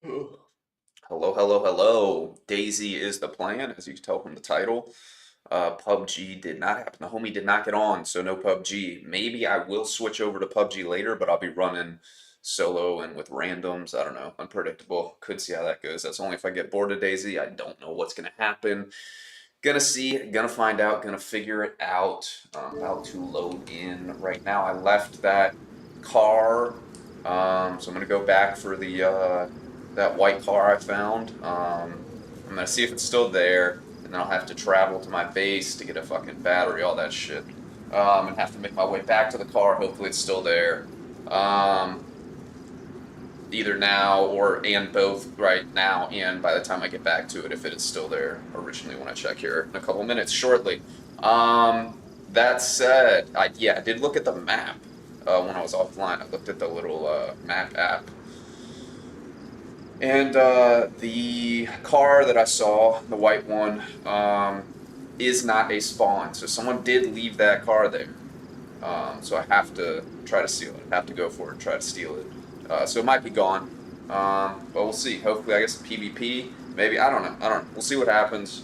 Hello, hello, hello. DayZ is the plan, as you can tell from the title. PUBG did not happen. The homie did not get on, so no PUBG. Maybe I will switch over to PUBG later, but I'll be running solo and with randoms. I don't know. Unpredictable. Could see how that goes. That's only if I get bored of DayZ. I don't know what's gonna happen. Gonna see, gonna find out, gonna figure it out. I'm about to load in right now. I left that car, so I'm gonna go back for the that white car I found. I'm gonna see if it's still there, and then I'll have to travel to my base to get a fucking battery, all that shit. And have to make my way back to the car. Hopefully it's still there. Um, Either now or and both right now and by the time I get back to it if it is still there originally when I check here in a couple minutes shortly. That said, I did look at the map when I was offline. I looked at the little map app. And the car that I saw, the white one, is not a spawn. So someone did leave that car there. So I have to try to steal it. I have to go for it and try to steal it. So it might be gone. But we'll see. Hopefully I get some PvP. Maybe. I don't know. I don't know. We'll see what happens.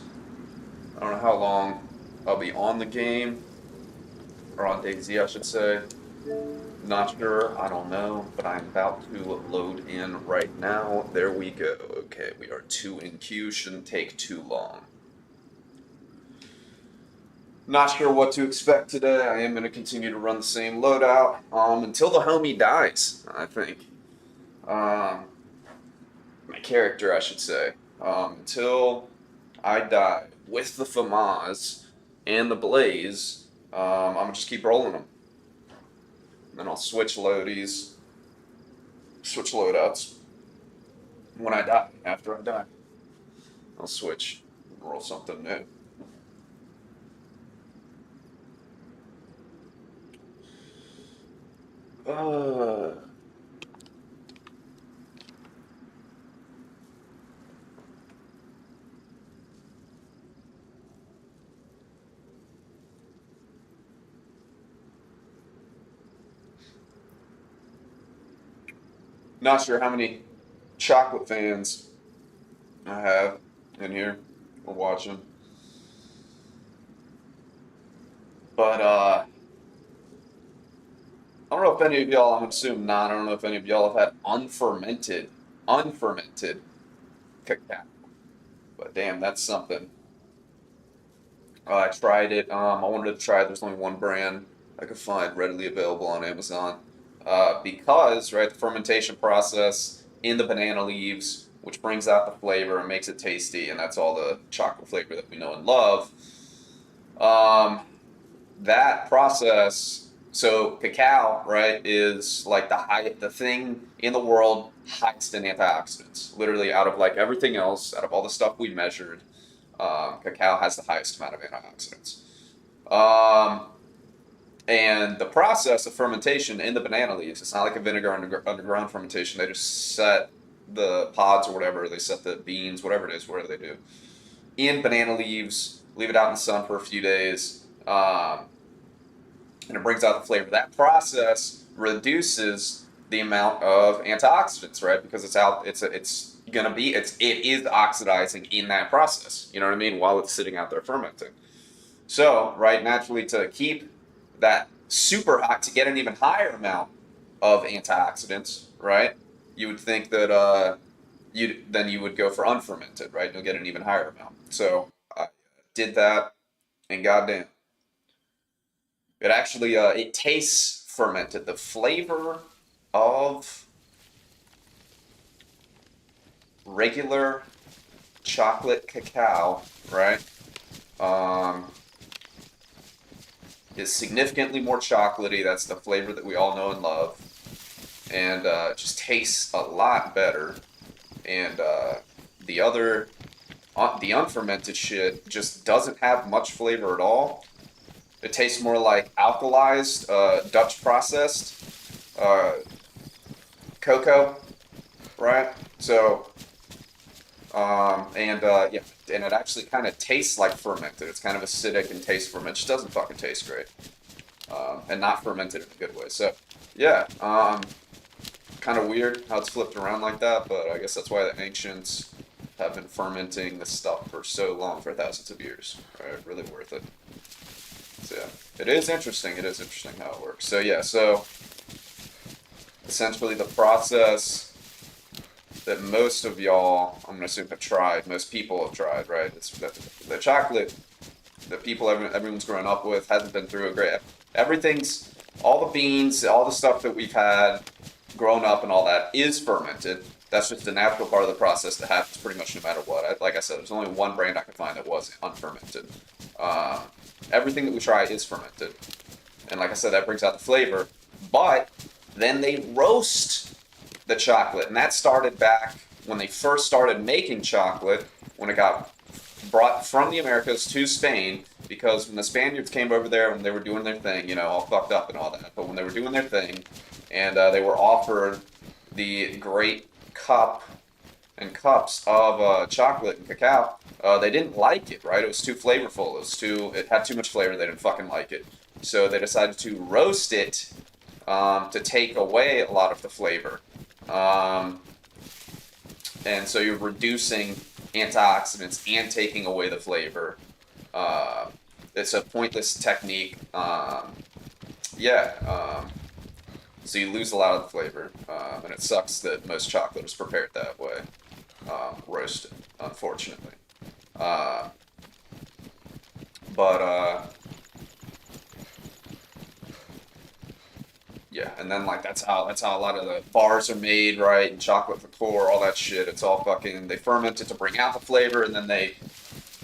I don't know how long I'll be on the game. Or on DayZ, I should say. Not sure. I don't know. But I'm about to load in right now. There we go. Okay, we are 2 in queue. Shouldn't take too long. Not sure what to expect today. I am going to continue to run the same loadout until the homie dies, I think. My character, I should say. Until I die with the FAMAS and the Blaze, I'm going to just keep rolling them. And then I'll switch loadies, switch loadouts when I die, after I die. I'll switch and roll something new. Uh, Not sure how many chocolate fans I have in here or watching. But I don't know if any of y'all, I'm assuming not, I don't know if any of y'all have had unfermented cacao. But damn, that's something. I tried it. I wanted to try it. There's only one brand I could find readily available on Amazon. Because, right, the fermentation process in the banana leaves, which brings out the flavor and makes it tasty, and that's all the chocolate flavor that we know and love. Um, that process, so cacao, right, is like the thing in the world highest in antioxidants. Literally, out of like everything else, out of all the stuff we measured, cacao has the highest amount of antioxidants. Um, and the process of fermentation in the banana leaves, it's not like a vinegar underground fermentation. They just set the pods or whatever, they set the beans, whatever it is, whatever they do, in banana leaves, leave it out in the sun for a few days, and it brings out the flavor. That process reduces the amount of antioxidants, right? Because it is oxidizing in that process. You know what I mean? While it's sitting out there fermenting. So, right, naturally to keep that super hot to get an even higher amount of antioxidants, right? You would think that you would go for unfermented, right? You'll get an even higher amount. So I did that, and goddamn, it tastes fermented. The flavor of regular chocolate cacao, right? Um, is significantly more chocolatey. That's the flavor that we all know and love, and it just tastes a lot better. And the unfermented shit just doesn't have much flavor at all. It tastes more like alkalized, Dutch processed uh, cocoa, right? So, yeah, and it actually kind of tastes like fermented. It's kind of acidic and tastes fermented. It just doesn't fucking taste great, and not fermented in a good way. So, yeah, kind of weird how it's flipped around like that, but I guess that's why the ancients have been fermenting this stuff for so long, for thousands of years. Right? Really worth it. So yeah, it is interesting. It is interesting how it works. So yeah, so essentially the process that most of y'all, I'm gonna assume, have tried, most people have tried, right? It's the chocolate that people, everyone's grown up with hasn't been through a great. Everything's, all the beans, all the stuff that we've had grown up and all that is fermented. That's just the natural part of the process that happens pretty much no matter what. Like I said, there's only one brand I could find that was unfermented. Everything that we try is fermented. And like I said, that brings out the flavor. But then they roast the chocolate. And that started back when they first started making chocolate, when it got brought from the Americas to Spain, because when the Spaniards came over there and they were doing their thing, you know, all fucked up and all that, but when they were doing their thing and they were offered the great cup and cups of chocolate and cacao, they didn't like it, right? It was too flavorful. It had too much flavor. They didn't fucking like it. So they decided to roast it to take away a lot of the flavor. And so you're reducing antioxidants and taking away the flavor. It's a pointless technique. So you lose a lot of the flavor, and it sucks that most chocolate is prepared that way, roasted, unfortunately. Yeah, and then like that's how a lot of the bars are made, right? And chocolate liqueur, all that shit. It's all fucking, they ferment it to bring out the flavor, and then they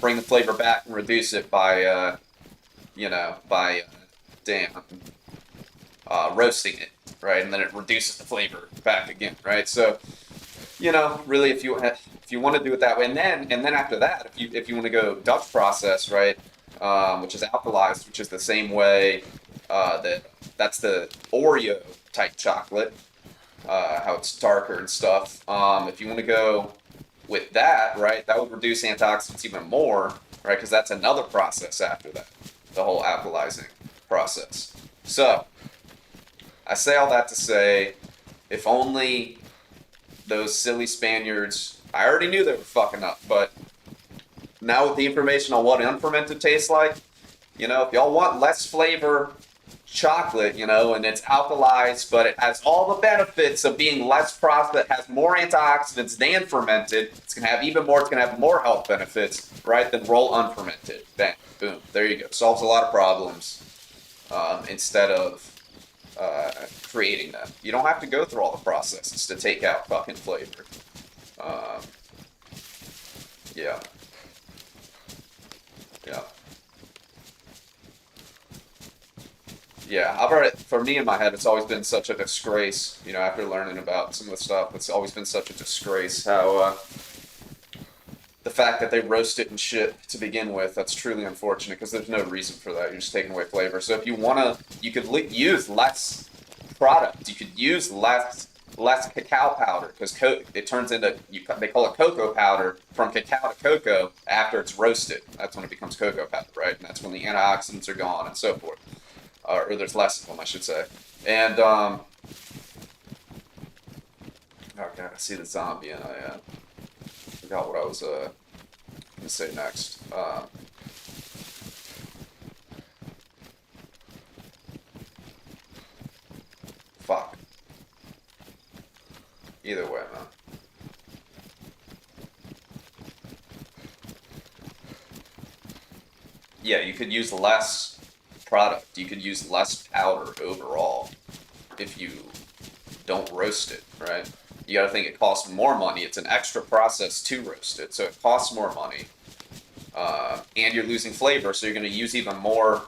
bring the flavor back and reduce it by roasting it, right? And then it reduces the flavor back again, right? So, you know, really, if you want to do it that way, and then after that, if you want to go Dutch process, right, which is alkalized, which is the same way that's the Oreo type chocolate, how it's darker and stuff. If you want to go with that, right, that would reduce antioxidants even more, right? Because that's another process after that, the whole alkalizing process. So, I say all that to say, if only those silly Spaniards, I already knew they were fucking up, but now with the information on what unfermented tastes like, you know, if y'all want less flavor chocolate, you know, and it's alkalized, but it has all the benefits of being less processed, has more antioxidants than fermented, it's going to have even more, it's going to have more health benefits, right, than roll unfermented. Bang, boom, there you go. Solves a lot of problems instead of creating them. You don't have to go through all the processes to take out fucking flavor. Yeah. Yeah, I've heard it, for me in my head, it's always been such a disgrace, you know, after learning about some of the stuff, it's always been such a disgrace how the fact that they roast it and shit to begin with, that's truly unfortunate because there's no reason for that. You're just taking away flavor. So if you want to, you could use less product. You could use less cacao powder because it turns into, they call it cocoa powder from cacao to cocoa after it's roasted. That's when it becomes cocoa powder, right? And that's when the antioxidants are gone and so forth. Or there's less of them, I should say. And, oh god, I see the zombie and I forgot what I was going to say next. Fuck. Either way, man. Yeah, you could use less product. You could use less powder overall if you don't roast it, right? You got to think it costs more money. It's an extra process to roast it, so it costs more money. And you're losing flavor, so you're going to use even more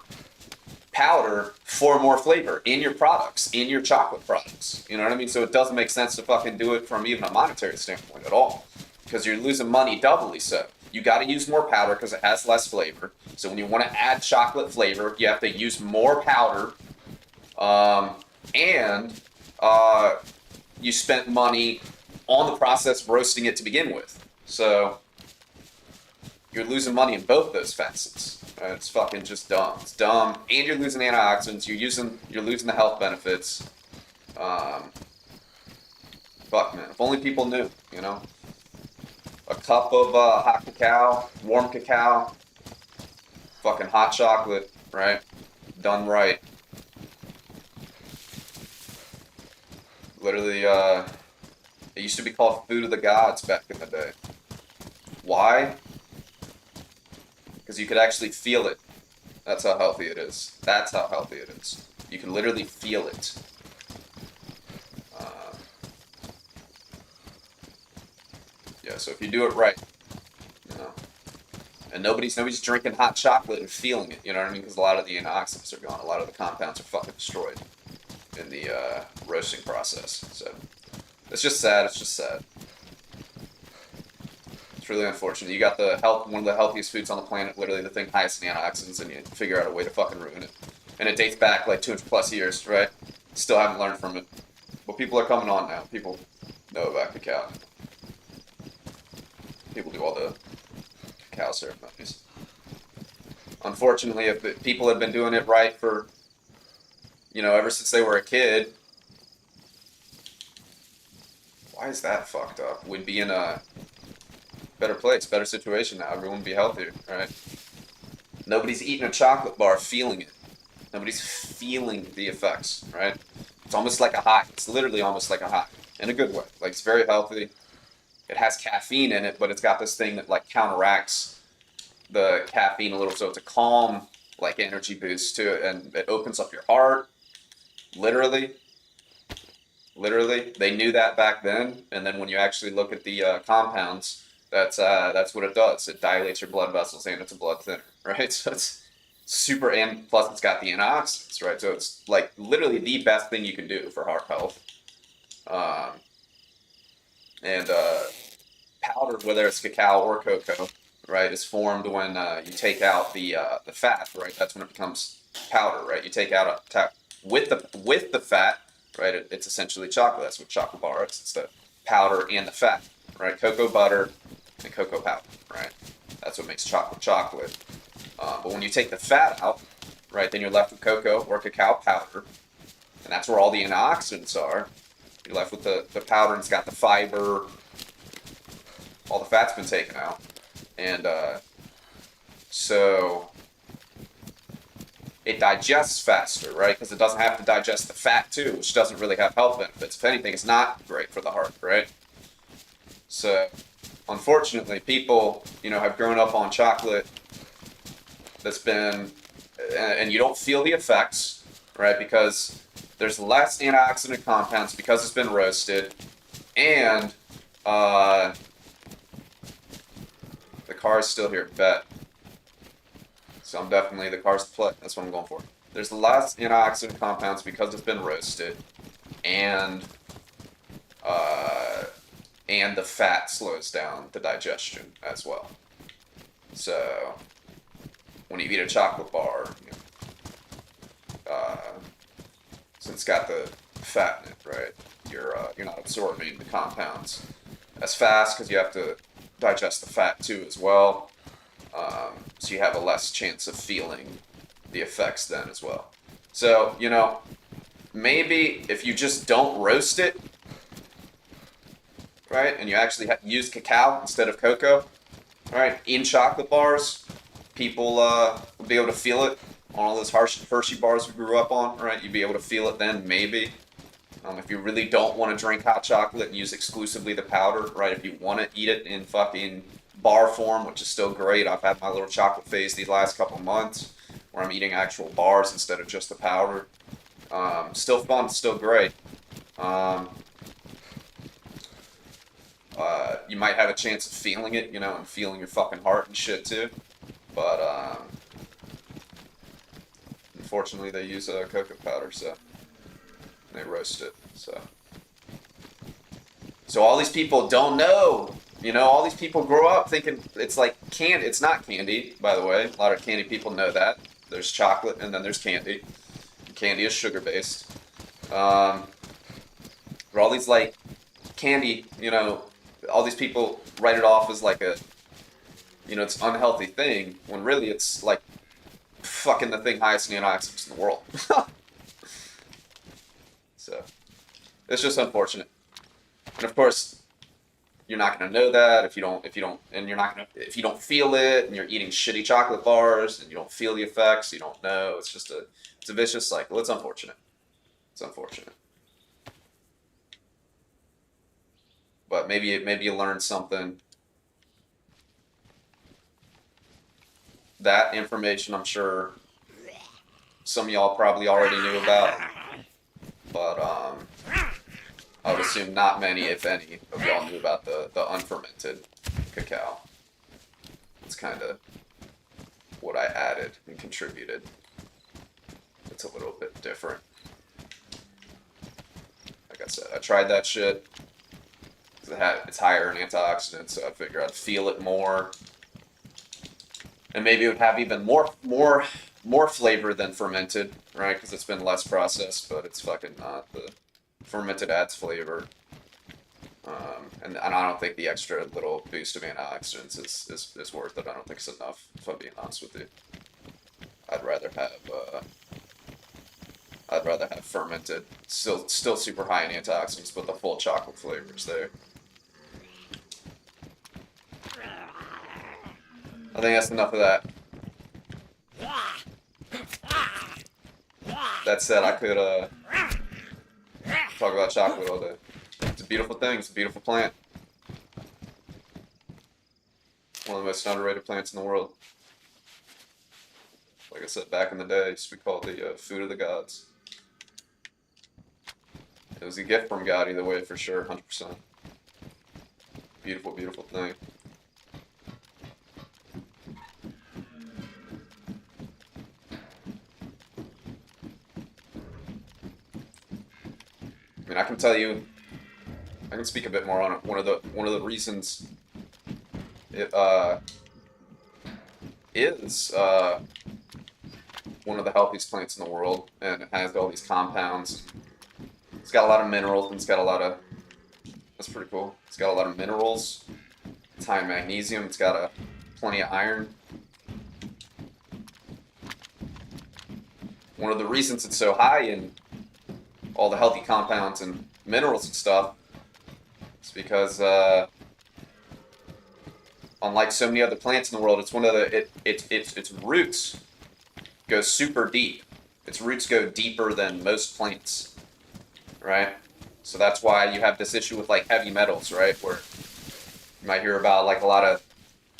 powder for more flavor in your products, in your chocolate products. You know what I mean? So it doesn't make sense to fucking do it from even a monetary standpoint at all, because you're losing money doubly so. You got to use more powder because it has less flavor. So when you want to add chocolate flavor, you have to use more powder. And you spent money on the process of roasting it to begin with. So you're losing money in both those facets. It's fucking just dumb. It's dumb. And you're losing antioxidants. You're losing the health benefits. Fuck, man. If only people knew, you know? A cup of hot cacao, warm cacao, fucking hot chocolate, right? Done right. Literally, it used to be called food of the gods back in the day. Why? Because you could actually feel it. That's how healthy it is. That's how healthy it is. You can literally feel it. Uh, yeah, so if you do it right, you know, and nobody's drinking hot chocolate and feeling it. You know what I mean? Because a lot of the antioxidants are gone. A lot of the compounds are fucking destroyed in the roasting process. So it's just sad. It's just sad. It's really unfortunate. You got one of the healthiest foods on the planet, literally the thing highest in antioxidants, and you figure out a way to fucking ruin it. And it dates back like 200 plus years, right? Still haven't learned from it. But people are coming on now. People know about cacao. People do all the cacao ceremonies. Unfortunately, if people had been doing it right for, ever since they were a kid, why is that fucked up? We'd be in a better place, better situation now. Everyone would be healthier, right? Nobody's eating a chocolate bar feeling it. Nobody's feeling the effects, right? It's almost like a high. It's literally almost like a high, in a good way. Like, it's very healthy. It has caffeine in it, but it's got this thing that like counteracts the caffeine a little, so it's a calm, like, energy boost to it, and it opens up your heart. Literally, they knew that back then, and then when you actually look at the compounds, that's what it does. It dilates your blood vessels, and it's a blood thinner, right? So it's super, and plus it's got the antioxidants, right? So it's like literally the best thing you can do for heart health. And powder, whether it's cacao or cocoa, right, is formed when you take out the fat, right? That's when it becomes powder, right? You take out with the fat, right? It's essentially chocolate. That's what chocolate bar is. It's the powder and the fat, right? Cocoa butter and cocoa powder, right? That's what makes chocolate. But when you take the fat out, right, then you're left with cocoa or cacao powder, and that's where all the antioxidants are. You're left with the powder, and it's got the fiber. All the fat's been taken out. And so it digests faster, right? Because it doesn't have to digest the fat too, which doesn't really have health benefits. If anything, it's not great for the heart, right? So unfortunately, people, have grown up on chocolate that's been, and you don't feel the effects, right? Because there's less antioxidant compounds because it's been roasted, and the car is still here, bet. So I'm definitely, the car's the play. That's what I'm going for. There's less antioxidant compounds because it's been roasted, and the fat slows down the digestion as well. So when you eat a chocolate bar, since it's got the fat in it, right, you're not absorbing the compounds as fast because you have to digest the fat too as well. So you have a less chance of feeling the effects then as well. So, maybe if you just don't roast it, right, and you actually use cacao instead of cocoa, right, in chocolate bars, people will be able to feel it on all those Hershey bars we grew up on, right? You'd be able to feel it then, maybe. If you really don't want to drink hot chocolate and use exclusively the powder, right? If you want to eat it in fucking bar form, which is still great. I've had my little chocolate phase these last couple months where I'm eating actual bars instead of just the powder. Still fun, still great. You might have a chance of feeling it, and feeling your fucking heart and shit too. But unfortunately, they use cocoa powder, so they roast it. So all these people don't know. All these people grow up thinking it's like candy. It's not candy, by the way. A lot of candy people know that. There's chocolate and then there's candy. Candy is sugar-based. But all these, like, candy, all these people write it off as like a, it's an unhealthy thing, when really it's like fucking the thing highest in antioxidants in the world. So, it's just unfortunate. And of course, you're not going to know that if you don't, and you're not going to, if you don't feel it, and you're eating shitty chocolate bars, and you don't feel the effects, you don't know. It's a vicious cycle. It's unfortunate. It's unfortunate. But maybe you learned something. That information, I'm sure some of y'all probably already knew about, but I would assume not many, if any, of y'all knew about the unfermented cacao. It's kind of what I added and contributed. It's a little bit different. Like I said, I tried that shit. It's higher in antioxidants, so I figured I'd feel it more, and maybe it would have even more flavor than fermented, right? Because it's been less processed, but it's fucking not. The fermented adds flavor, and I don't think the extra little boost of antioxidants is worth it. I don't think it's enough, if I'm being honest with you. I'd rather have fermented, still super high in antioxidants, but the full chocolate flavors there. I think that's enough of that. That said, I could talk about chocolate all day. It's a beautiful thing. It's a beautiful plant. One of the most underrated plants in the world. Like I said, back in the day, it used to be called the food of the gods. It was a gift from God either way, for sure, 100%. Beautiful, beautiful thing. I mean, I can tell you, I can speak a bit more on it. One of the reasons it is one of the healthiest plants in the world, and it has all these compounds. It's got a lot of minerals, and it's got a lot of, that's pretty cool. It's got a lot of minerals. It's high in magnesium. It's got plenty of iron. One of the reasons it's so high in all the healthy compounds and minerals and stuff is because unlike so many other plants in the world, it's one of the its roots go super deep. Its roots go deeper than most plants, right? So that's why you have this issue with like heavy metals, right? Where you might hear about like a lot of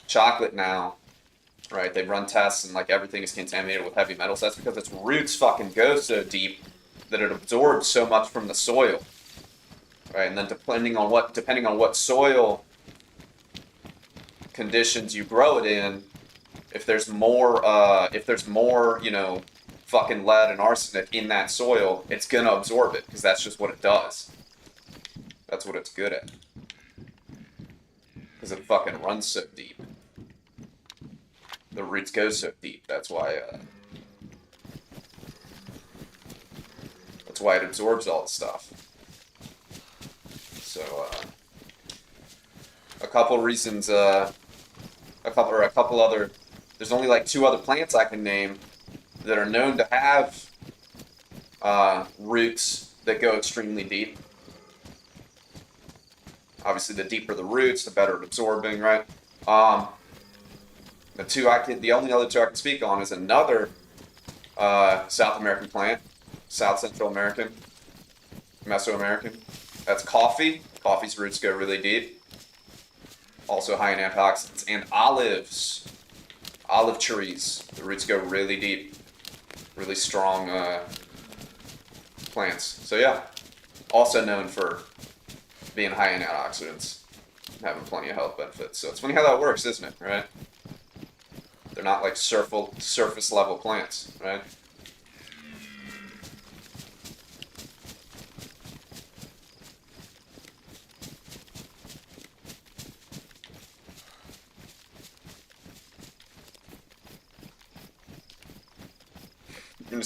chocolate now, right? They run tests and like everything is contaminated with heavy metals. That's because its roots fucking go so deep that it absorbs so much from the soil, right? And then depending on what soil conditions you grow it in, if there's more, you know, fucking lead and arsenic in that soil, it's gonna absorb it because that's just what it does. That's what it's good at. Because it fucking runs so deep. The roots go so deep. That's why it absorbs all the stuff. So, a couple reasons, a couple other, there's only like 2 other plants I can name that are known to have roots that go extremely deep. Obviously, the deeper the roots, the better at absorbing, right? The only other 2 I can speak on is another South American plant, South Central American, Mesoamerican. That's coffee. Coffee's roots go really deep. Also high in antioxidants. And olives. Olive trees. The roots go really deep. Really strong plants. So yeah, also known for being high in antioxidants. Having plenty of health benefits. So it's funny how that works, isn't it? Right? They're not like surface level plants, right?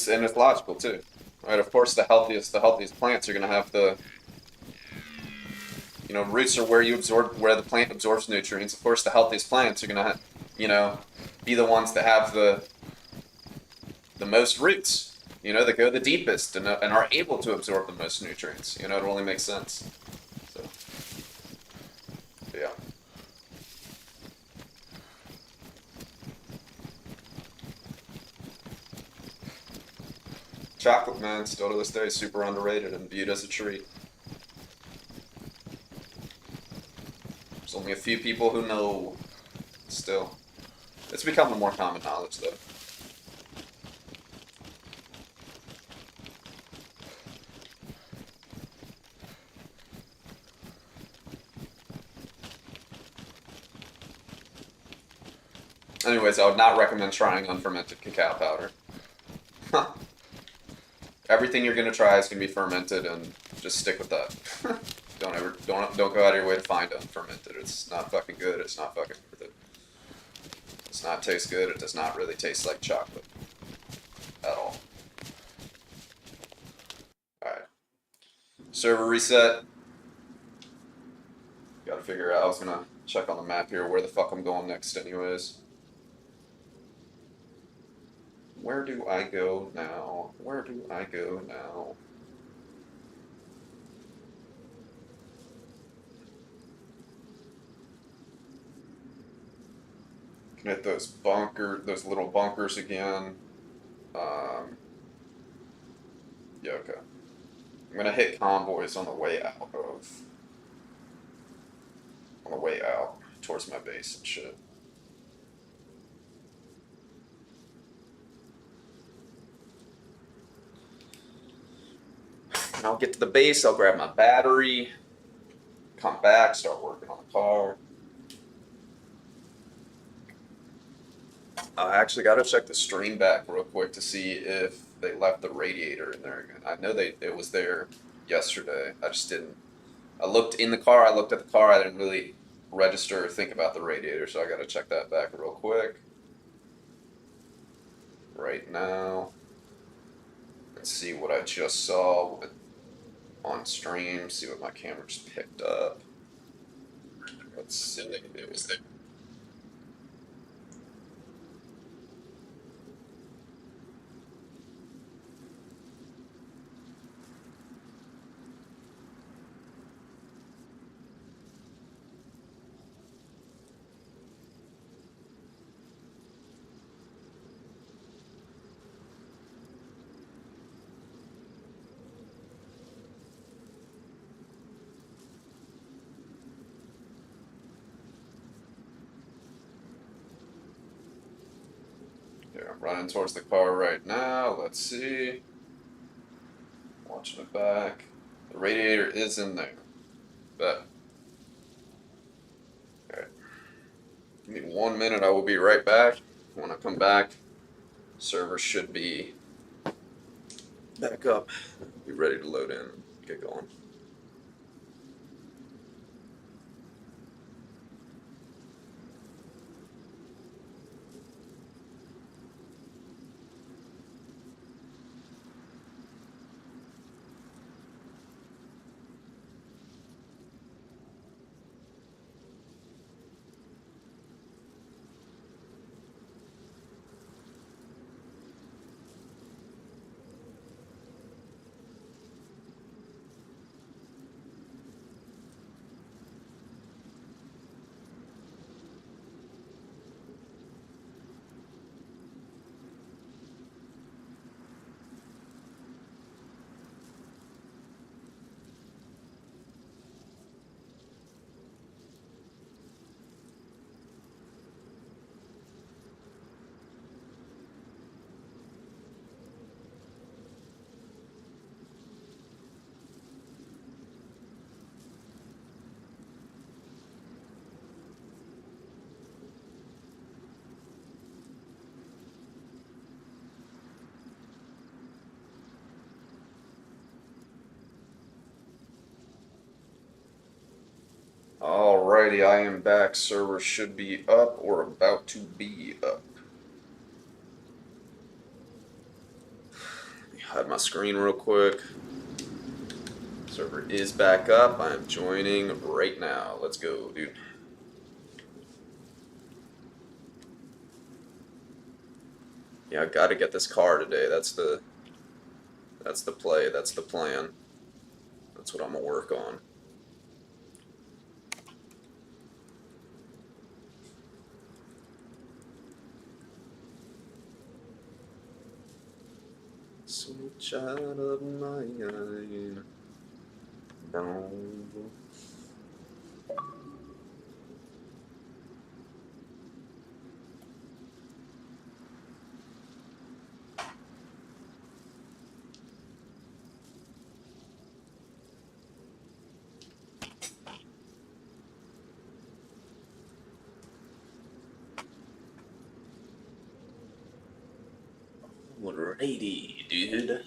And it's logical too, right? Of course, the healthiest plants are going to have the, you know, roots are where the plant absorbs nutrients. Of course, the healthiest plants are going to, you know, be the ones that have the most roots, you know, that go the deepest and are able to absorb the most nutrients. You know, it only makes sense. So Chocolate, man, still to this day, super underrated and viewed as a treat. There's only a few people who know. Still, it's becoming more common knowledge, though. Anyways, I would not recommend trying unfermented cacao powder. Everything you're gonna try is gonna be fermented, and just stick with that. don't go out of your way to find unfermented. It's not fucking good. It's not fucking worth it. It does not taste good. It does not really taste like chocolate at all. All right, server reset. Got to figure out. I was gonna check on the map here where the fuck I'm going next, anyways. Where do I go now? Where do I go now? Can hit those little bunkers again. Yeah, okay. I'm gonna hit convoys on the way out towards my base and shit. And I'll get to the base, I'll grab my battery, come back, start working on the car. I actually gotta check the stream back real quick to see if they left the radiator in there again. I know it was there yesterday. I just didn't. I looked in the car, I looked at the car, I didn't really register or think about the radiator, so I gotta check that back real quick. Right now. And see what I just saw on stream, see what my camera just picked up. Let's see if it was there. Here, I'm running towards the car right now. Let's see. Watching it back. The radiator is in there. But okay. Give me 1 minute, I will be right back. When I come back, server should be back up. Be ready to load in, get going. Alrighty, I am back. Server should be up or about to be up. Let me hide my screen real quick. Server is back up. I am joining right now. Let's go, dude. Yeah, I gotta get this car today. That's the play. That's the plan. That's what I'm gonna work on. Sweet child of mine. Don't. Alrighty, dude.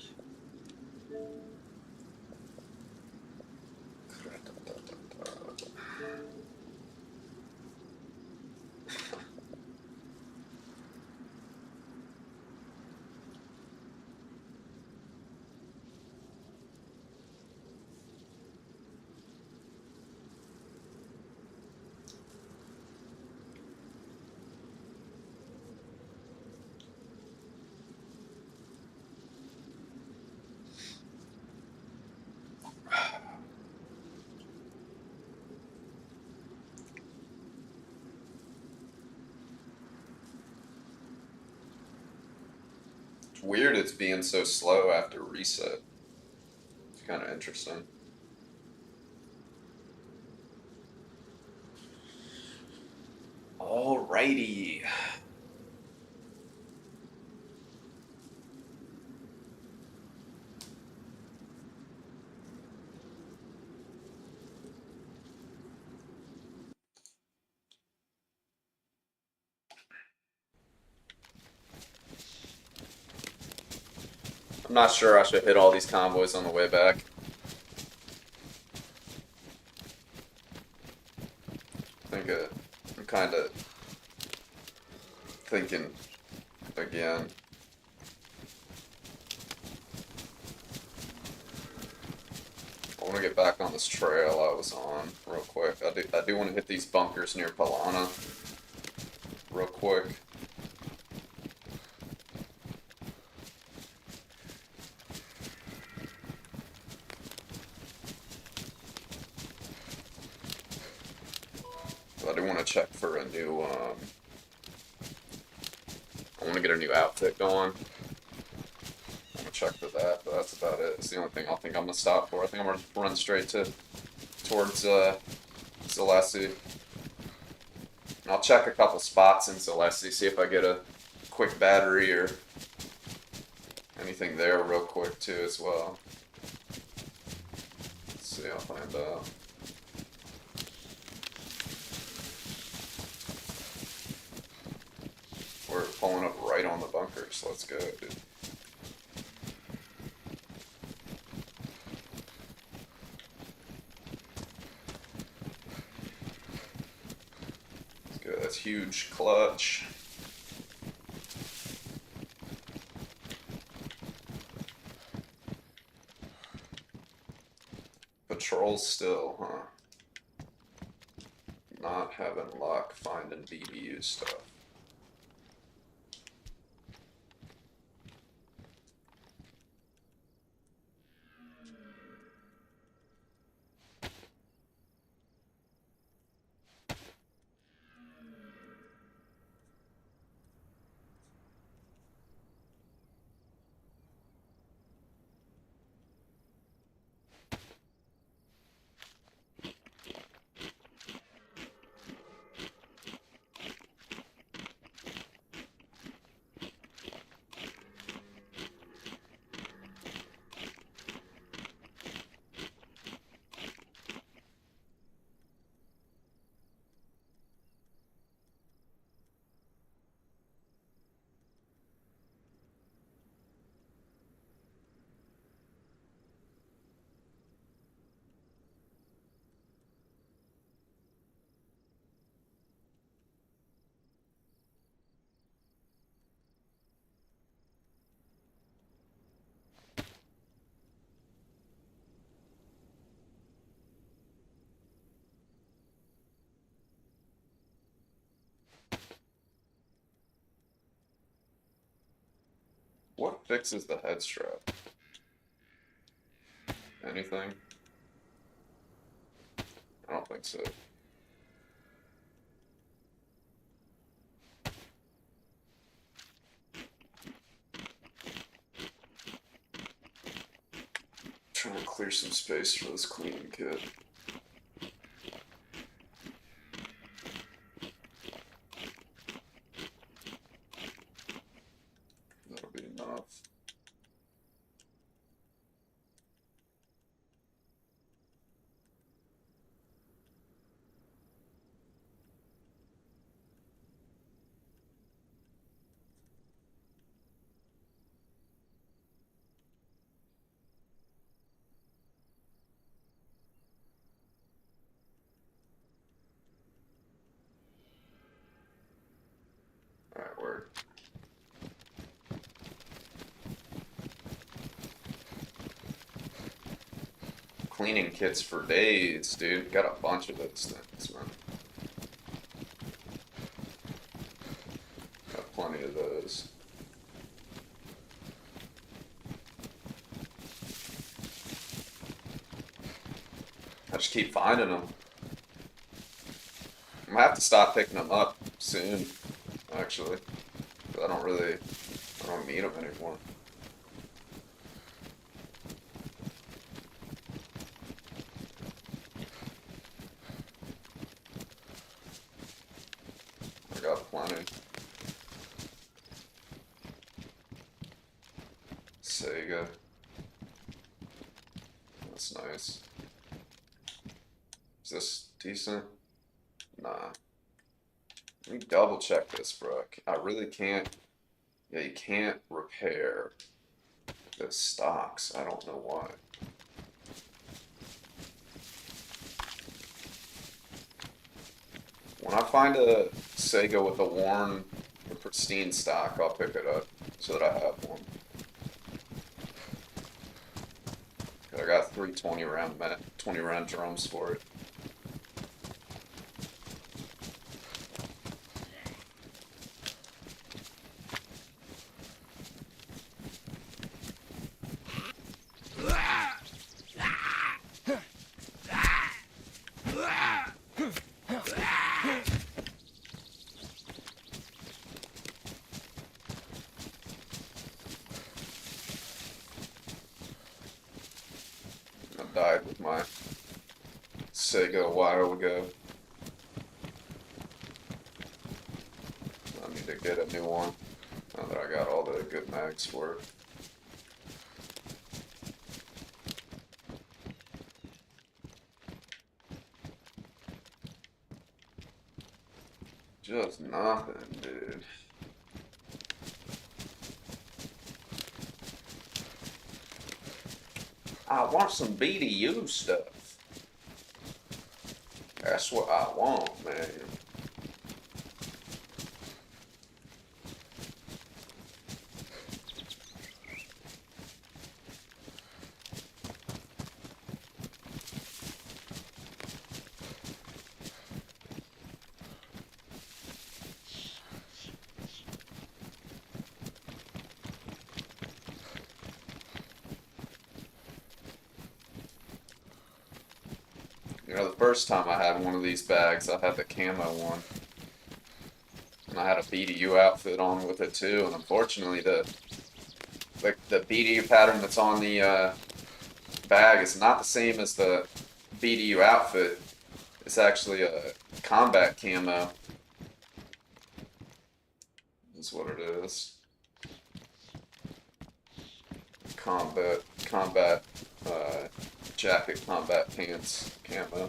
It's weird it's being so slow after reset. It's kind of interesting. Alrighty. I'm not sure I should hit all these convoys on the way back. I think I'm kind of thinking again. I want to get back on this trail I was on real quick. I do want to hit these bunkers near Palana real quick. I do want to check for a new, I want to get a new outfit going. I'm going to check for that, but that's about it. It's the only thing I think I'm going to stop for. I think I'm going to run straight towards Zalessi. And I'll check a couple spots in Zalessi, see if I get a quick battery or anything there real quick too as well. Let's see, I'll find out. We're pulling up right on the bunkers. Let's go, dude. Let's go. That's huge clutch. Patrols still, huh? Not having luck finding BBU stuff. What fixes the head strap? Anything? I don't think so. clear some space for this cleaning kit. That'll be enough. Alright, word. Cleaning kits for days, dude. Got a bunch of those things, man. Got plenty of those. I just keep finding them. I'm gonna have to stop picking them up soon, actually. But I don't need them anymore. I got plenty. Sega. That's nice. Is this decent? Nah. Let me double check this, bro. I really can't. Yeah, you can't repair the stocks. I don't know why. When I find a Sega with a worn, or pristine stock, I'll pick it up so that I have one. I got 3 20 round drums for it. I died with my Sega a while ago. I need to get a new one now that I got all the good mags for it. Just nothing, dude. I want some BDU stuff. That's what I want, man. You know, the first time I had one of these bags, I had the camo one. And I had a BDU outfit on with it too, and unfortunately the BDU pattern that's on the bag is not the same as the BDU outfit. It's actually a combat camo. Is what it is. Combat jacket, combat pants, camo.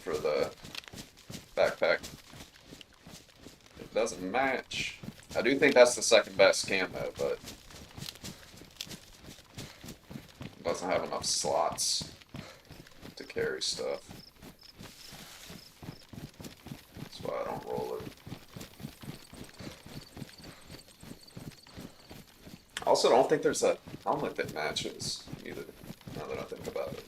For the backpack. It doesn't match. I do think that's the second best camo, but it doesn't have enough slots to carry stuff. That's why I don't roll it. I also don't think there's a helmet that matches either, now that I think about it.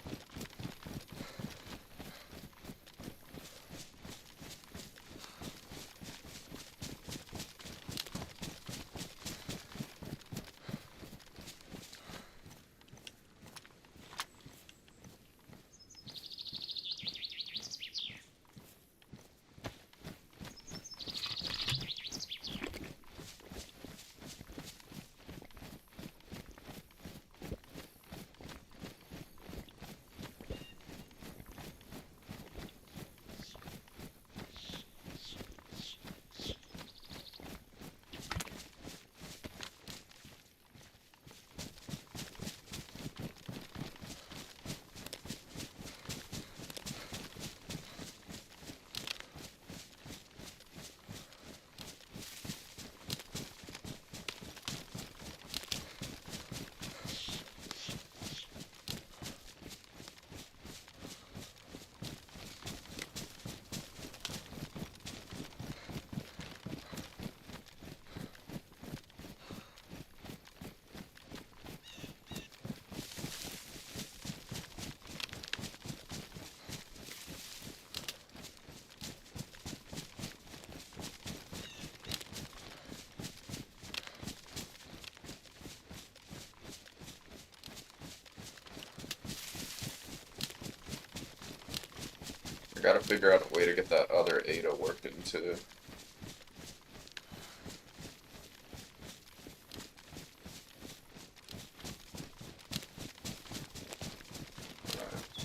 gotta figure out a way to get that other Ada working too.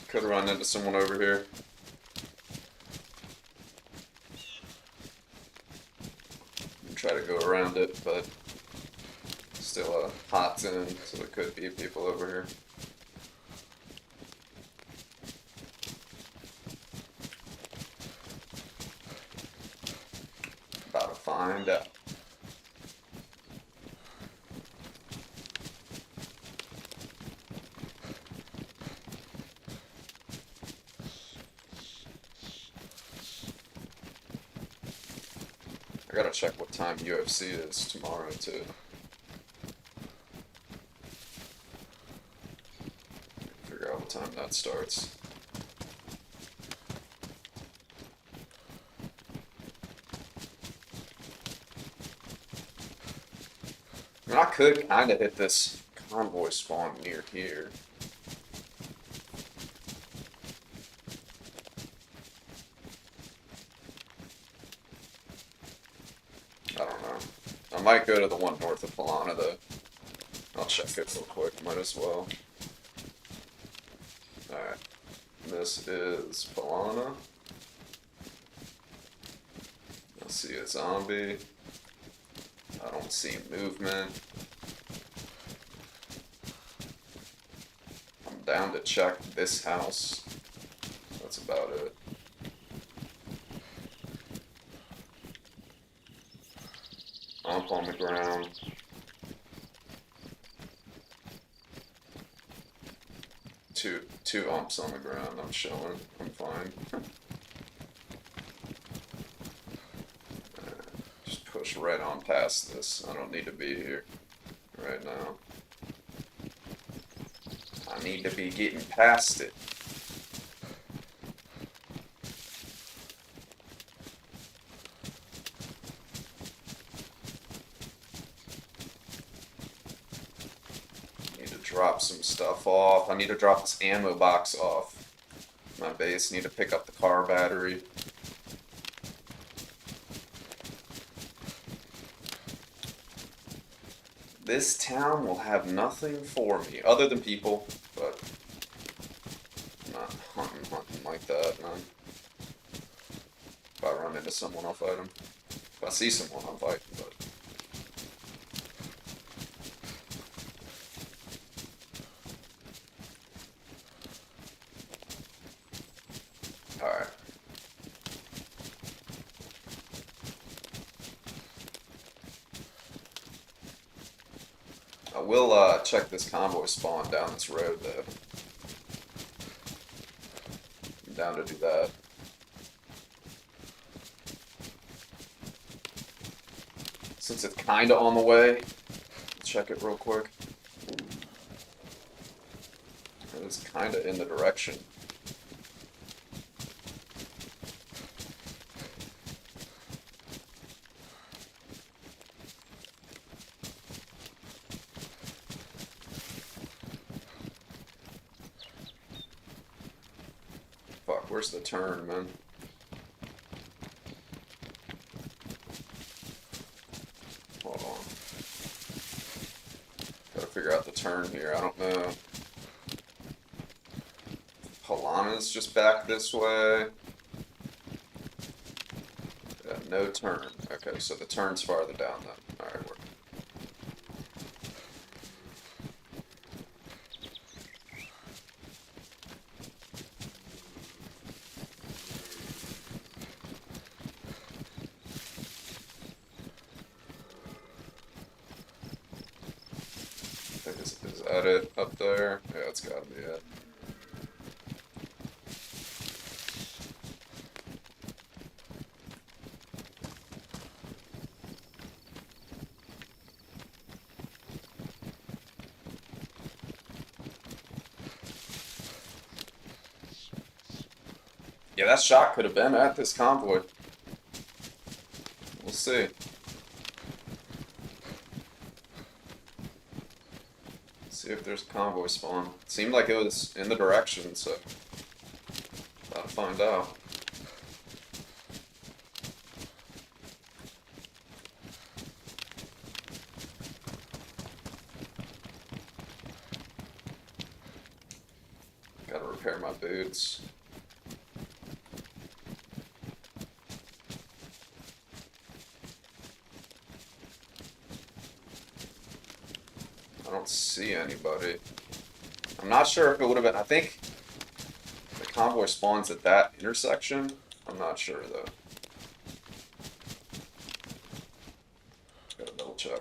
Could run into someone over here. Try to go around it, but still a hot zone, so there could be people over here. About to find out. I gotta check what time UFC is tomorrow too. Figure out what time that starts. I mean, I could kind of hit this convoy spawn near here. I don't know. I might go to the one north of Polana though. I'll check it real quick, might as well. Alright. This is Polana. I see a zombie. I don't see movement. I'm down to check this house. That's about it. Ump on the ground. Two umps on the ground. I'm showing. I'm fine. Just push right on past this. I don't need to be here right now. I need to be getting past it. Drop some stuff off. I need to drop this ammo box off my base. Need to pick up the car battery. This town will have nothing for me other than people, but I'm not hunting like that, man. If I run into someone, I'll fight them. If I see someone, I'll fight them, but alright. I will check this convoy spawn down this road though. I'm down to do that. Since it's kinda on the way, check it real quick. It's kinda in the direction. Fuck, where's the turn, man? Hold on. Gotta figure out the turn here. I don't know. Polana's just back this way. Yeah, no turn. Okay, so the turn's farther down then. Alright, we're... Is that it up there? Yeah, it's gotta be it. Yeah, that shot could have been at this convoy. We'll see. See if there's a convoy spawn. It seemed like it was in the direction, so about to find out. my boots. I don't see anybody. I'm not sure if it would have been. I think the convoy spawns at that intersection. I'm not sure though. Gotta double check.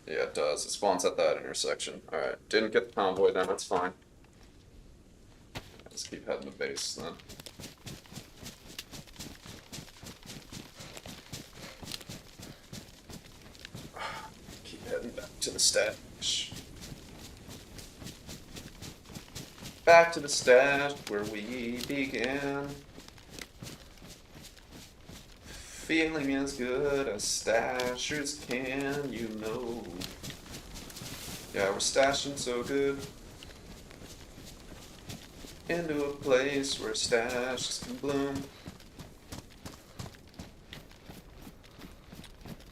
Yeah, it does. It spawns at that intersection. Alright, didn't get the convoy then, that's fine. Let's keep heading to base then. Keep heading back to the stash. Back to the stash where we began. Feeling as good as stashers can, you know. Yeah, we're stashing so good. Into a place where stashes can bloom.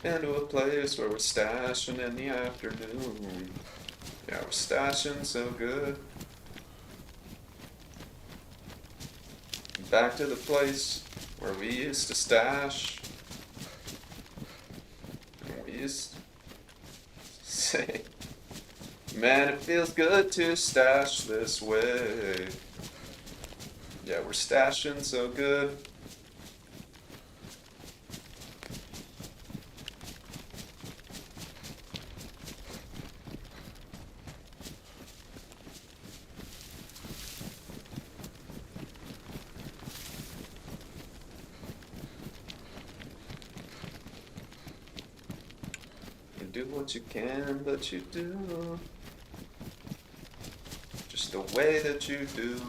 Into a place where we're stashing in the afternoon. Yeah, we're stashing so good. Back to the place where we used to stash. And we used to say, man, it feels good to stash this way. Yeah, we're stashing so good. You do what you can, but you do just the way that you do.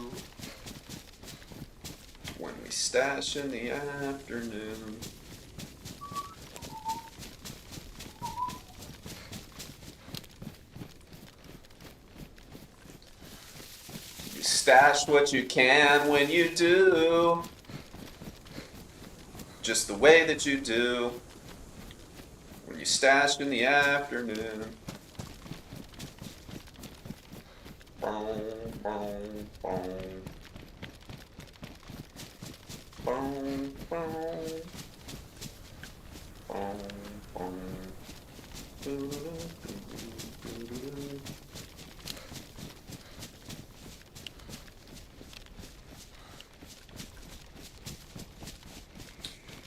When we stash in the afternoon. You stash what you can when you do. Just the way that you do. When you stash in the afternoon. Boom, boom, boom. Boom, boom. Boom, boom. Doo-doo-doo-doo-doo-doo.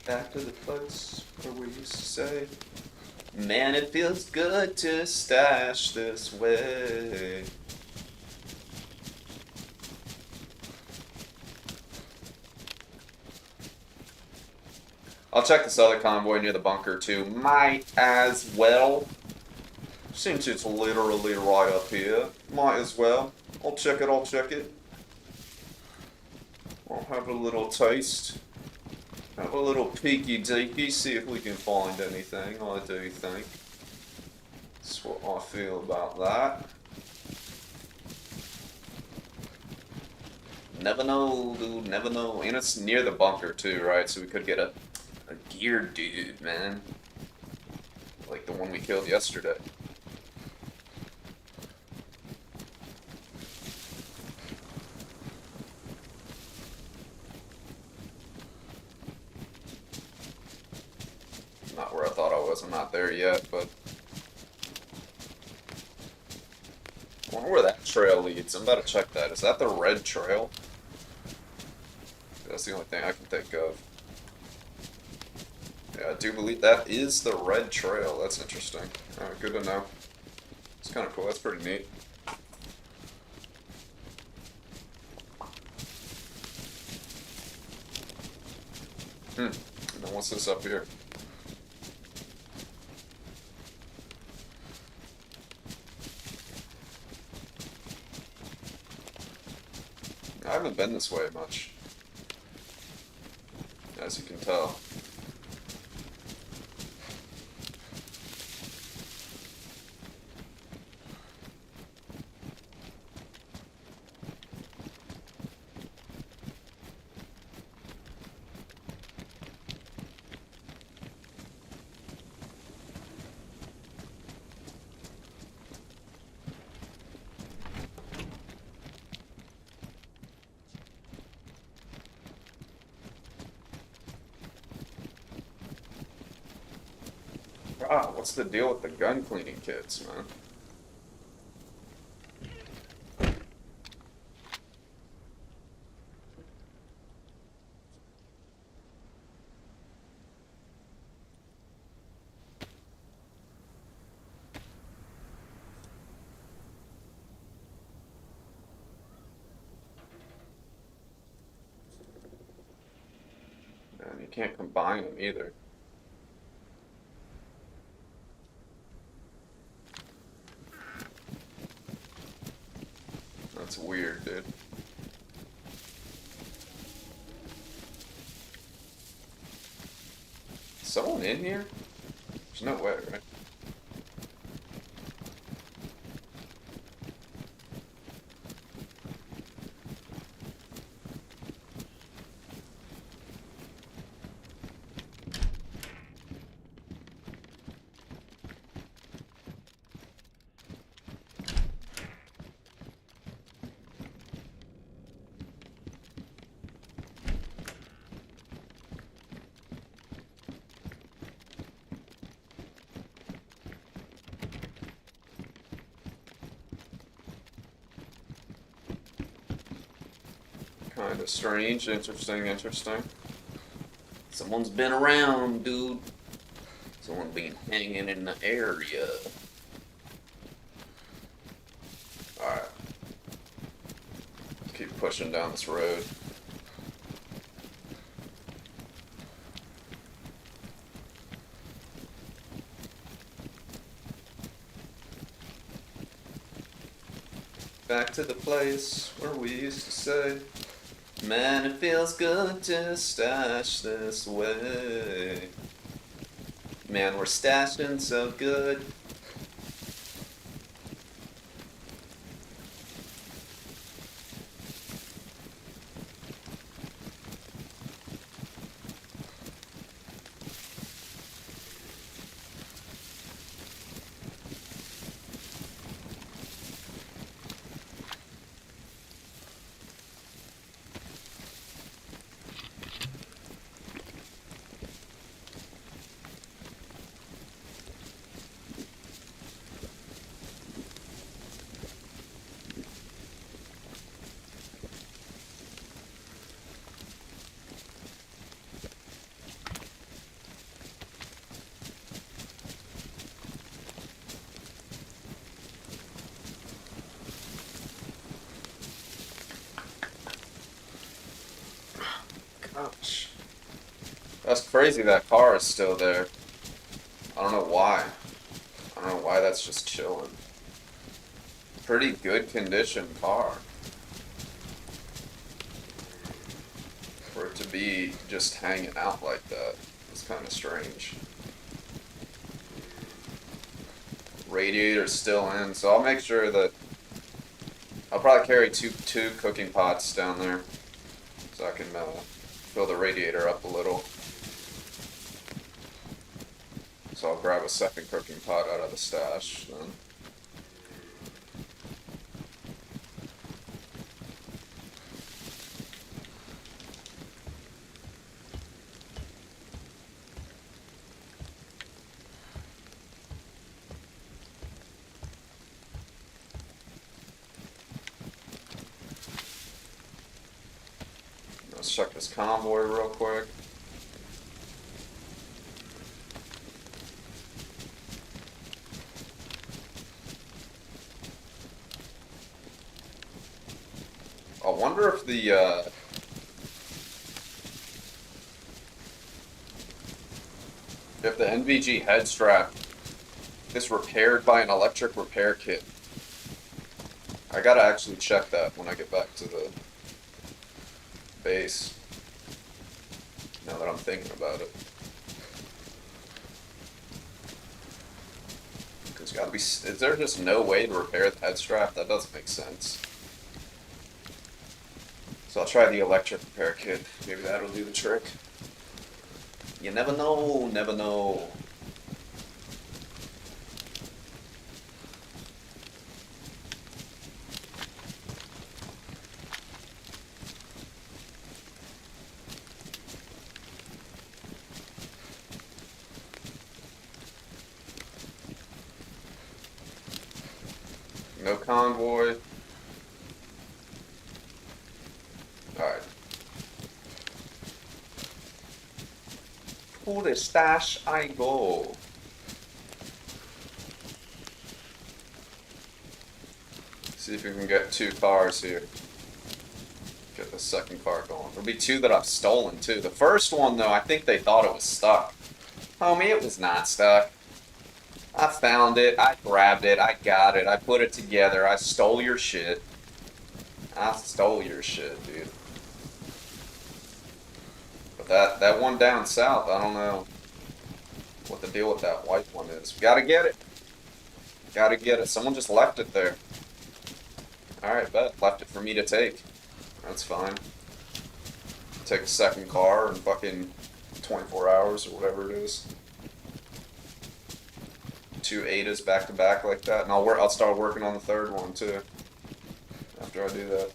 Back to the place where we used to say, man, it feels good to stash this way. I'll check this other convoy near the bunker too. Might as well. Since it's literally right up here. Might as well. I'll check it, I'll check it. I'll have a little taste. Have a little peeky deeky, see if we can find anything, I do think. That's what I feel about that. Never know, dude, never know. And it's near the bunker too, right? So we could get a geared dude, man. Like the one we killed yesterday. Not where I thought I was. I'm not there yet, but I wonder where that trail leads. I'm about to check that. Is that the red trail? That's the only thing I can think of. Yeah, I do believe that is the red trail. That's interesting. Alright, good to know. It's kind of cool. That's pretty neat. And then what's this up here? I haven't been this way much, as you can tell. God, what's the deal with the gun cleaning kits, man? And you can't combine them either. That's weird, dude. Is someone in here? There's no way, right? Kind of strange, interesting, interesting. Someone's been around, dude. Someone been hanging in the area. Alright. Keep pushing down this road. Back to the place where we used to say, man, it feels good to stash this way. Man, we're stashing so good. Gosh. That's crazy that car is still there. I don't know why. I don't know why that's just chilling. Pretty good condition car. For it to be just hanging out like that is kind of strange. Radiator's still in, so I'll make sure that I'll probably carry two cooking pots down there so I can fill the radiator up a little. So I'll grab a second cooking pot out of the stash then. Let's check this convoy real quick. I wonder if the NVG head strap is repaired by an electric repair kit. I gotta actually check that when I get back to the base. Now that I'm thinking about it. There's gotta be, is there just no way to repair the head strap? That doesn't make sense. So I'll try the electric repair kit. Maybe that'll do the trick. You never know, never know. No convoy. Alright. To the stash I go. See if we can get 2 cars here. Get the second car going. There'll be 2 that I've stolen too. The first one though, I think they thought it was stuck. Homie, it was not stuck. I found it, I grabbed it, I got it, I put it together, I stole your shit. I stole your shit, dude. But that one down south, I don't know what the deal with that white one is. We gotta get it. Gotta get it. Someone just left it there. Alright, bet. Left it for me to take. That's fine. Take the second car in fucking 24 hours or whatever it is. 2 8s back to back like that, and I'll start working on the third one too. After I do that,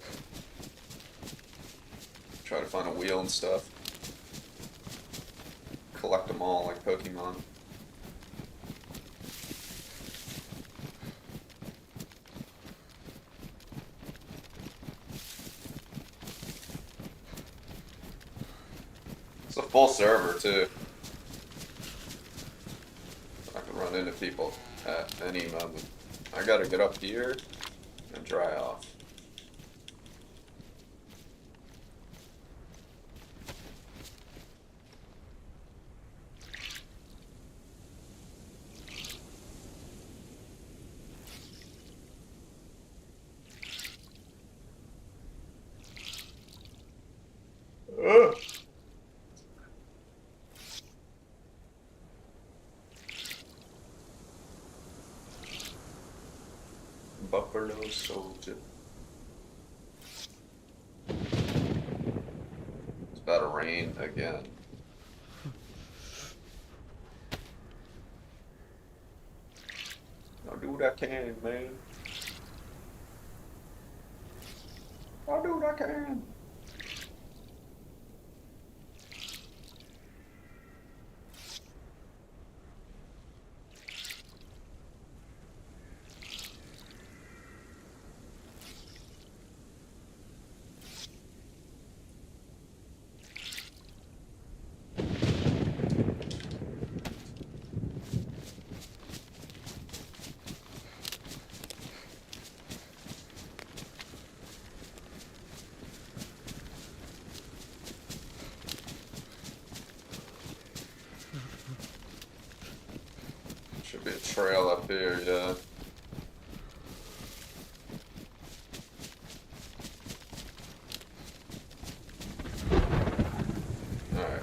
try to find a wheel and stuff. Collect them all like Pokemon. It's a full server too. I can run into people at any moment. I gotta get up here and dry off. Ugh. Buffalo Soldier. It's about to rain again. I'll do what I can, man. I'll do what I can. Should be a trail up here, yeah. Alright.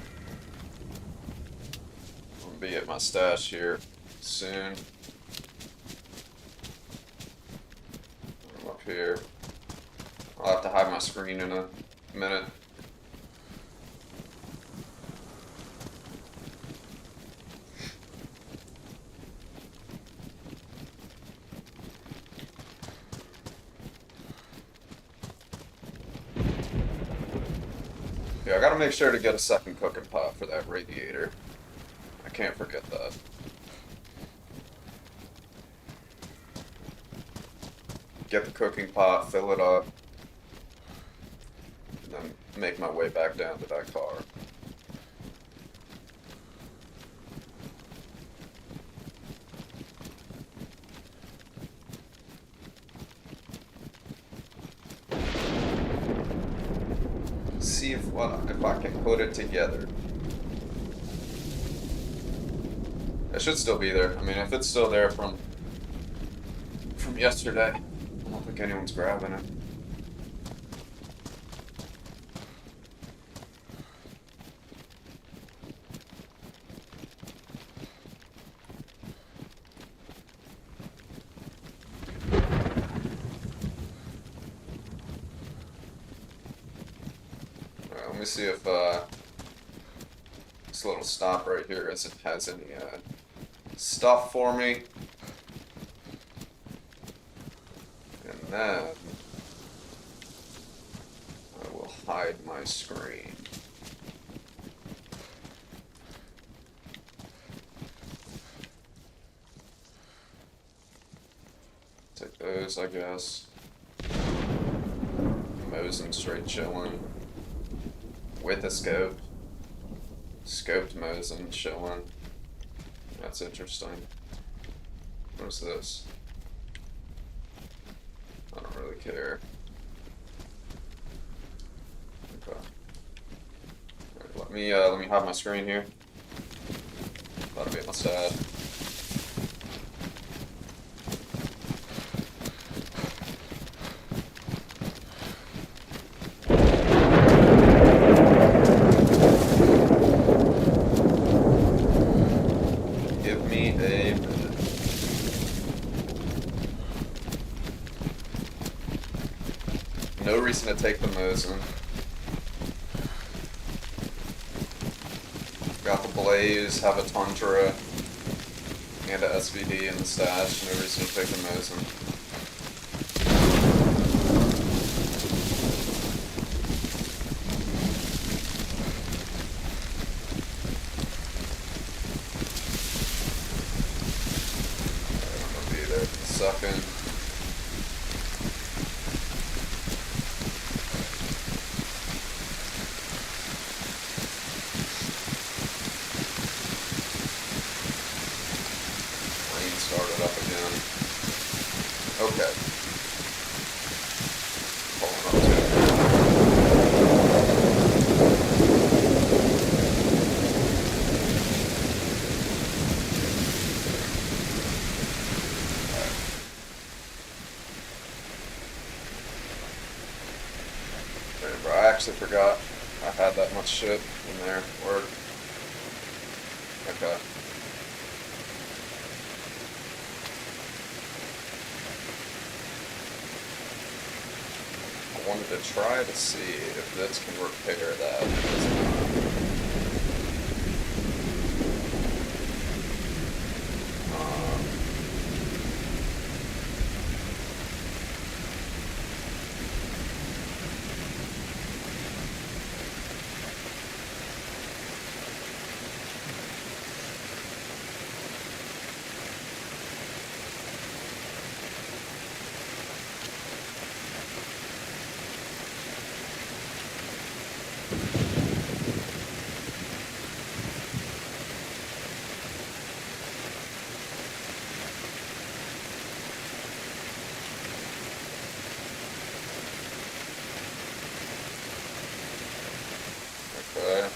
I'm gonna be at my stash here soon. I'm up here. I'll have to hide my screen in a minute. Yeah, I gotta make sure to get a second cooking pot for that radiator. I can't forget that. Get the cooking pot, fill it up, and then make my way back down to that car. See if I can put it together. It should still be there. I mean, if it's still there from yesterday, I don't think anyone's grabbing it. Let me see if this little stop right here has any stuff for me. And then I will hide my screen. Take those, I guess. Mosin straight chilling. With a scope. Scoped Mosin chilling. That's interesting. What's this? I don't really care. Okay. Right, let me hide my screen here. That'll be on the side. Give me a minute. No reason to take the Mosin. Got the Blaze, have a Tundra, and a SVD in the stash. No reason to take the Mosin. I'm gonna be there in a second. Started up again. Okay. Pulling up to it. Right. Bro, I actually forgot I had that much shit in there. Word. Okay. I wanted to try to see if this can repair that. Okay.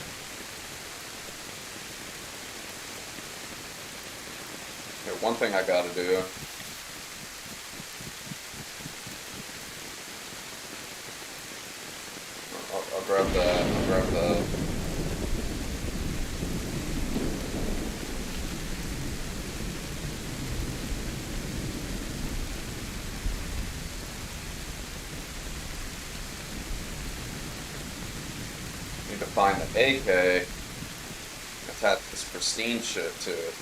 Yeah, one thing I gotta do. I'll grab that. I'll grab that. Need to find the AK. Attach this pristine shit to it.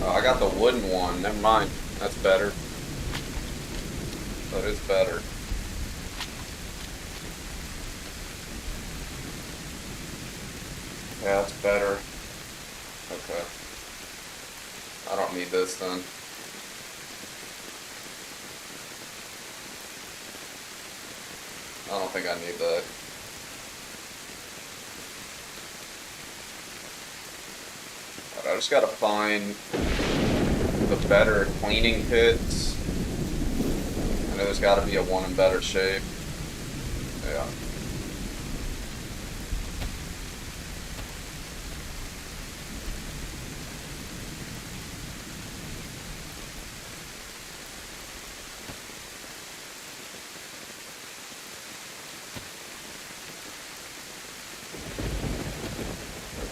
Oh, I got the wooden one. Never mind. That's better. That is better. Yeah, that's better. Okay. I don't need this then. I don't think I need that. But I just gotta find the better cleaning kits. I know there's gotta be a one in better shape. Yeah.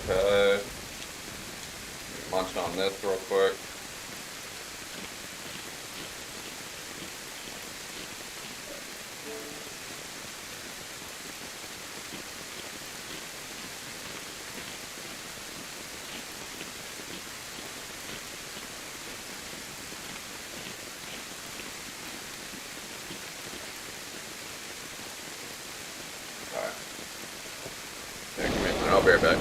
Okay. Munch on this real quick. Alright. I'll be right back.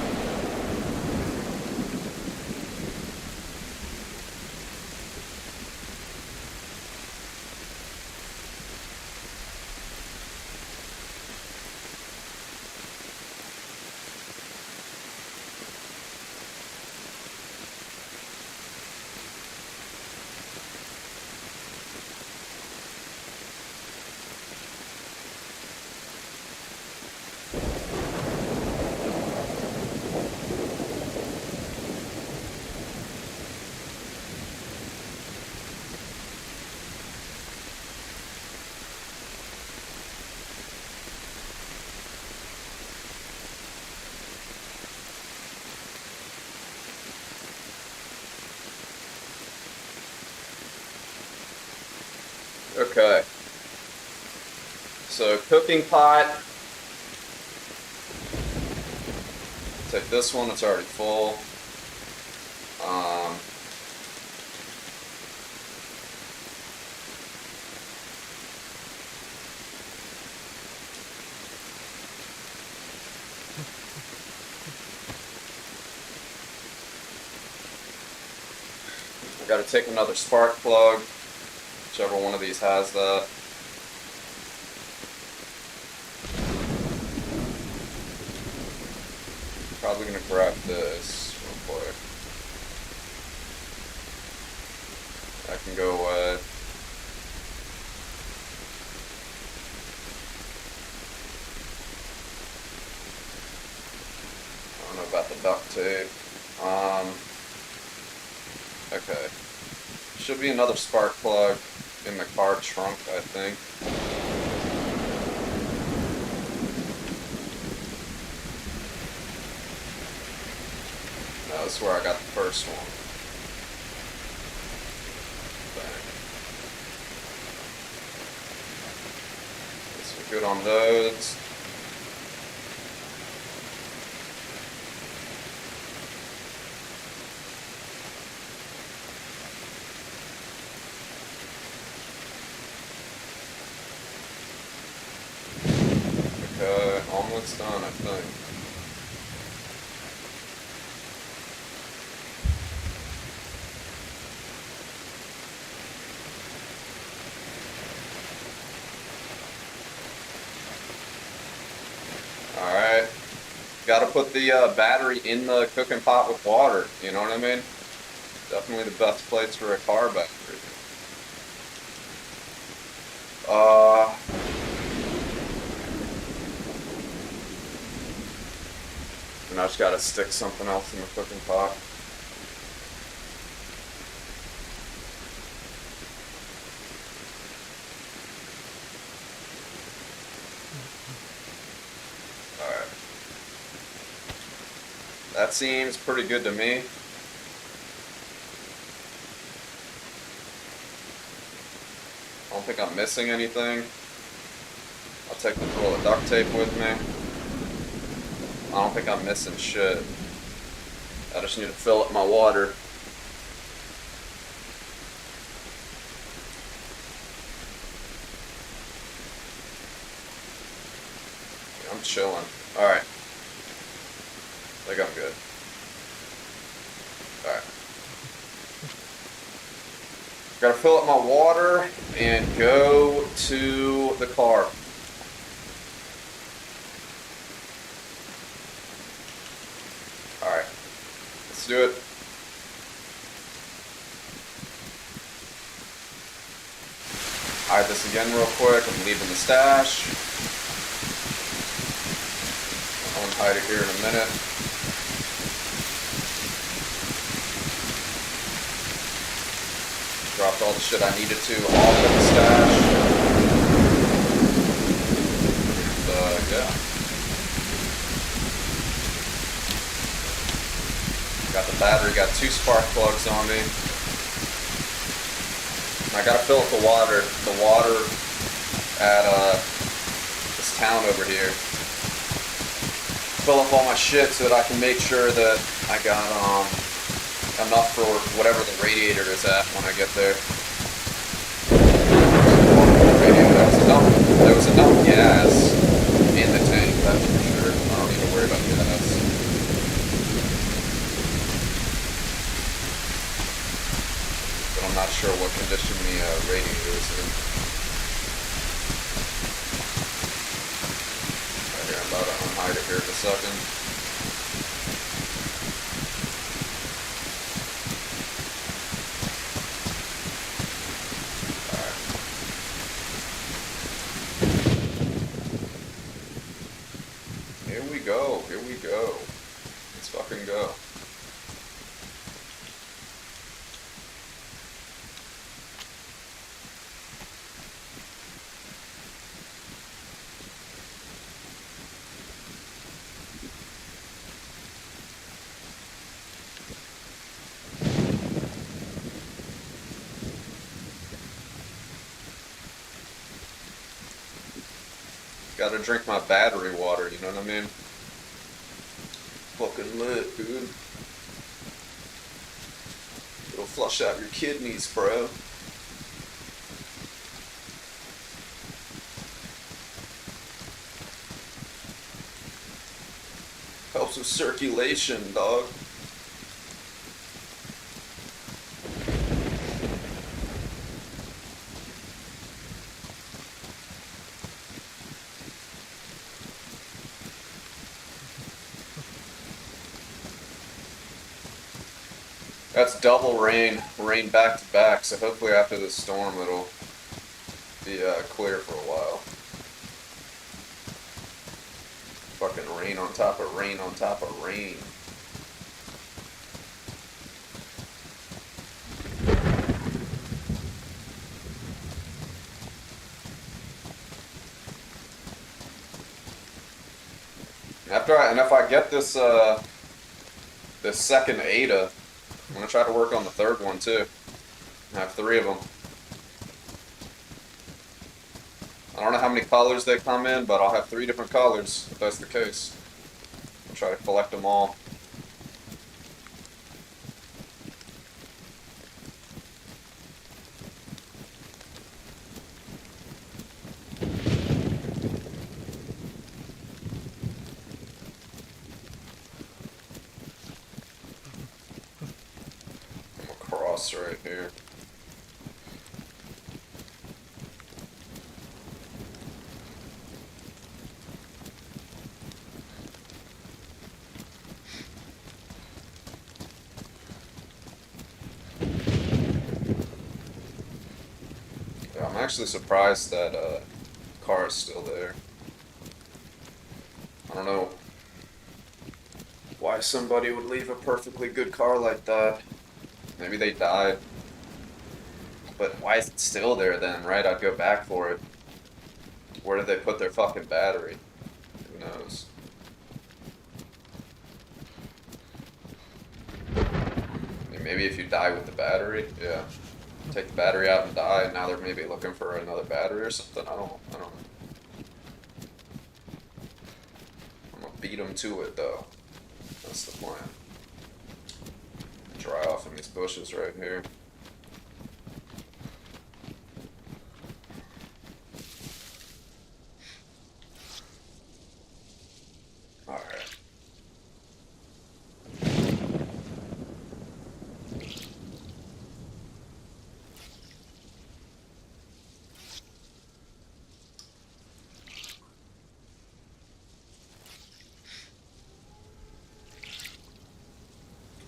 Okay. So cooking pot. Take this one, it's already full. I gotta take another spark plug, whichever one of these has that. Probably gonna grab this real quick. That can go away. I don't know about the duct tape. Okay. Should be another spark plug in the car trunk, I think. No, that's where I got the first one. Bang. So we're good on those. Almost done, I think. Alright. Gotta put the battery in the cooking pot with water, you know what I mean? Definitely the best place for a car battery. And I just gotta stick something else in the cooking pot. Alright. That seems pretty good to me. I don't think I'm missing anything. I'll take the roll of duct tape with me. I don't think I'm missing shit. I just need to fill up my water. I'm chilling. Alright. I think I'm good. Alright. Gotta fill up my water and go to the car. Alright. Let's do it. Hide this again real quick. I'm leaving the stash. I'll unhide it here in a minute. Dropped all the shit I needed to off of the stash. And, yeah. Got the battery, got 2 spark plugs on me. I gotta fill up the water. The water at this town over here. Fill up all my shit so that I can make sure that I got enough for whatever the radiator is at when I get there. There was enough gas in the tank, that's for sure. I don't need to worry about gas. radiators in. Right here, I'm about to unhide it here in a second. Here we go. Here we go. Let's fucking go. Gotta drink my battery water, you know what I mean? Fucking lit, dude. It'll flush out your kidneys, bro. Helps with circulation, dog. That's double rain back to back, so hopefully after this storm it'll be clear for a while. Fucking rain on top of rain on top of rain. And if I get this this second Ada, I'm gonna try to work on the third one too. I have 3 of them. I don't know how many colors they come in, but I'll have 3 different colors if that's the case. I'll try to collect them all. Right here. Yeah, I'm actually surprised that car is still there. I don't know why somebody would leave a perfectly good car like that. Maybe they died. But why is it still there then, right? I'd go back for it. Where did they put their fucking battery? Who knows? I mean, maybe if you die with the battery, yeah. Take the battery out and die, and now they're maybe looking for another battery or something. I don't know. I'm gonna beat them to it though. That's the plan. Dry off in these bushes right here. Alright.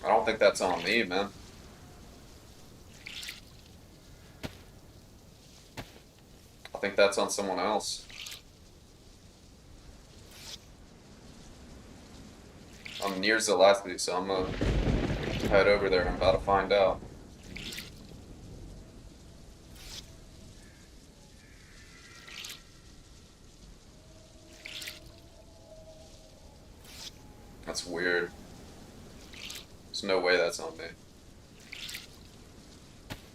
I don't think that's on me, man. I think that's on someone else. I'm near Zalesky, so I'm gonna head over there. I'm about to find out. That's weird. There's no way that's on me.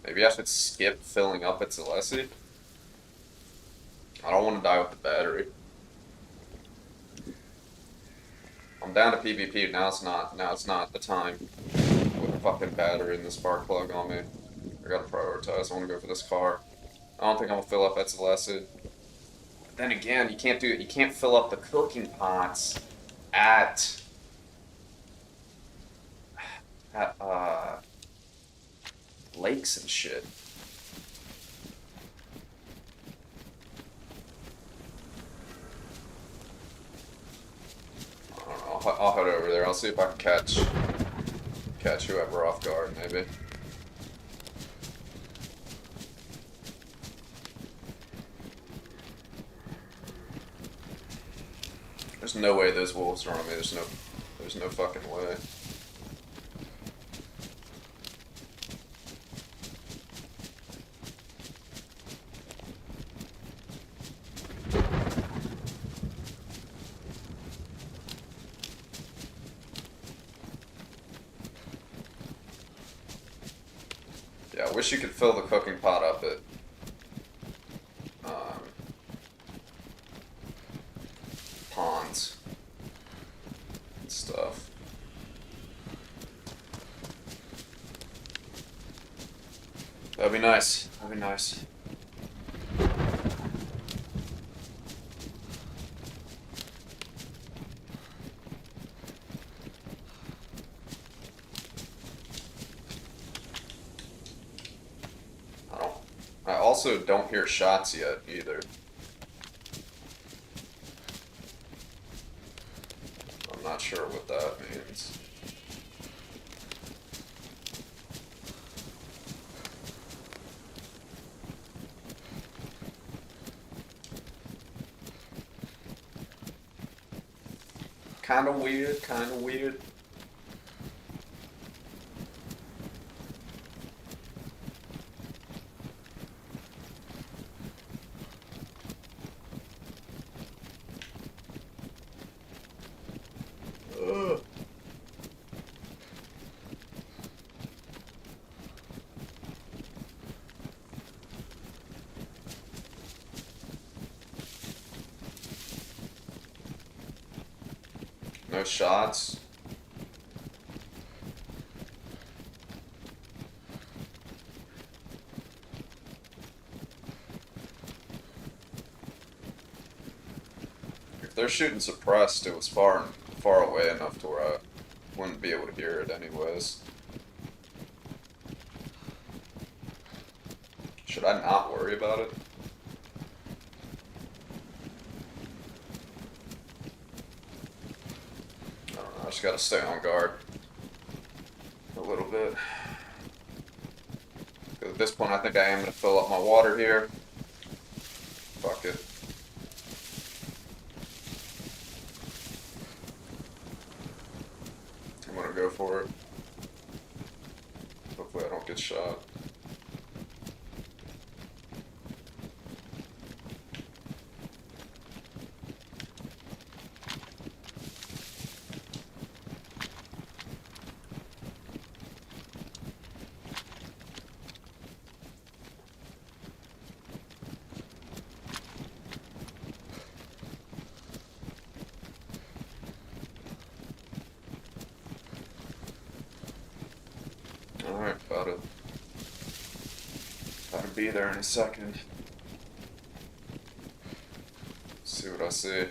Maybe I should skip filling up at Zalesky? I don't want to die with the battery. I'm down to PvP, now it's not the time with a fucking battery and the spark plug on me. I gotta prioritize, I wanna go for this car. I don't think I'm gonna fill up at Zalesky. But then again, you can't do it, you can't fill up the cooking pots at lakes and shit. I'll head over there. I'll see if I can catch whoever off guard, maybe. There's no way those wolves are on me. There's no fucking way. Yeah, I wish you could fill the cooking pot up at ponds and stuff. That'd be nice. That'd be nice. I also don't hear shots yet either. I'm not sure what that means. Kinda weird, kinda weird. Ugh. No shots. If they're shooting suppressed, it was far away enough to where I wouldn't be able to hear it anyways. Should I not worry about it? I don't know, I just gotta stay on guard a little bit. 'Cause at this point I think I am gonna fill up my water here. Fuck it. I'm gonna go for it. Hopefully I don't get shot. Alright, about to be there in a second. See what I see.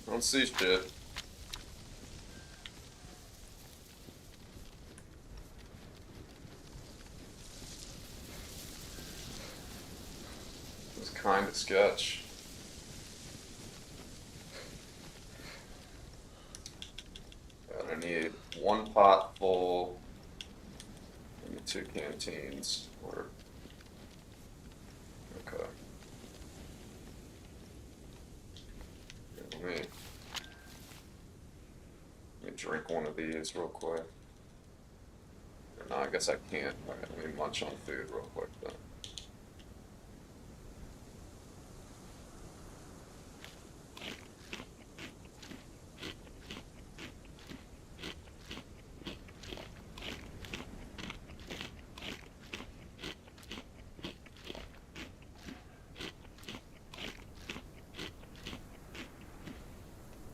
I don't see shit. kind of sketch. I need 1 pot full, maybe 2 canteens, or okay. Let me drink one of these real quick. No, I guess I can't. Alright, let me munch on food real quick then.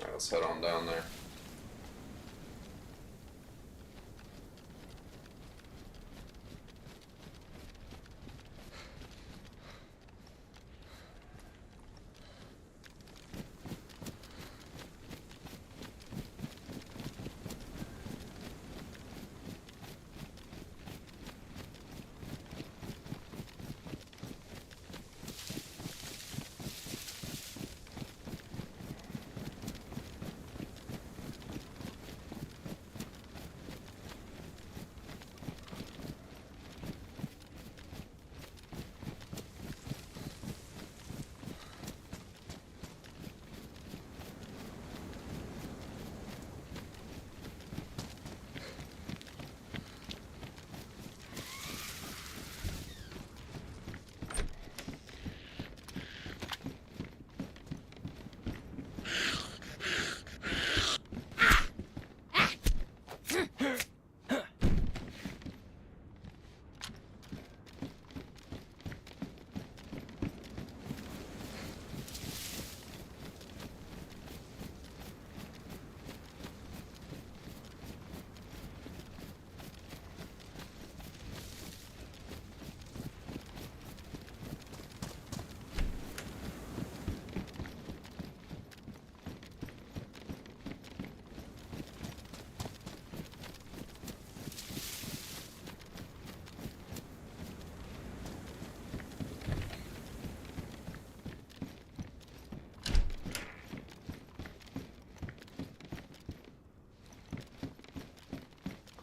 Alright, let's head on down there.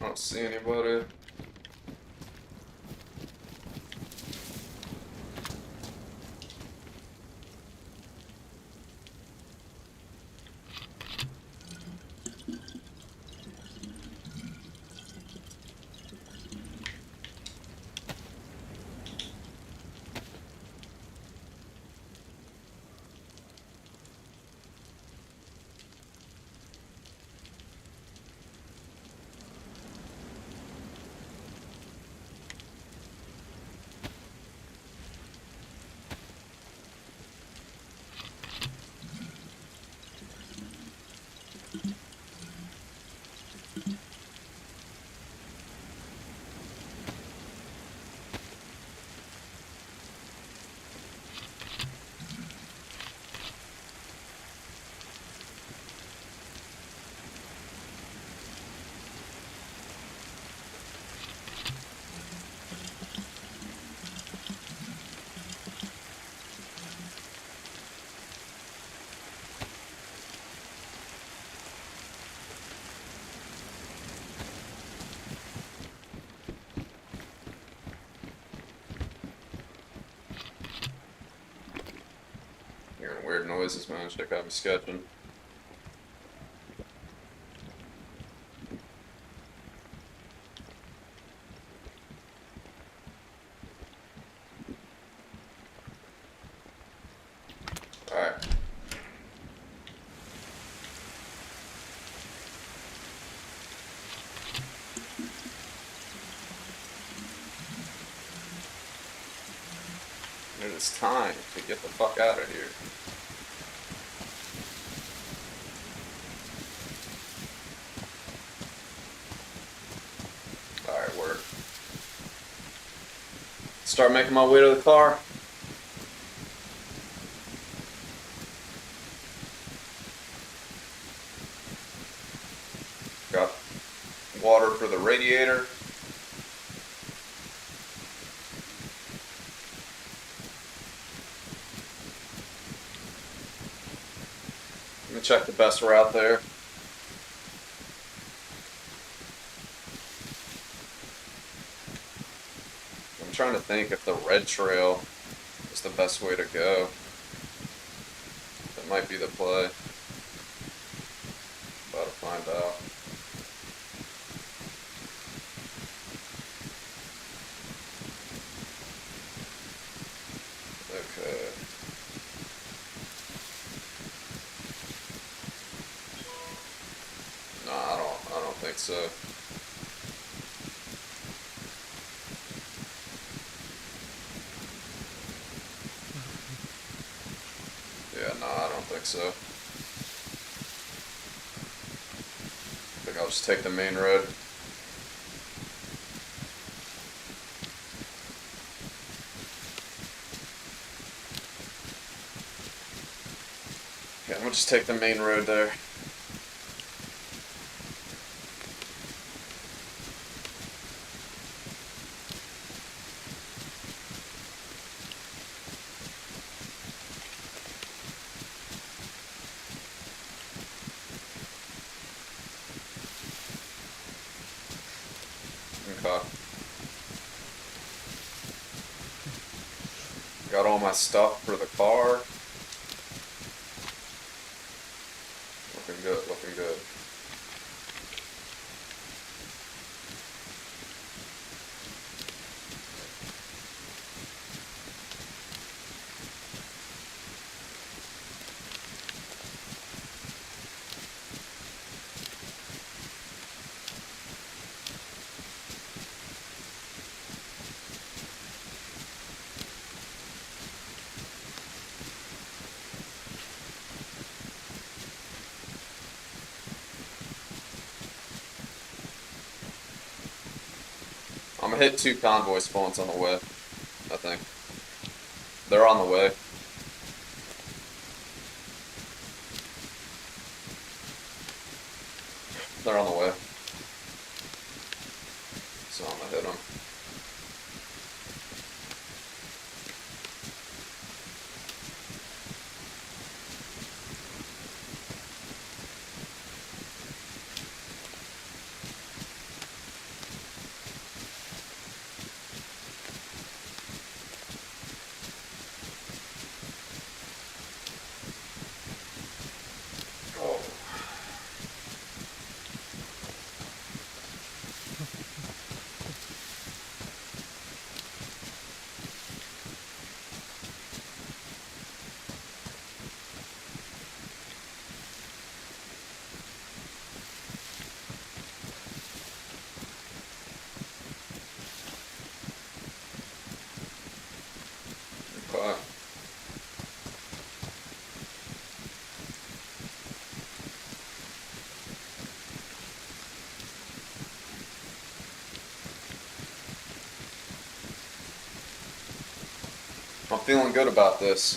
I don't see anybody. Hearing weird noises, man. Check out me sketching. Alright. It is time to get the fuck out of here. Alright, word. Start making my way to the car. Got water for the radiator. check the best route there. I'm trying to think if the red trail is the best way to go. That might be the play. About to find out. Okay. No, I don't think so. Yeah, no, I don't think so. I think I'll just take the main road. Okay, I'm gonna just take the main road there. Okay. Got all my stuff for the car. Looking good, looking good. I'm gonna hit 2 convoy spawns on the way, I think. They're on the way. They're on the way. So I'm gonna hit them. Okay. I'm feeling good about this.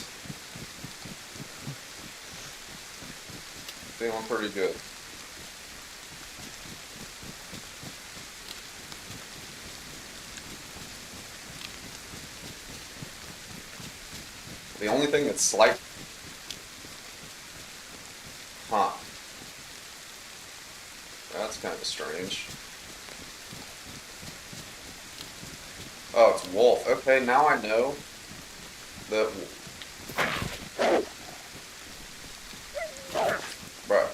Feeling pretty good. The only thing that's slight... Huh. That's kind of strange. Oh, it's wolf. Okay, now I know that... Bro.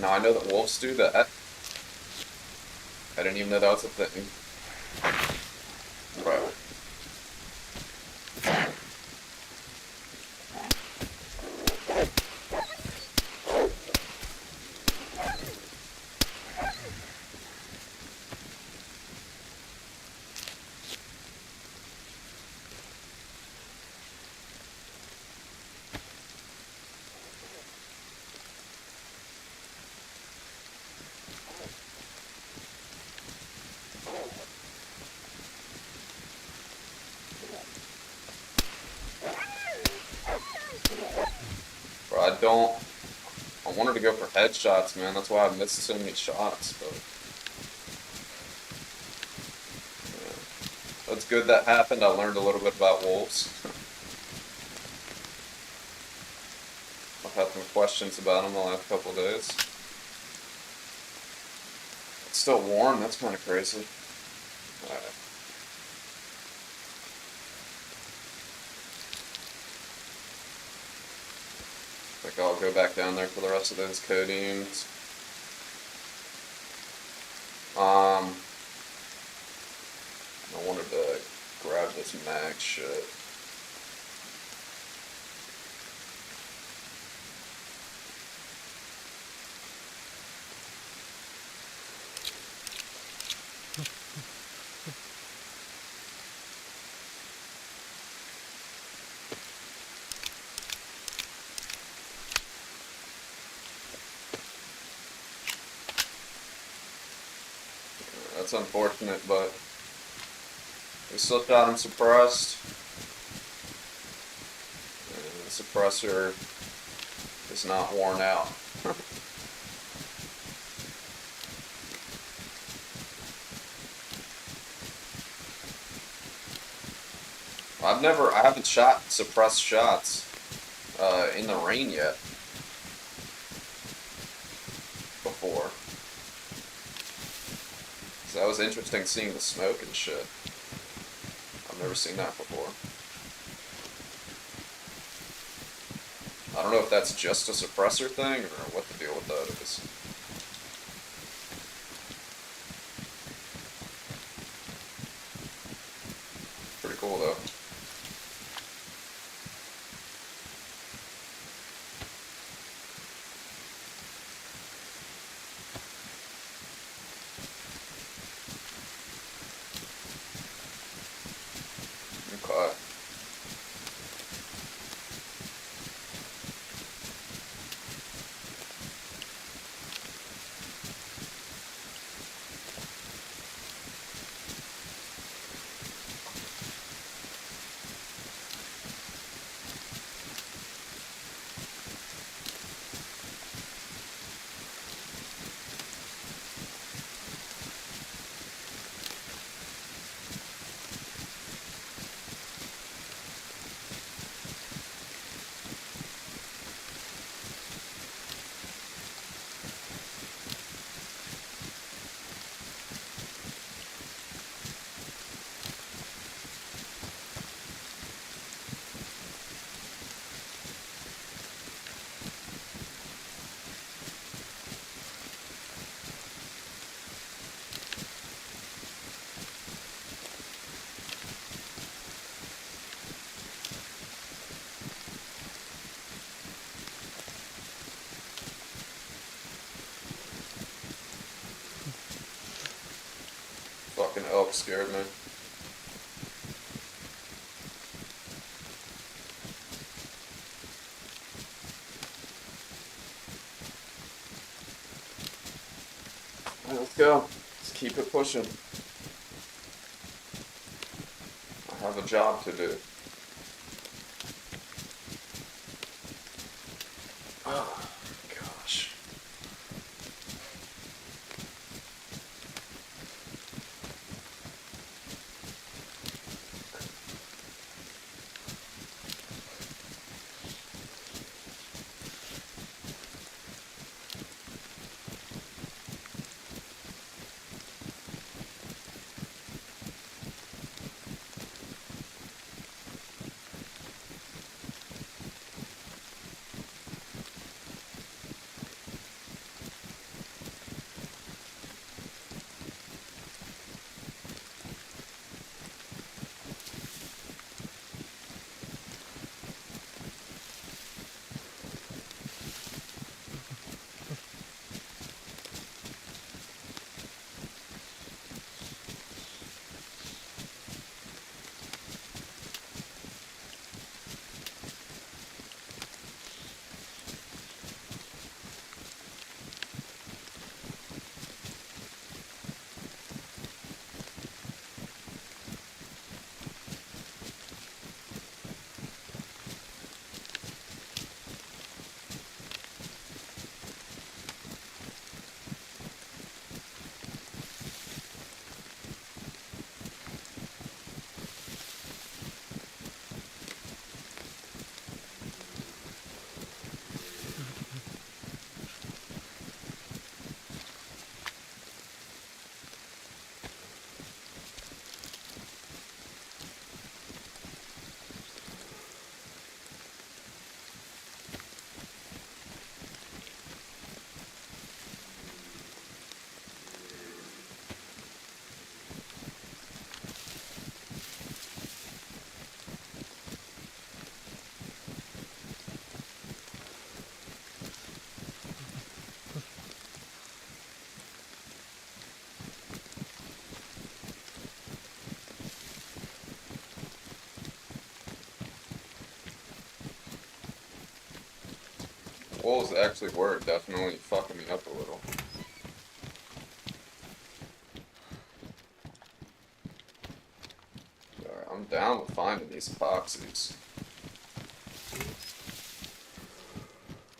Now I know that wolves do that. I didn't even know that was a thing. Bro. Bro, I wanted to go for headshots, man. That's why I missed so many shots, but... Yeah. It's good that happened. I learned a little bit about wolves. I've had some questions about them the last couple of days. It's still warm. That's kind of crazy. Alright. I think I'll go back down there for the rest of those codeines. I wanted to grab this mag shit. That's unfortunate, but we still got him suppressed. And the suppressor is not worn out. I haven't shot suppressed shots in the rain yet before. So that was interesting seeing the smoke and shit. I've never seen that before. I don't know if that's just a suppressor thing or what the deal with that is. Pretty cool though. Okay. Fucking elk scared me. Alright, let's go. Let's keep it pushing. I have a job to do. Oh, gosh. wolves actually were definitely fucking me up a little. Alright, I'm down with finding these epoxies.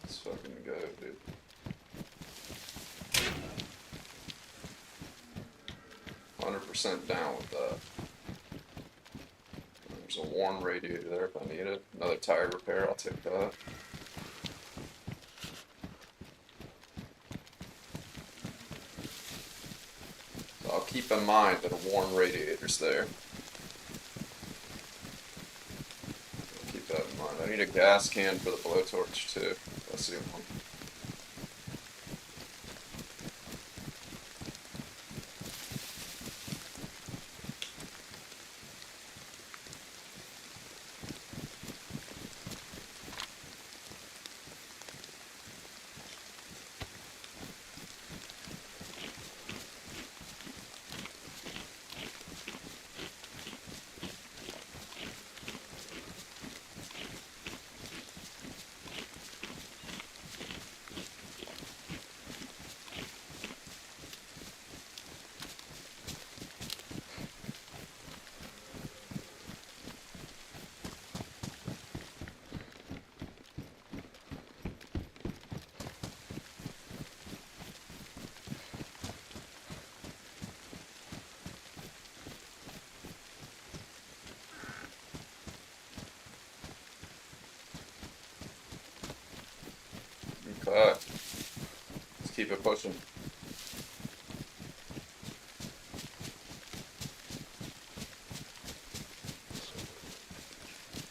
Let's fucking go, dude. %100% down with that. There's a worn radiator there if I need it. Another tire repair, I'll take that. So I'll keep in mind that a worn radiator's there. I'll keep that in mind. I need a gas can for the blowtorch too. Let's see one. Okay. Let's keep it pushing.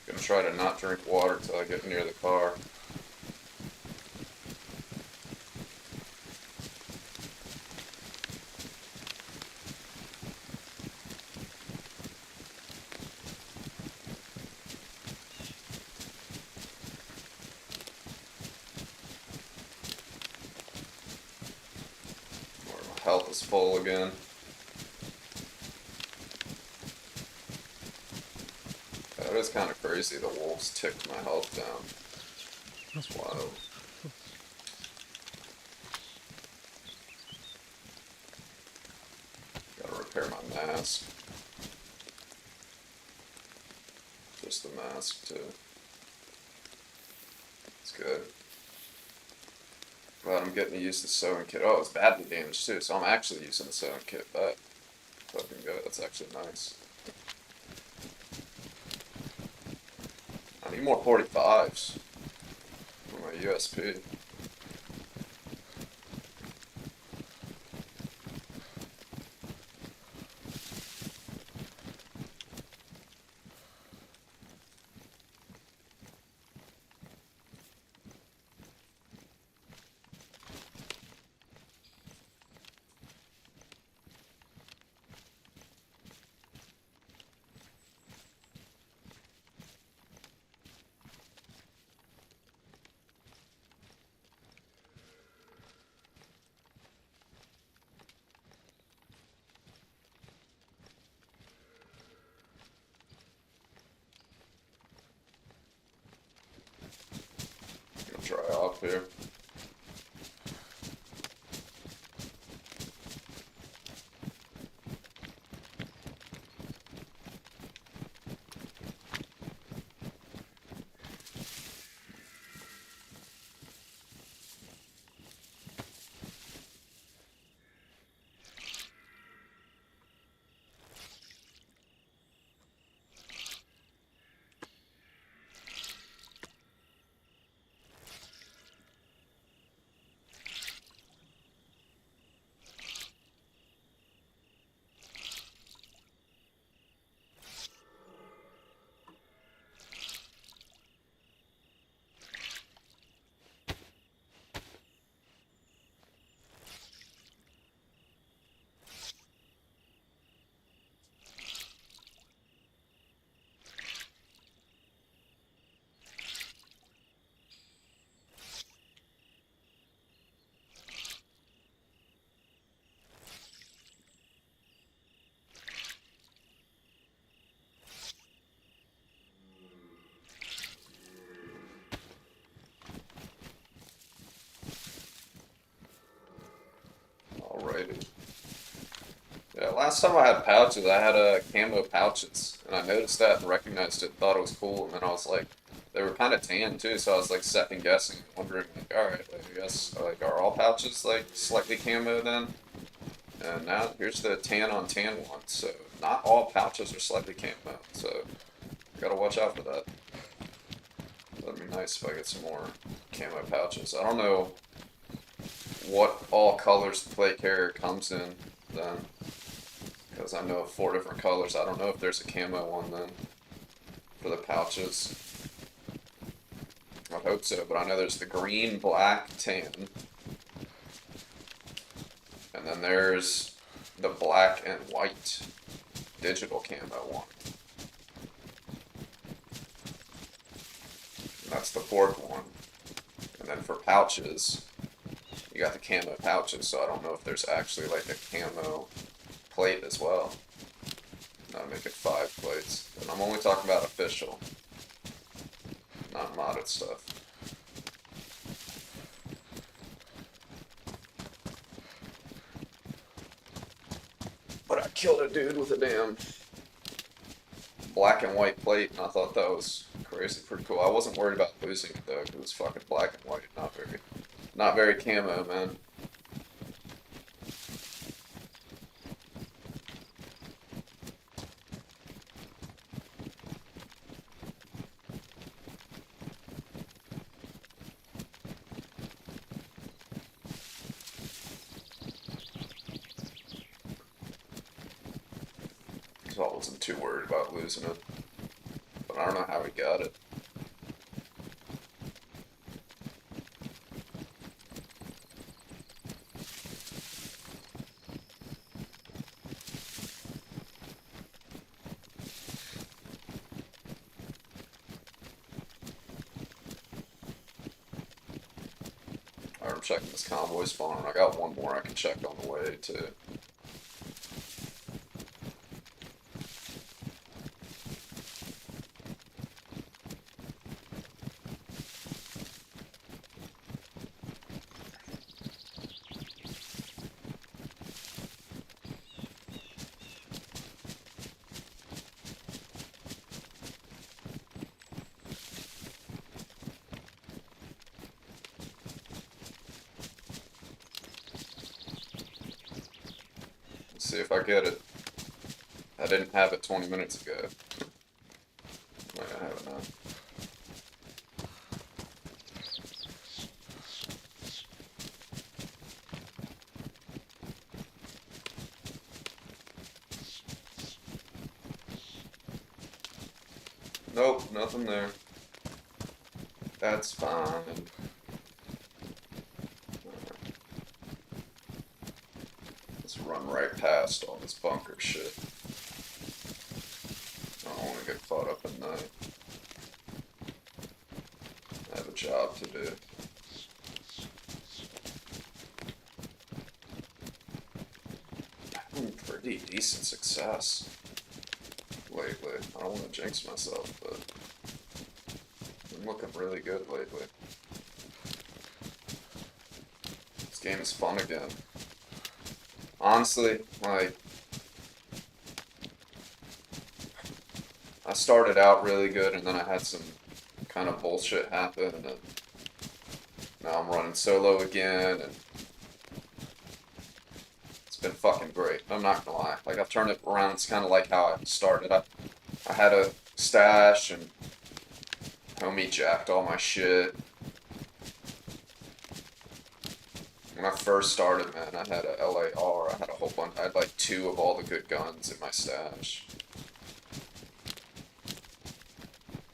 Gonna try to not drink water till I get near the car. Health is full again. That is kind of crazy. The wolves ticked my health down. That's wild. Gotta repair my mask. Just the mask too. It's good. But I'm getting to use the sewing kit. Oh, it's badly damaged too, so I'm actually using the sewing kit. But fucking good. That's actually nice. I need more 45s for my USP. Dry off here. Alrighty. Yeah, last time I had pouches, I had camo pouches, and I noticed that and recognized it, thought it was cool, and then I was like, they were kind of tan too, so I was like second guessing, wondering like, all right, I guess like are all pouches like slightly camo then? And now here's the tan on tan one, so not all pouches are slightly camo, so gotta watch out for that. That'd be nice if I get some more camo pouches. I don't know what all colors the plate carrier comes in then. Because I know of 4 different colors. I don't know if there's a camo one then for the pouches. I hope so, but I know there's the green, black, tan. And then there's the black and white digital camo one. And that's the 4th one. And then for pouches, you got the camo pouches, so I don't know if there's actually like a camo plate as well. That'll make it 5 plates. And I'm only talking about official, not modded stuff. But I killed a dude with a damn black and white plate, and I thought that was crazy, pretty cool. I wasn't worried about losing it though, because it was fucking black and white, not very camo, man. So I wasn't too worried about losing it. But I don't know how he got it. Alright, I'm checking this convoy spawn, and I got one more I can check on the way too. See if I get it. I didn't have it 20 minutes ago. Might not have it now. Nope, nothing there. That's fine. Let's run right past all this bunker shit. I don't want to get caught up at night. I have a job to do. Having pretty decent success lately. I don't want to jinx myself, but I'm looking really good lately. This game is fun again. Honestly, like, I started out really good and then I had some kind of bullshit happen and now I'm running solo again and it's been fucking great. I'm not gonna lie. Like, I've turned it around. It's kind of like how I started. I had a stash and homie jacked all my shit. When I first started, man, I had a LAR. I had a whole bunch. I had like 2 of all the good guns in my stash.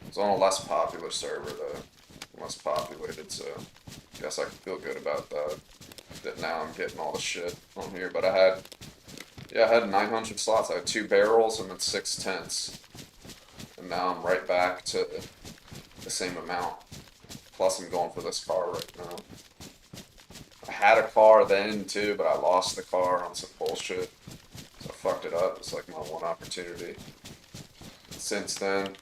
It was on a less popular server, though. Less populated, so I guess I can feel good about that. That now I'm getting all the shit on here. But I had 900 slots. I had 2 barrels and then 6 tents. And now I'm right back to the same amount. Plus I'm going for this car right now. I had a car then too, but I lost the car on some bullshit. So I fucked it up. It's like my one opportunity. Since then,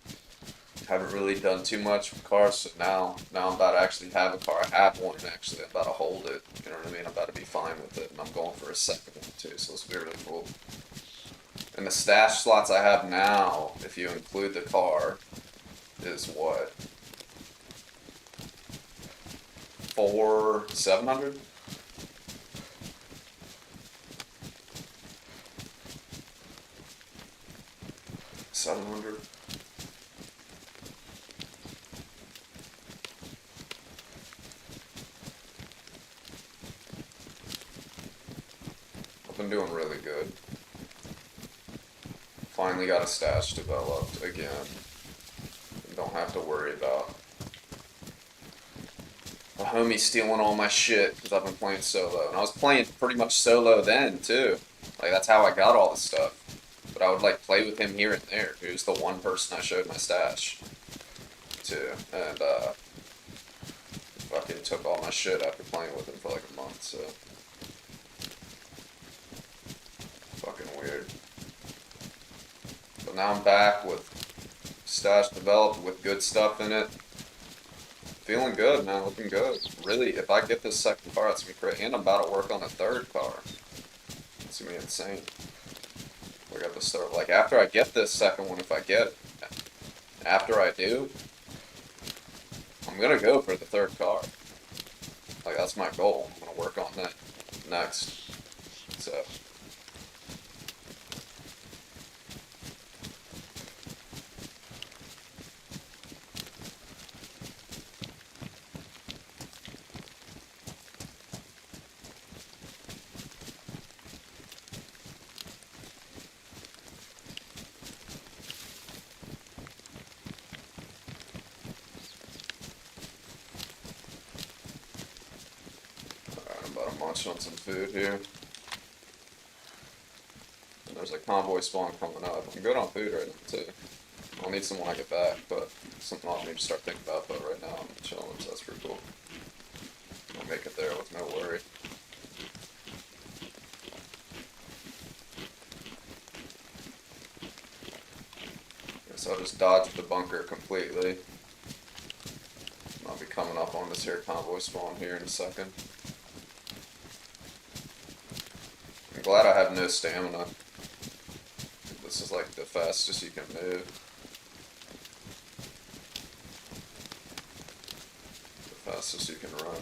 haven't really done too much with cars, so now I'm about to actually have a car. I have one actually. I'm about to hold it. You know what I mean? I'm about to be fine with it, and I'm going for for a second one too, so it's be really cool. And the stash slots I have now, if you include the car, is what? 700? $700. I've been doing really good. Finally got a stash developed again. Don't have to worry about a homie stealing all my shit because I've been playing solo. And I was playing pretty much solo then too. Like that's how I got all this stuff. But I would like play with him here and there. He was the one person I showed my stash to. And fucking took all my shit after playing with him for like a month, so fucking weird. But now I'm back with stash developed with good stuff in it. Feeling good, man. Looking good. Really, if I get this second car, it's gonna be great. And I'm about to work on a third car. It's gonna be insane. We got this third. Like after I get this second one, if I get it, after I do, I'm gonna go for the third car. Like that's my goal. I'm gonna work on that next. So. Munch on some food here. And there's a convoy spawn coming up. I'm good on food right now too. I'll need some when I get back, but something I'll need to start thinking about. But right now I'm chilling, so that's pretty cool. I'll make it there with no worry. Guess I'll just dodge the bunker completely. I'll be coming up on this here convoy spawn here in a second. I'm glad I have no stamina. This is like the fastest you can move. The fastest you can run.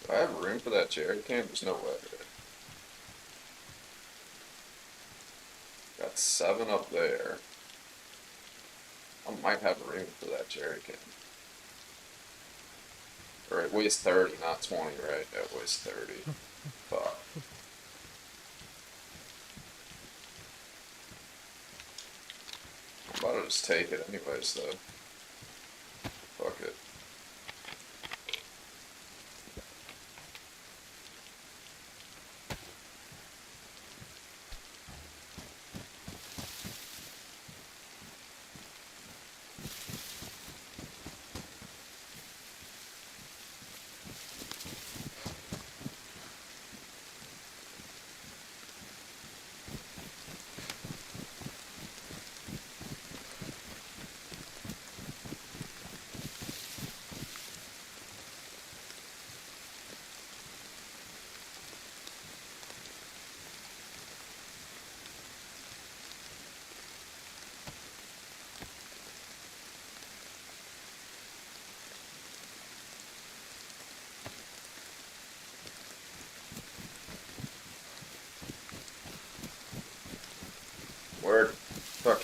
Do I have room for that jerry can? There's no way. Got 7 up there. I might have room for that jerry can. Or it weighs 30, not 20, right? Yeah, it weighs 30. Fuck. I'm about to just take it anyways, though. Fuck it.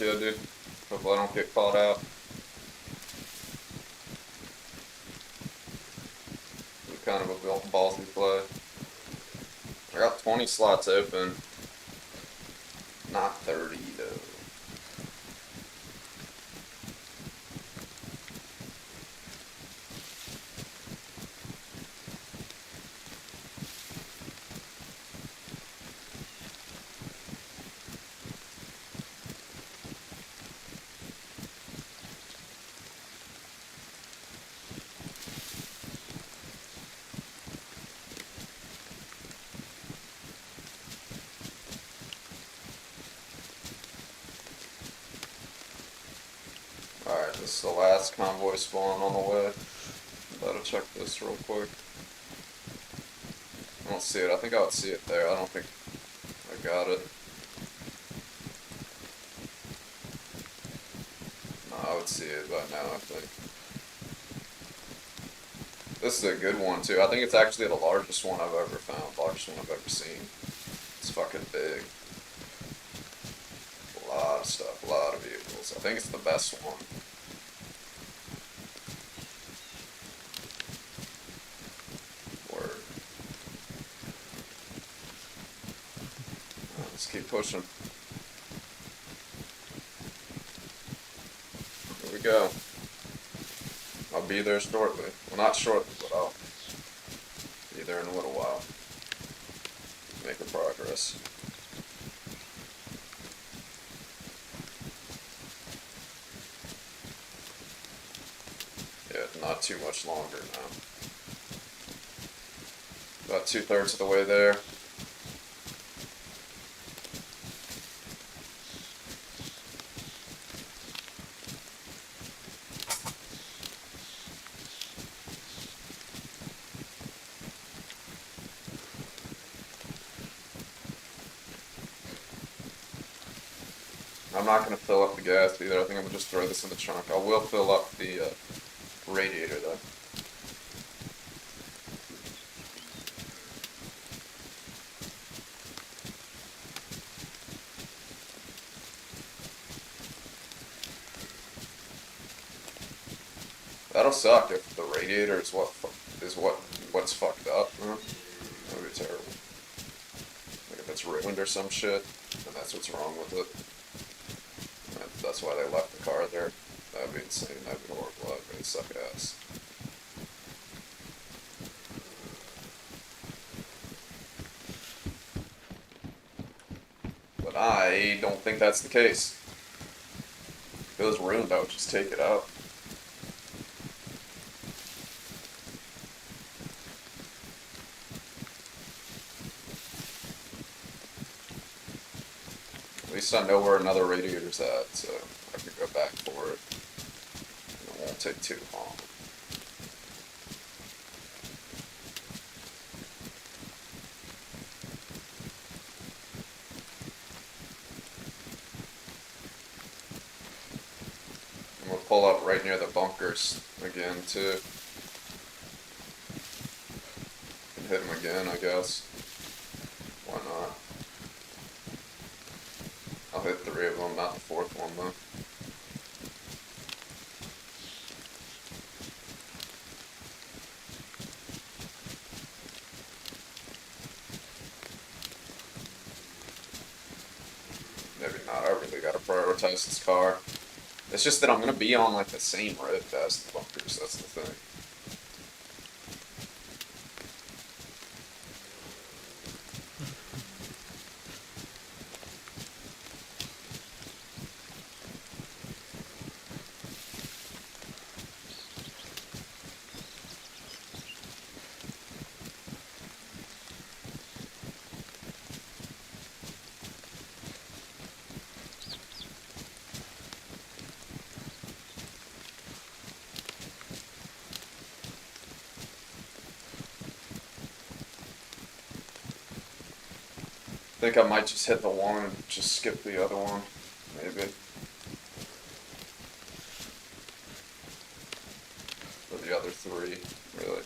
yeah, dude. Hopefully I don't get caught out. It's kind of a ballsy play. I got 20 slots open. Not 30, though. Alright, this is the last convoy spawn on the way. Better check this real quick. I don't see it. I think I would see it there. I don't think I got it. No, I would see it by now, I think. This is a good one, too. I think it's actually the largest one I've ever found. Largest one I've ever seen. It's fucking big. A lot of stuff. A lot of vehicles. I think it's the best one. Word. Let's keep pushing. Here we go. I'll be there shortly. Well, not shortly, but I'll be there in a little while. Making progress. Yeah, not too much longer now. About 2/3 of the way there. I'm not going to fill up the gas either. I think I'm going to just throw this in the trunk. I will fill up the radiator though. That'll suck if the radiator is what's fucked up. Huh? That would be terrible. Like if it's ruined or some shit, and that's what's wrong with it. That's why they left the car there. That'd be insane. That'd be horrible. That'd really suck ass. But I don't think that's the case. If it was ruined, I would just take it out. At least I know where another radiator's at, so I can go back for it. It won't take too long. And we'll pull up right near the bunkers again, too. And hit them again, I guess. Why not? I'll hit 3 of them, not the 4th one, though. Maybe not. I really gotta prioritize this car. It's just that I'm gonna be on like the same road as the bunkers. That's the thing. I think I might just hit the one and just skip the other one, maybe. Or the other 3, really.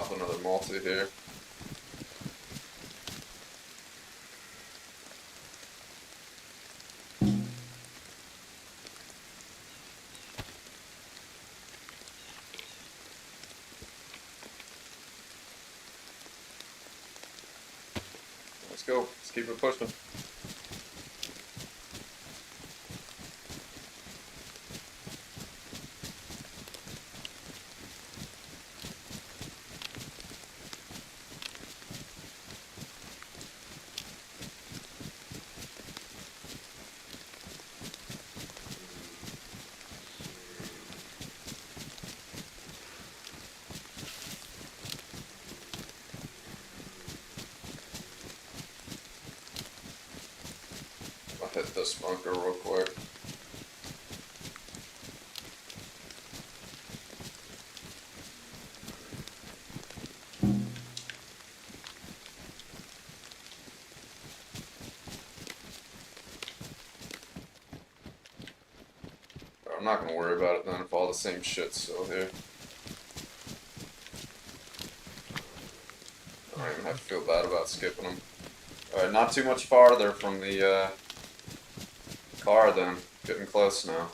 Pop another multi here. Let's go. Let's keep it pushing. I'll hit this bunker real quick. I'm not gonna worry about it then if all the same shit's still here. I don't even have to feel bad about skipping them. Alright, not too much farther from the car then. Getting close now.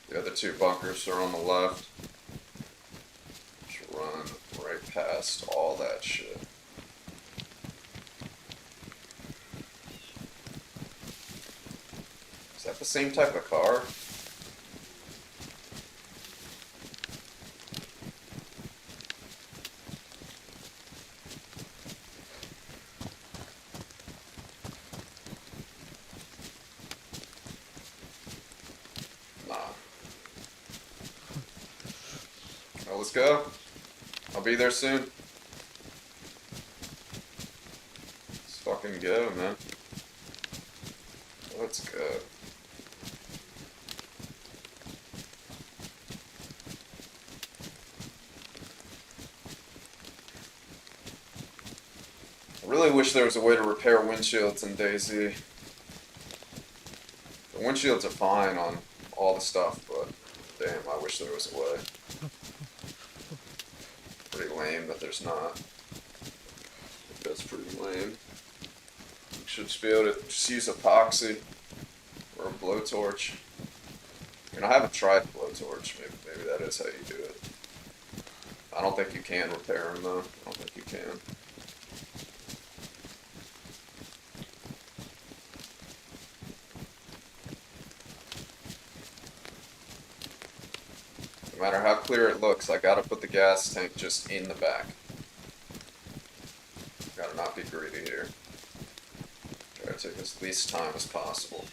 The other two bunkers are on the left. Just run right past all that shit. Is that the same type of car? Well, let's go. I'll be there soon. Let's fucking go, man. Let's go. I really wish there was a way to repair windshields in DayZ. The windshields are fine on all the stuff, but damn, I wish there was a way. Pretty lame that there's not. That's pretty lame. You should just be able to just use epoxy or a blowtorch. I mean, I haven't tried a blowtorch. Maybe that is how you do it. I don't think you can repair them though. I don't think you can. No matter how clear it looks, I gotta put the gas tank just in the back. Gotta not be greedy here. Try to take as least time as possible.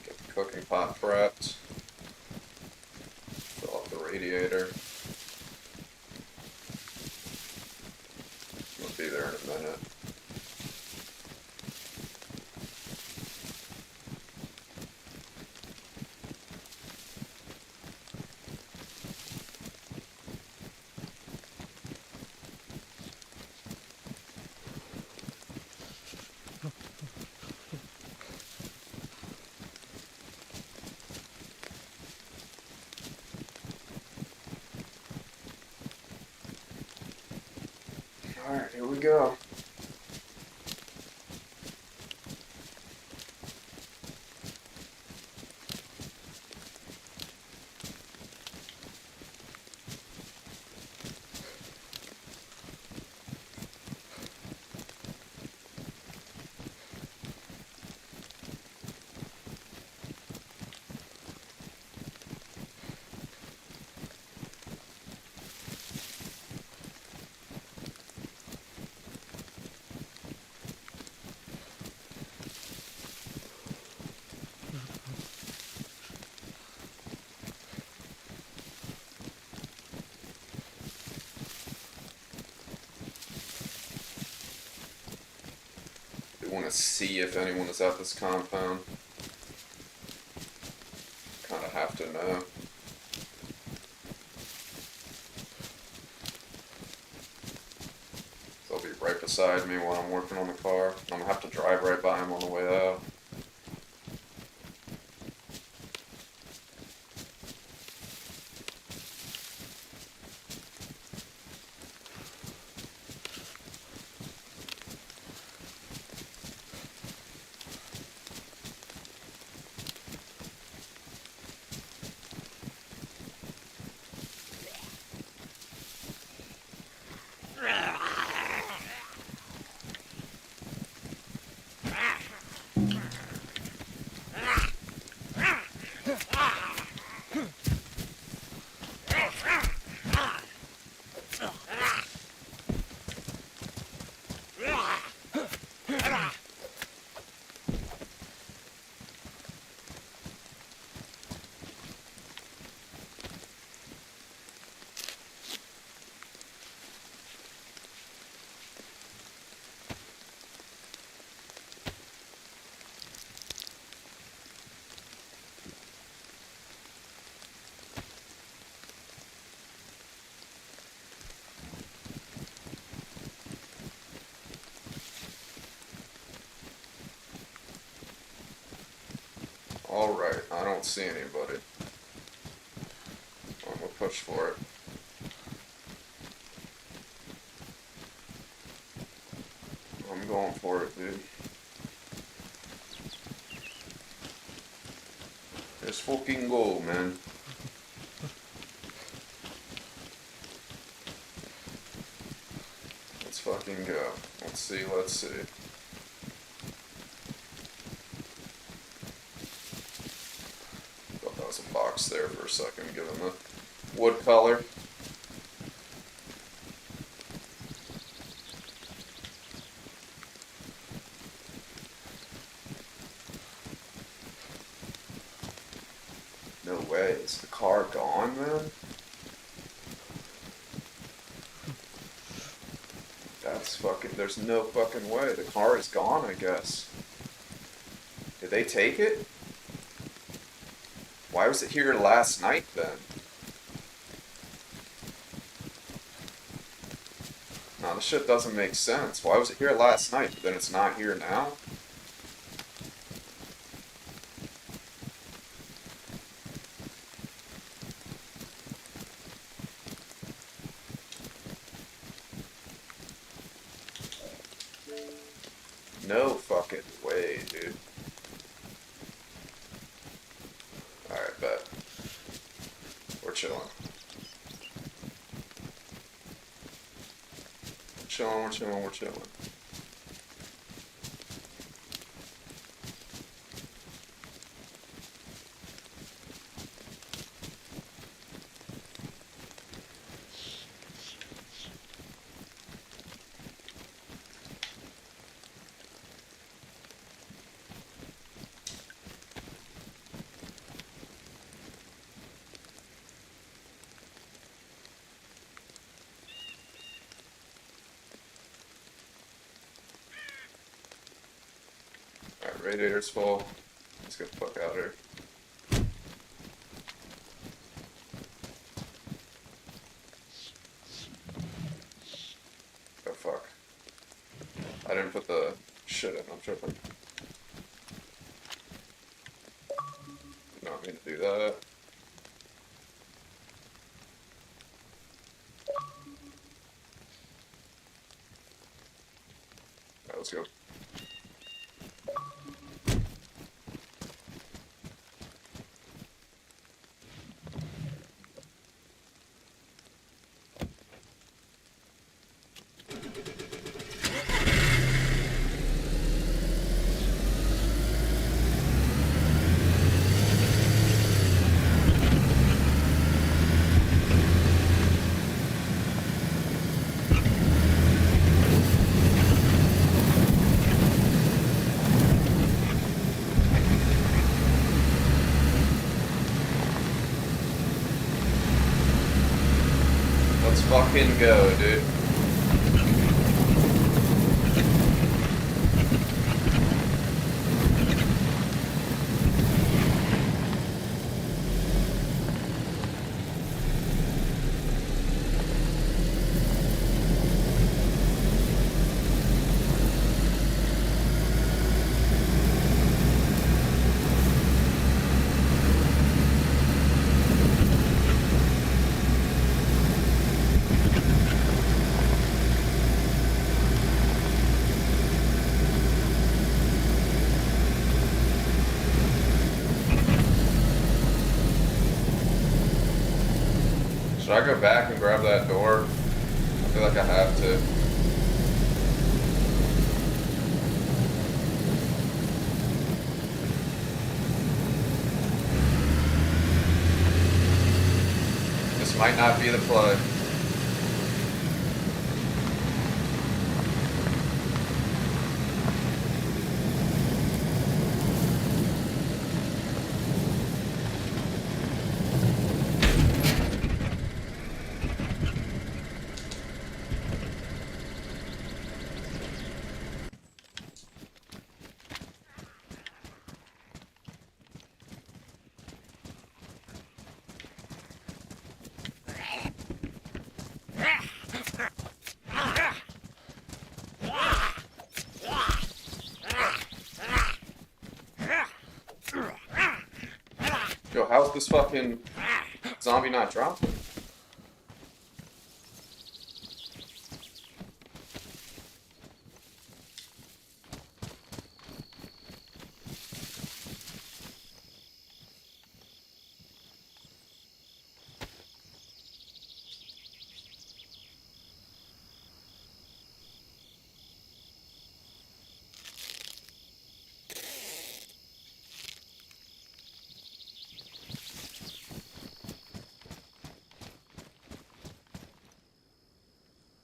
Get the cooking pot prepped. Fill up the radiator. We'll be there in a minute. Alright, here we go. Want to see if anyone is at this compound. Kind of have to know. So I'll be right beside me while I'm working on the car. I'm gonna have to drive right by him on the way out. Alright, I don't see anybody. I'm gonna push for it. I'm going for it, dude. Let's fucking go, man. Let's fucking go. Let's see, let's see. Thought that was a box there for a second, given the wood color. No way, is the car gone, man? That's fucking, there's no fucking way. The car is gone, I guess. Did they take it? Why was it here last night then? No, this shit doesn't make sense. Why was it here last night, but then it's not here now? No fucking way, dude. Alright, bet. We're chilling. We're chilling, we're chilling, we're chilling. Alright, radiator's full. Let's get the fuck out of here. Oh fuck. I didn't put the shit in, I'm tripping. Did not mean to do that. Alright, let's go. Let's fucking go, dude. Should I go back and grab that door? I feel like I have to. This might not be the play. Yo, how's this fucking zombie not dropping?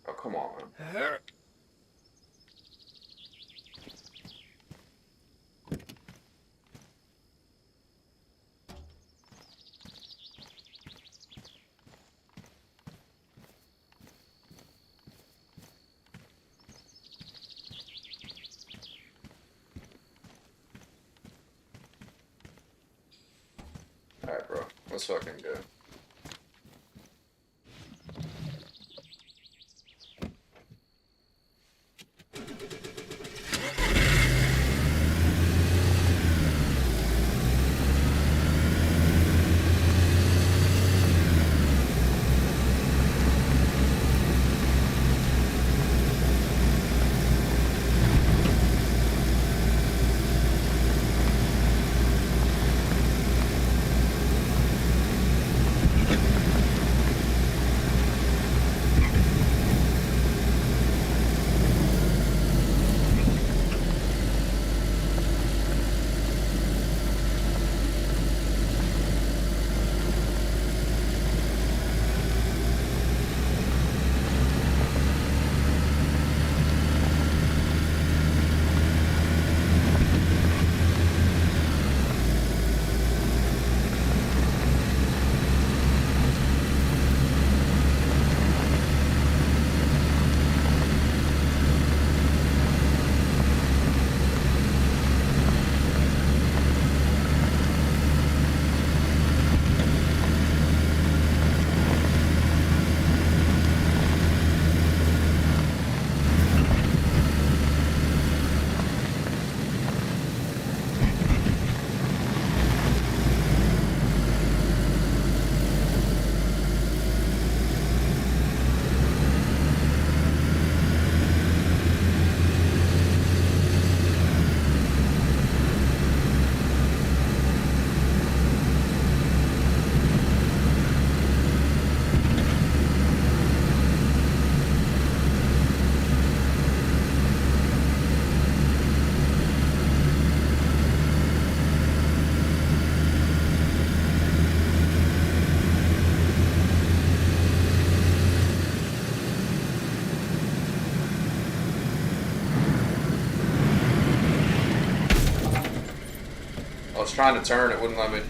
Oh, come on, man. Alright, bro. Let's fucking go. I was trying to turn, it wouldn't let me.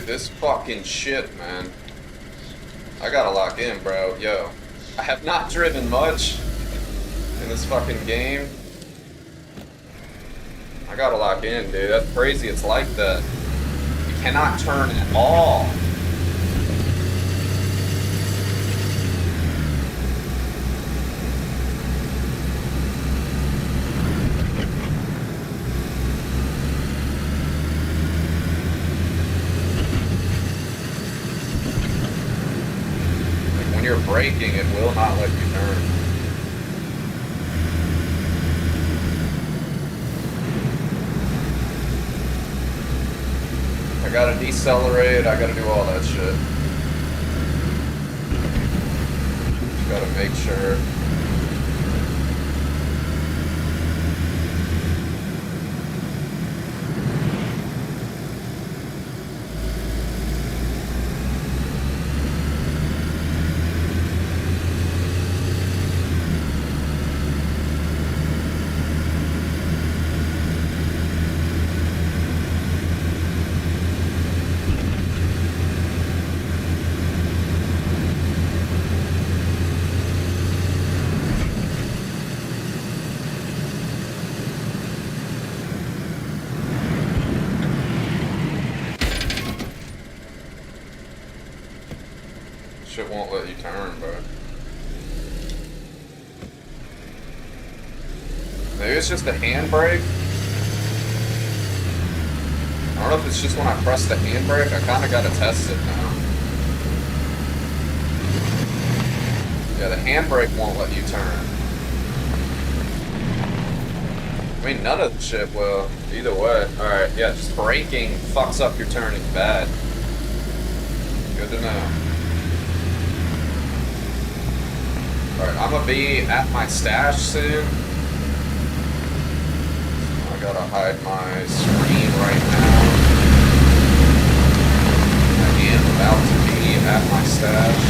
this fucking shit, man. I gotta lock in, bro. Yo, I have not driven much in this fucking game. I gotta lock in, dude. That's crazy. It's like that. You cannot turn at all. Like when you're braking, it will not let you turn. I gotta decelerate, I gotta do all that shit. Just gotta make sure. Shit won't let you turn, bro. Maybe it's just the handbrake. I don't know if it's just when I press the handbrake. I kind of gotta test it now. Yeah, the handbrake won't let you turn. I mean, none of the shit will. Either way. Alright, yeah, just braking fucks up your turning bad. Good to know. Alright, I'm gonna be at my stash soon. I gotta hide my screen right now. I am about to be at my stash.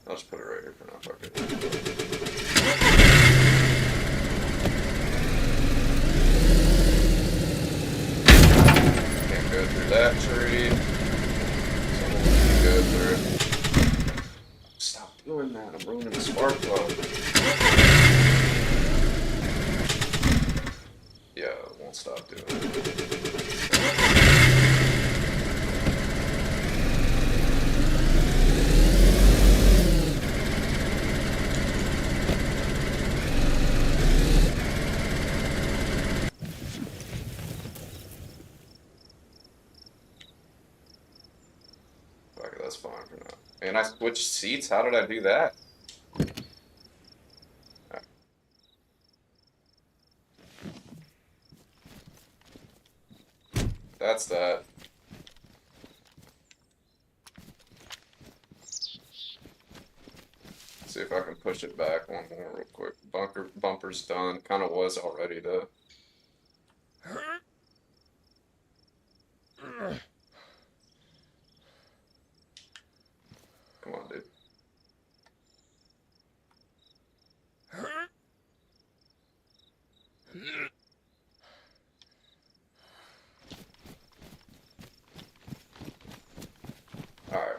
I'll just put it right here for now, fuck it. Can't go through that tree. Someone can go through it. Stop doing that, I'm ruining the spark plug. Yeah, it won't stop doing it. That's fine for now. And I switched seats? How did I do that? Right. That's that. See if I can push it back one more real quick. Bumper's done. Kind of was already though. Come on, dude.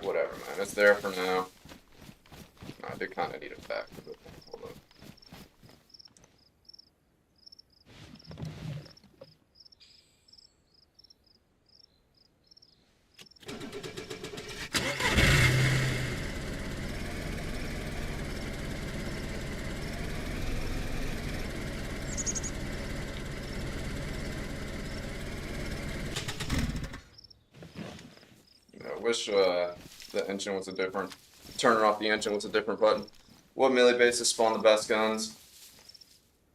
Alright, whatever, man. It's there for now. I do kind of need it back. Hold on. I wish the engine was a different. Turning off the engine was a different button. What melee bases spawn the best guns?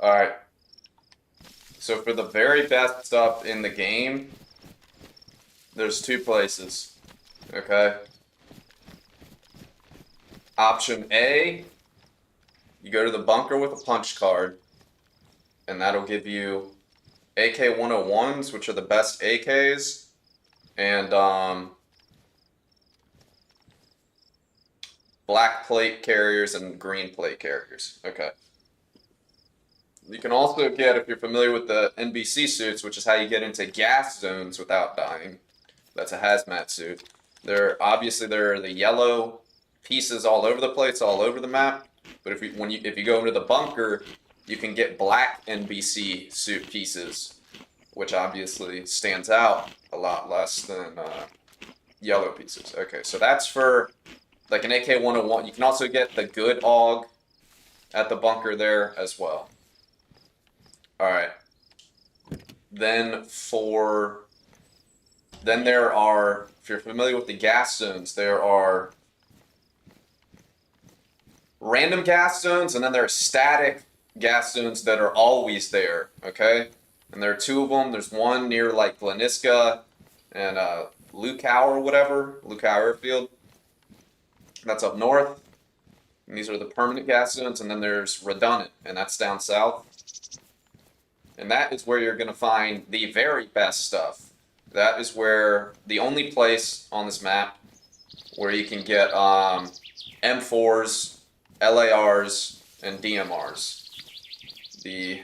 Alright. So for the very best stuff in the game, there's two places. Okay? Option A, you go to the bunker with a punch card, and that'll give you AK-101s, which are the best AKs, and black plate carriers and green plate carriers. Okay. You can also get, if you're familiar with the NBC suits, which is how you get into gas zones without dying. That's a hazmat suit. There are the yellow pieces all over the place, all over the map. But if you go into the bunker, you can get black NBC suit pieces, which obviously stands out a lot less than yellow pieces. Okay, so that's for like an AK-101. You can also get the good AUG at the bunker there as well. Alright. Then there are, if you're familiar with the gas zones, there are random gas zones, and then there are static gas zones that are always there, okay? And there are two of them. There's one near, like, Gleniska and Lukau or whatever, Lukau Airfield. That's up north. And these are the permanent gas zones, and then there's redundant, and that's down south. And that is where you're going to find the very best stuff. That is where the only place on this map where you can get M4s, LARs, and DMRs. And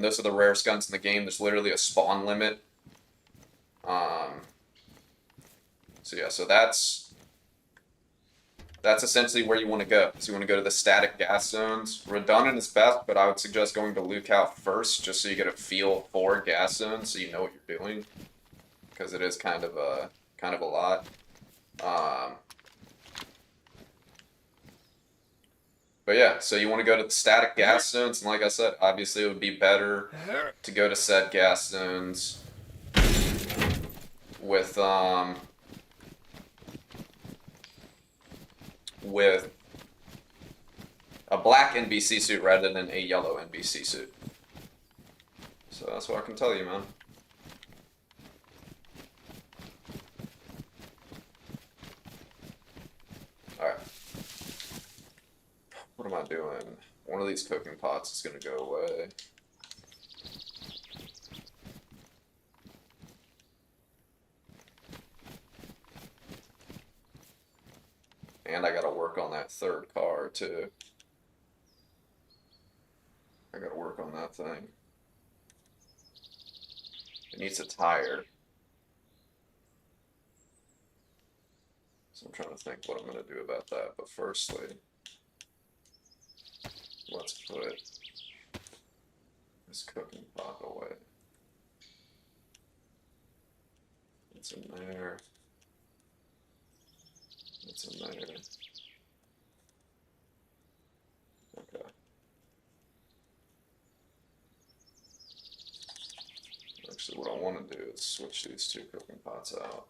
those are the rarest guns in the game. There's literally a spawn limit. So that's essentially where you want to go. So you want to go to the static gas zones. Redundant is best, but I would suggest going to Lukau first, just so you get a feel for gas zones, so you know what you're doing, because it is kind of a lot. But yeah, so you want to go to the static gas zones, and like I said, obviously it would be better to go to said gas zones with a black NBC suit rather than a yellow NBC suit. So that's what I can tell you, man. Alright. What am I doing? One of these cooking pots is going to go away. And I gotta work on that third car, too. I gotta work on that thing. It needs a tire. So I'm trying to think what I'm gonna do about that. But firstly, let's put this cooking pot away. It's in there. It's in there. Okay. Actually, what I want to do is switch these two cooking pots out.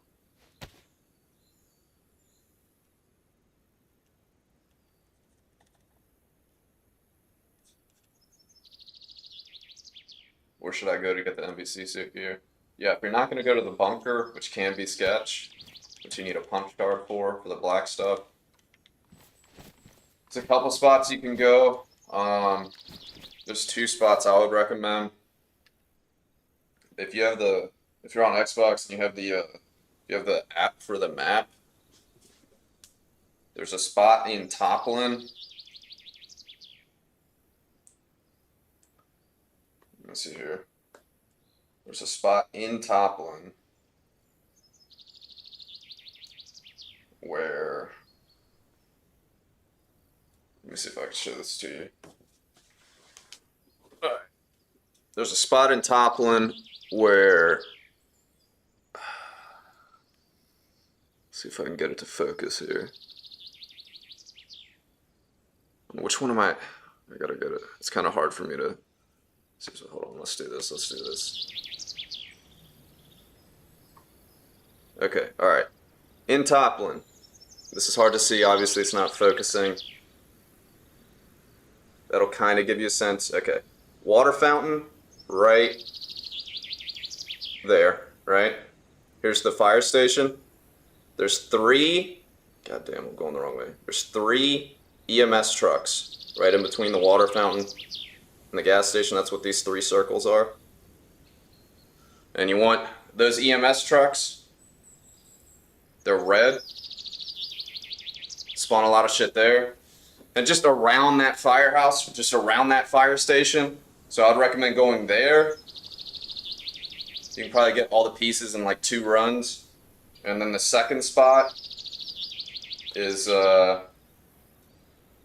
Where should I go to get the MVC suit gear? Yeah, if you're not going to go to the bunker, which can be sketch, which you need a punch card for the black stuff. There's a couple spots you can go. There's two spots I would recommend. If you're on Xbox and you have the app for the map, there's a spot in Toplin. Let me see here. There's a spot in Toplin where, let me see if I can show this to you. All right. There's a spot in Toplin where, see if I can get it to focus here. Which one am I gotta get it. It's kind of hard for me to see. So hold on, let's do this. Okay, all right. In Toplin, this is hard to see. Obviously, it's not focusing. That'll kind of give you a sense. Okay, water fountain right there, right? Here's the fire station. There's 3, goddamn, I'm going the wrong way. There's 3 EMS trucks right in between the water fountain and the gas station. That's what these 3 circles are. And you want those EMS trucks, they're red. Spawn a lot of shit there. And just around that firehouse, just around that fire station. So I'd recommend going there. You can probably get all the pieces in like 2 runs. And then the second spot is the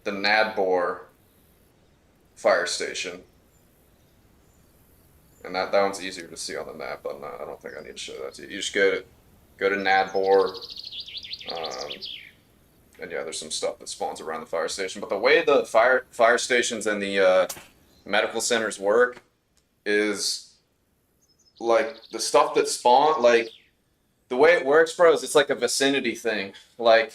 Nadbor fire station. And that one's easier to see on the map, but I don't think I need to show that to you. You just go to Nadbor. And yeah, there's some stuff that spawns around the fire station. But the way the fire stations and the medical centers work is like the stuff that spawn, like the way it works, bro, is it's like a vicinity thing. Like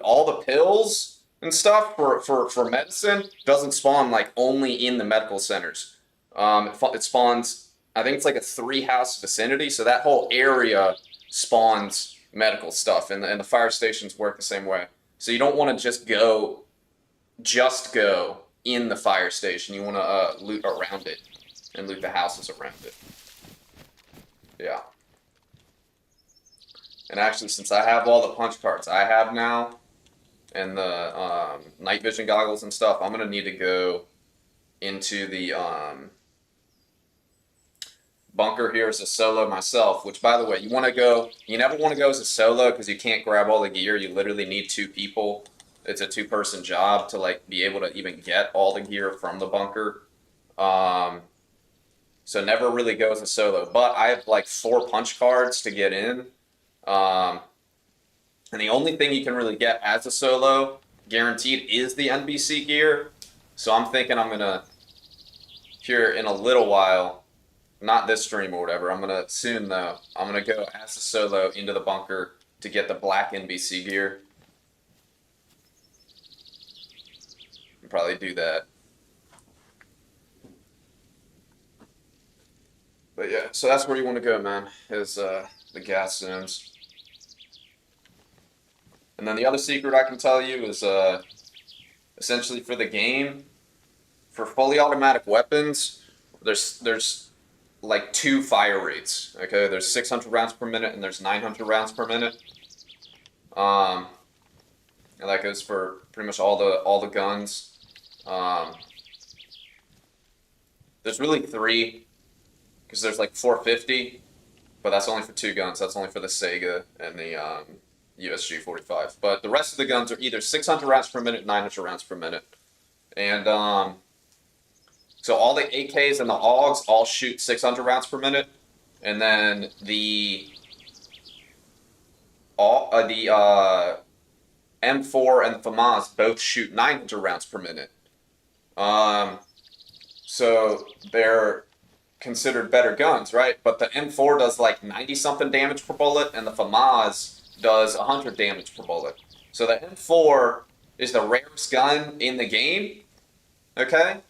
all the pills and stuff for medicine doesn't spawn like only in the medical centers. It spawns, I think it's like a 3-house vicinity, so that whole area spawns medical stuff, and the fire stations work the same way. So you don't want to just go in the fire station. You want to loot around it and loot the houses around it. Yeah. And actually, since I have all the punch cards I have now, and the night vision goggles and stuff, I'm gonna need to go into the bunker here as a solo myself. Which, by the way, you never want to go as a solo because you can't grab all the gear. You literally need 2 people. It's a 2-person job to like be able to even get all the gear from the bunker. So never really go as a solo. But I have like 4 punch cards to get in. And the only thing you can really get as a solo, guaranteed, is the NBC gear. So I'm thinking I'm gonna, here in a little while, not this stream or whatever, I'm gonna soon though, I'm gonna go as a solo into the bunker to get the black NBC gear. I'll probably do that. But yeah, so that's where you want to go, man, is the gas zones. And then the other secret I can tell you is essentially for the game, for fully automatic weapons, there's like 2 fire rates. Okay, there's 600 rounds per minute and there's 900 rounds per minute. And that goes for pretty much all the guns. There's really 3, because there's like 450, but that's only for 2 guns. That's only for the Sega and the USG 45. But the rest of the guns are either 600 rounds per minute, 900 rounds per minute. And so all the AKs and the AUGs all shoot 600 rounds per minute. And then the M4 and the FAMAS both shoot 900 rounds per minute. So they're considered better guns, right? But the M4 does like 90-something damage per bullet, and the FAMAS does 100 damage per bullet. So the M4 is the rarest gun in the game, okay?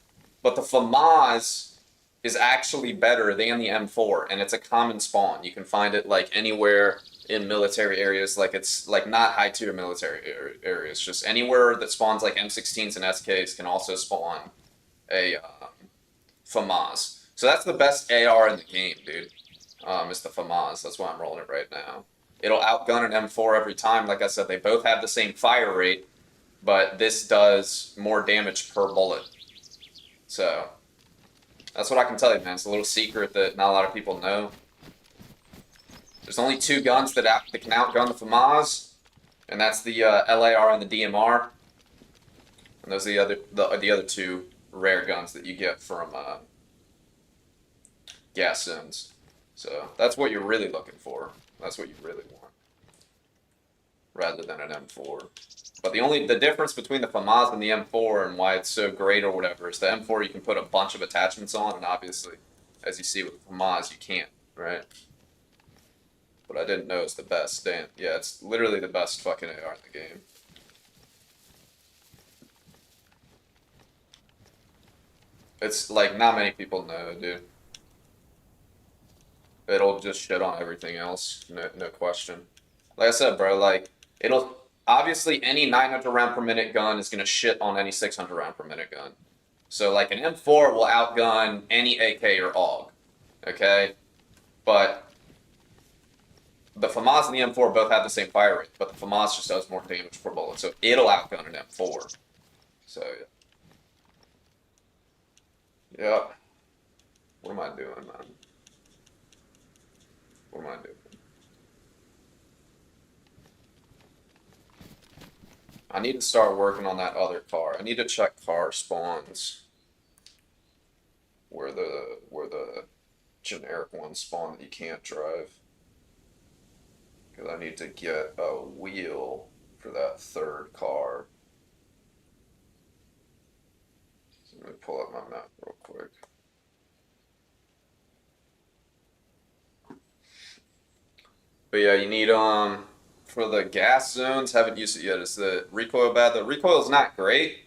But the FAMAS is actually better than the M4, and it's a common spawn. You can find it like anywhere in military areas, like it's like not high-tier military areas, just anywhere that spawns like M16s and SKs can also spawn a FAMAS. So that's the best AR in the game, dude. It's the FAMAS. That's why I'm rolling it right now. It'll outgun an M4 every time. Like I said, they both have the same fire rate, but this does more damage per bullet. So that's what I can tell you, man. It's a little secret that not a lot of people know. There's only 2 guns that can outgun the FAMAS, and that's the LAR and the DMR, and those are the other two rare guns that you get from gas zones. So that's what you're really looking for. That's what you really want, rather than an M4. But the difference between the FAMAS and the M4 and why it's so great or whatever is the M4 you can put a bunch of attachments on, and obviously, as you see with FAMAS, you can't, right? But I didn't know it's the best. Damn, yeah, it's literally the best fucking AR in the game. It's like not many people know, dude. It'll just shit on everything else, no question. Like I said, bro, like it'll obviously any 900 round per minute gun is gonna shit on any 600 round per minute gun. So like an M4 will outgun any AK or AUG, okay? But the FAMAS and the M4 both have the same fire rate, but the FAMAS just does more damage per bullet, so it'll outgun an M4. So yeah. What am I doing, man? What am I doing? I need to start working on that other car. I need to check car spawns. Where the generic ones spawn that you can't drive. Because I need to get a wheel for that third car. So let me pull up my map real quick. But yeah, you need for the gas zones, haven't used it yet. Is the recoil bad? The recoil is not great,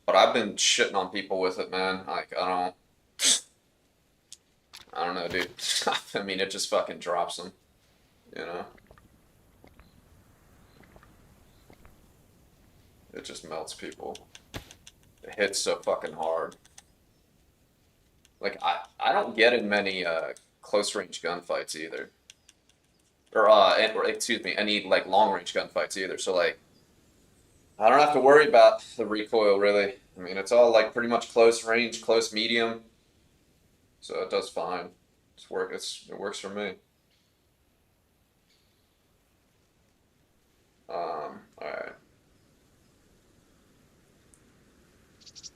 but I've been shitting on people with it, man. Like I don't know, dude. I mean, it just fucking drops them, you know. It just melts people. It hits so fucking hard. Like I don't get in many close range gunfights either, or excuse me, any like long range gunfights either. So like I don't have to worry about the recoil really. I mean, it's all like pretty much close range, close medium. So it does fine. It works for me. All right.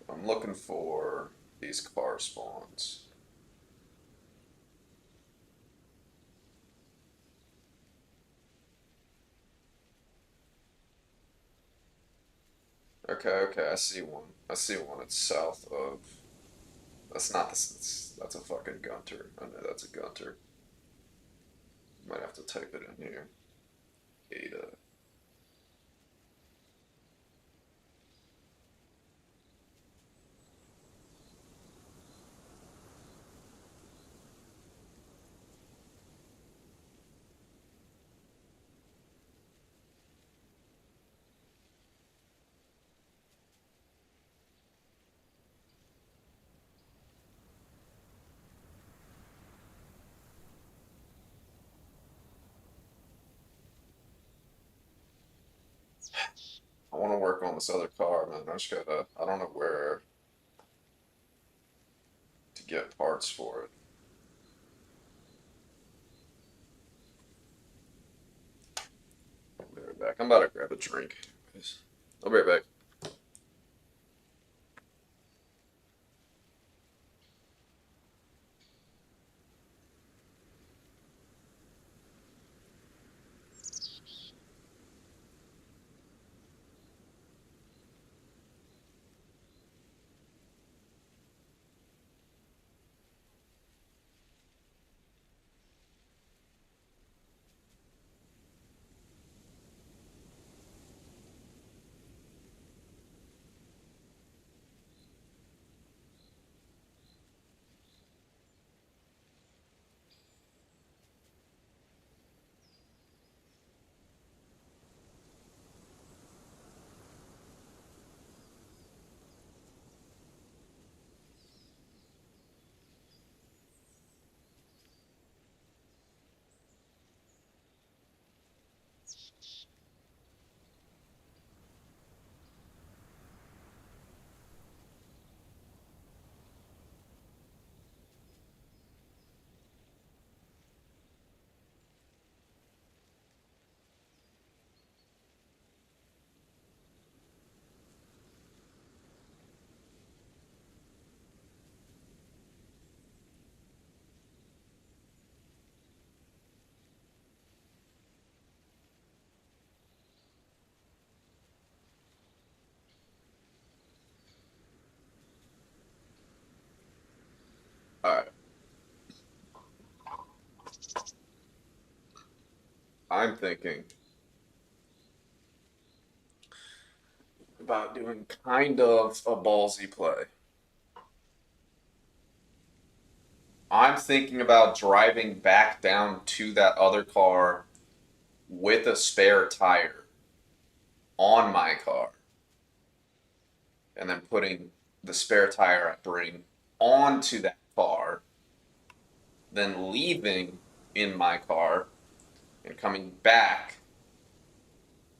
I'm looking for these car spawns. Okay, okay, I see one. I see one. It's south of. That's not this. That's a fucking Gunter. I know that's a Gunter. Might have to type it in here. Ada. I want to work on this other car, man. I just gotta. I don't know where to get parts for it. I'll be right back. I'm about to grab a drink. I'll be right back. I'm thinking about doing kind of a ballsy play. I'm thinking about driving back down to that other car with a spare tire on my car and then putting the spare tire I bring onto that car, then leaving in my car and coming back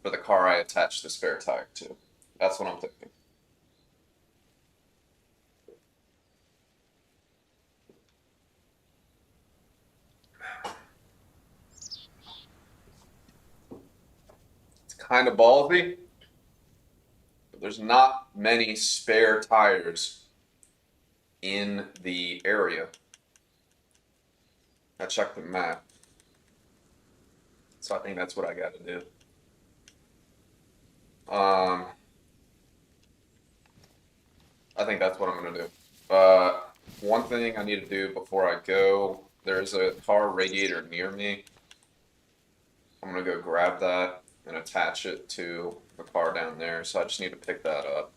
for the car I attached the spare tire to. That's what I'm thinking. It's kind of ballsy, but there's not many spare tires in the area. I checked the map. So I think that's what I got to do. I think that's what I'm gonna do. One thing I need to do before I go, there's a car radiator near me. I'm gonna go grab that and attach it to the car down there. So I just need to pick that up.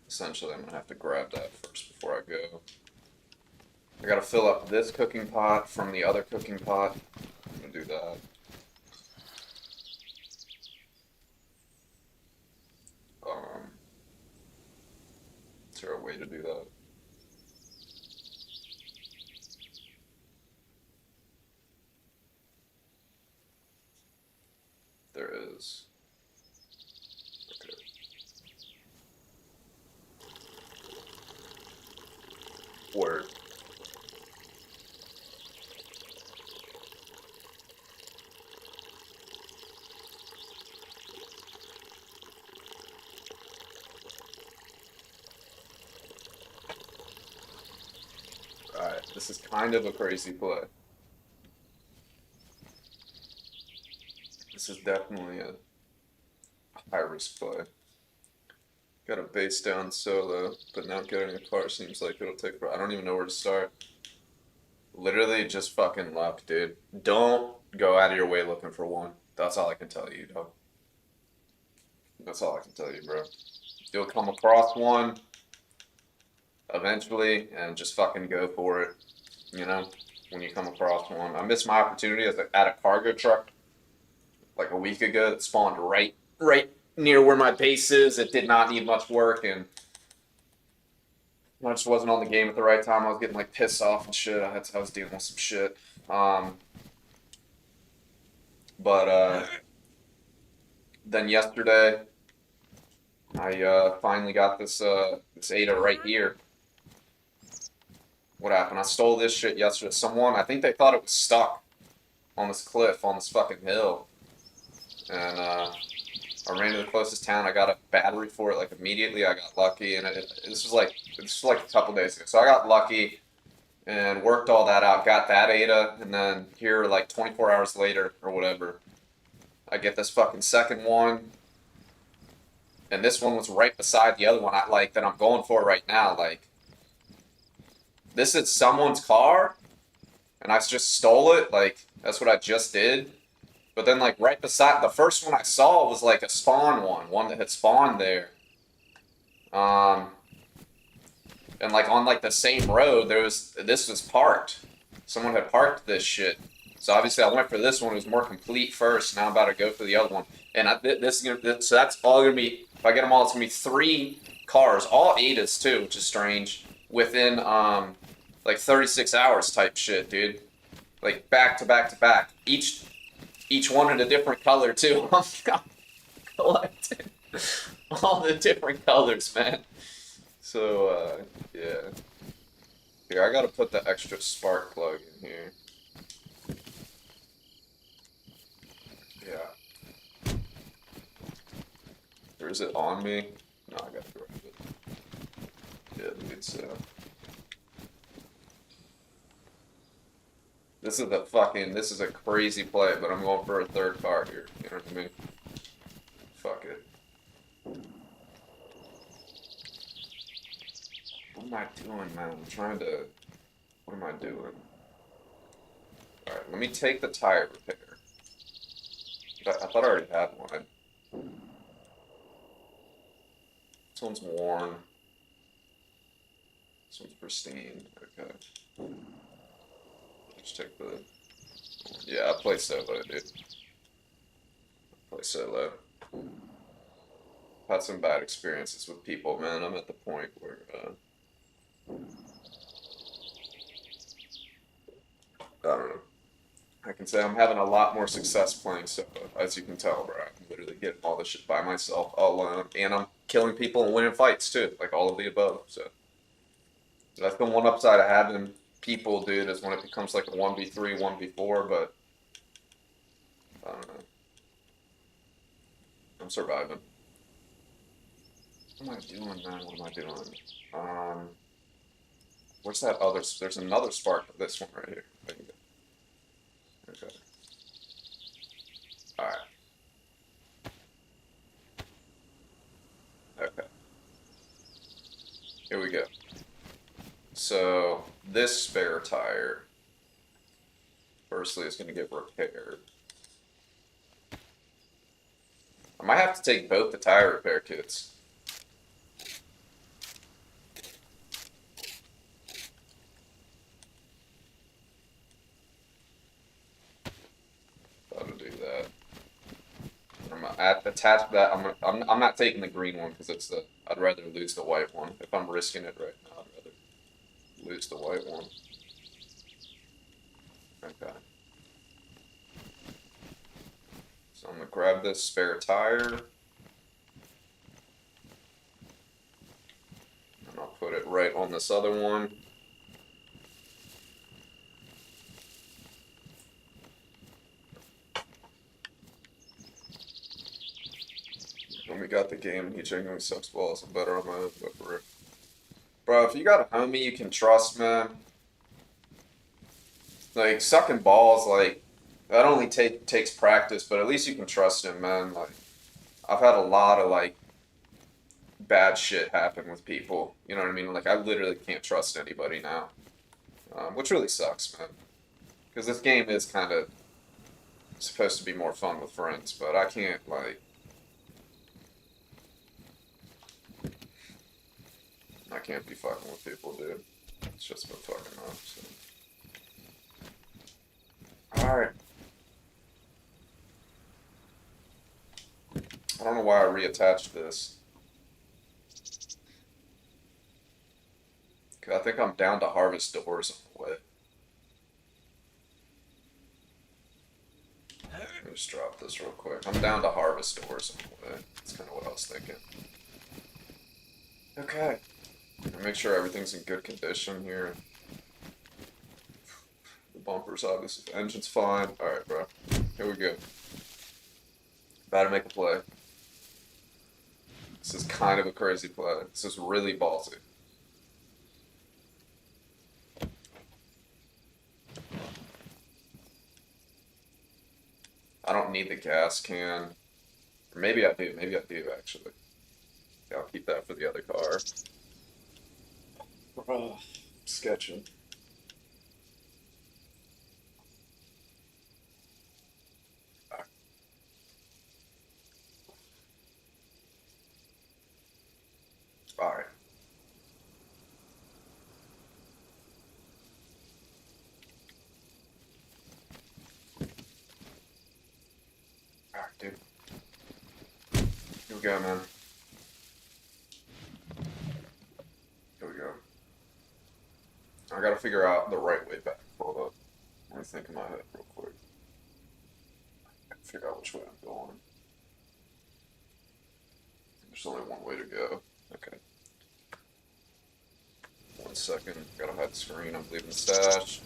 Essentially, I'm gonna have to grab that first before I go. I gotta fill up this cooking pot from the other cooking pot. I'm gonna do that. Is there a way to do that? There is. Okay. Word. Alright, this is kind of a crazy play. This is definitely a high risk play. Got a base down solo, but now getting a car seems like it'll take. I don't even know where to start. Literally just fucking luck, dude. Don't go out of your way looking for one. That's all I can tell you, dog. That's all I can tell you, bro. You'll come across one eventually and just fucking go for it. You know, when you come across one. I missed my opportunity at a cargo truck like a week ago that spawned right near where my base is. It did not need much work, and I just wasn't on the game at the right time. I was getting like pissed off and shit. I was dealing with some shit. But then yesterday, I finally got this Ada right here. What happened? I stole this shit yesterday. Someone, I think they thought it was stuck on this cliff on this fucking hill, and I ran to the closest town. I got a battery for it like immediately. I got lucky, and this was like a couple days ago. So I got lucky and worked all that out. Got that Ada, and then here like 24 hours later or whatever, I get this fucking second one, and this one was right beside the other one. That I'm going for right now. Like, this is someone's car, and I just stole it. Like, that's what I just did. But then, like, right beside the first one I saw was like a spawn one that had spawned there. And like on like the same road, this was parked. Someone had parked this shit. So obviously I went for this one. It was more complete first. Now I'm about to go for the other one. And so that's all gonna be. If I get them all, it's gonna be 3 cars, all Adas too, which is strange. Within like 36 hours type shit, dude. Like back to back to back. Each one in a different color too. I'm collecting all the different colors, man. So yeah. Here, I gotta put the extra spark plug in here. Yeah. Or is it on me? No, I gotta grab it. Yeah, dude, so. This is a crazy play, but I'm going for a third car here. You know what I mean? Fuck it. What am I doing, man? What am I doing? Alright, let me take the tire repair. I thought I already had one. This one's worn. This one's pristine. Okay. Let's check the. Yeah, I play solo, dude. Play solo. Had some bad experiences with people, man. I'm at the point where I don't know. I can say I'm having a lot more success playing solo, as you can tell, bro. I'm literally getting all this shit by myself, all alone, and I'm killing people and winning fights too, like all of the above. So that's the one upside of having people, dude, is when it becomes like a 1v3, 1v4, but I don't know. I'm surviving. What am I doing, man? What am I doing? Where's that other? There's another spark for this one right here. Okay. Alright. Okay. Here we go. So, this spare tire, firstly, is going to get repaired. I might have to take both the tire repair kits. Attached to that, I'm not taking the green one because it's the. I'd rather lose the white one. If I'm risking it right now, I'd rather lose the white one. Okay. So I'm gonna grab this spare tire, and I'll put it right on this other one. When we got the game, he genuinely sucks balls. I'm better on my own, but for it. Bro, if you got a homie you can trust, man, like sucking balls, like that only takes practice, but at least you can trust him, man. Like I've had a lot of like bad shit happen with people. You know what I mean? Like I literally can't trust anybody now, which really sucks, man. Because this game is kind of supposed to be more fun with friends, but I can't like. I can't be fucking with people, dude. It's just been fucking up, so. Alright. I don't know why I reattached this. Cause I think I'm down to harvest doors on the way. Let me just drop this real quick. I'm down to harvest doors on the way. That's kind of what I was thinking. Okay. Make sure everything's in good condition here. The bumper's obviously, the engine's fine. Alright, bro. Here we go. About to make a play. This is kind of a crazy play. This is really ballsy. I don't need the gas can. Or maybe I do. Maybe I do, actually. Yeah, I'll keep that for the other car. Sketching. Alright. Alright, dude. Here we go, man. Here we go. I gotta figure out the right way back. Hold up. Let me think in my head real quick. I gotta figure out which way I'm going. There's only one way to go. Okay. 1 second. Gotta hide the screen. I'm leaving the stash.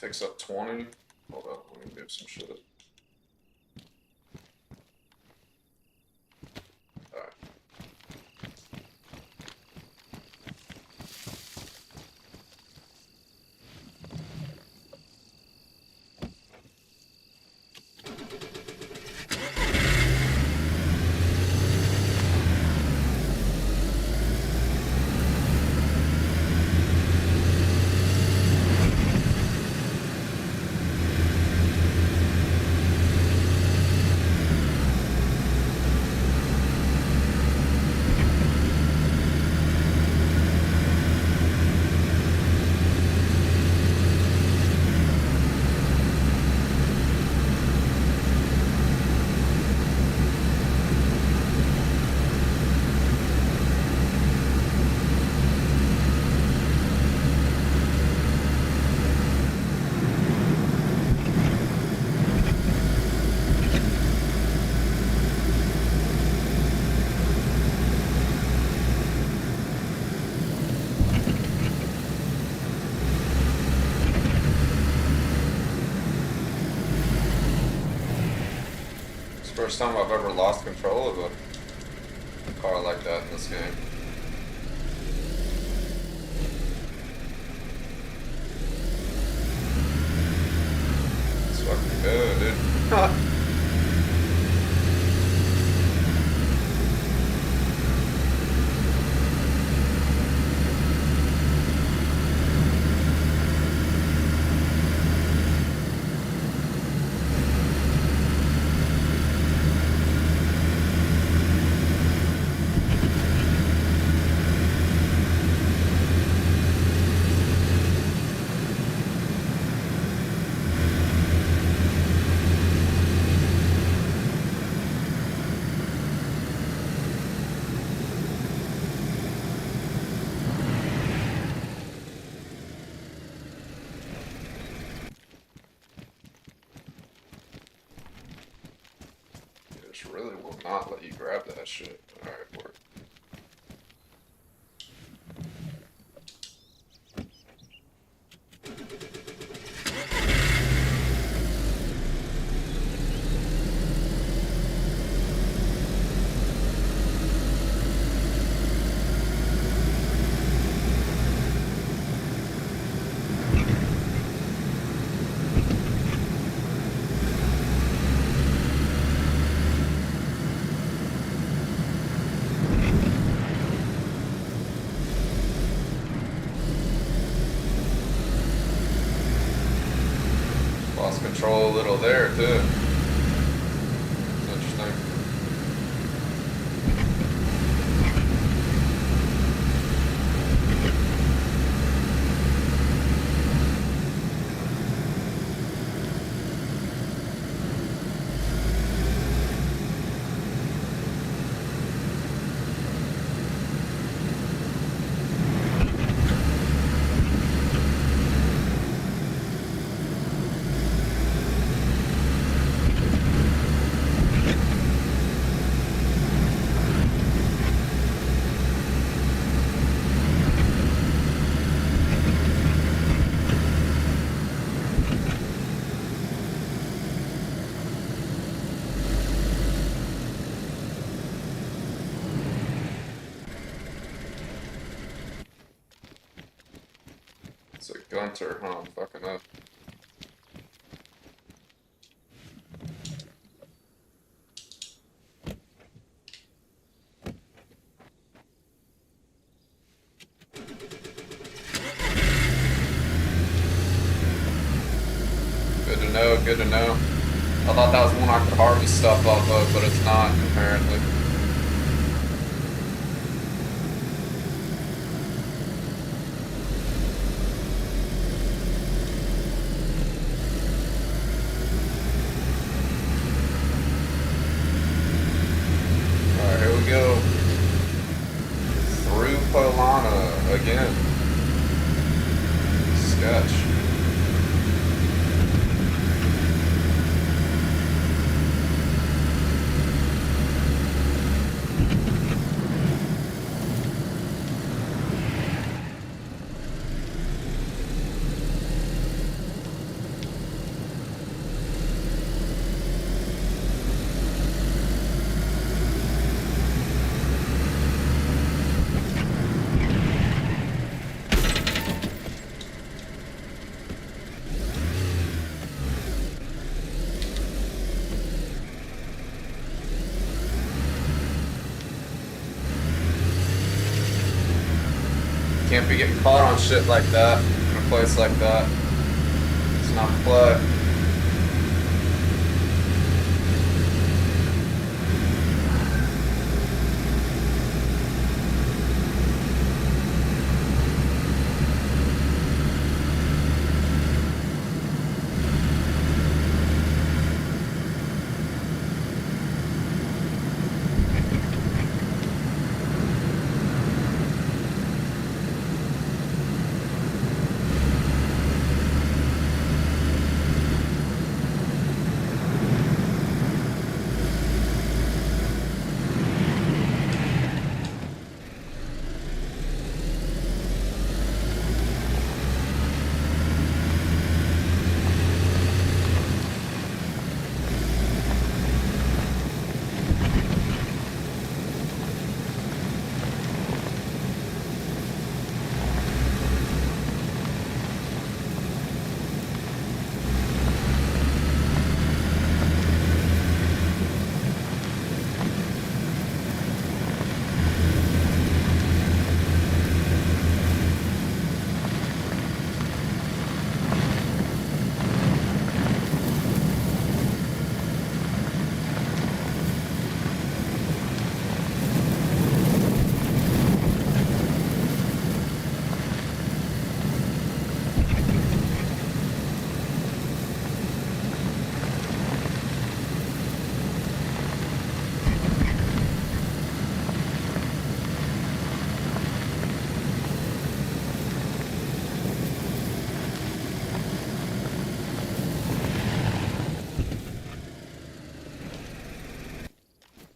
Takes up 20. Hold up, let me move some shit. Alright. It's the first time I've ever lost control of a car like that in this game. It's fucking good, dude. Just really will not let you grab that shit. Alright, work. Lost control a little there too. It's interesting. It's a Gunter, huh? I'm fucking up. Good to know, good to know. I thought that was one I could harvest stuff off of, but it's not, apparently. Alright, here we go. Through Polana again. Sketch. Can't be getting caught on shit like that in a place like that. It's not the play.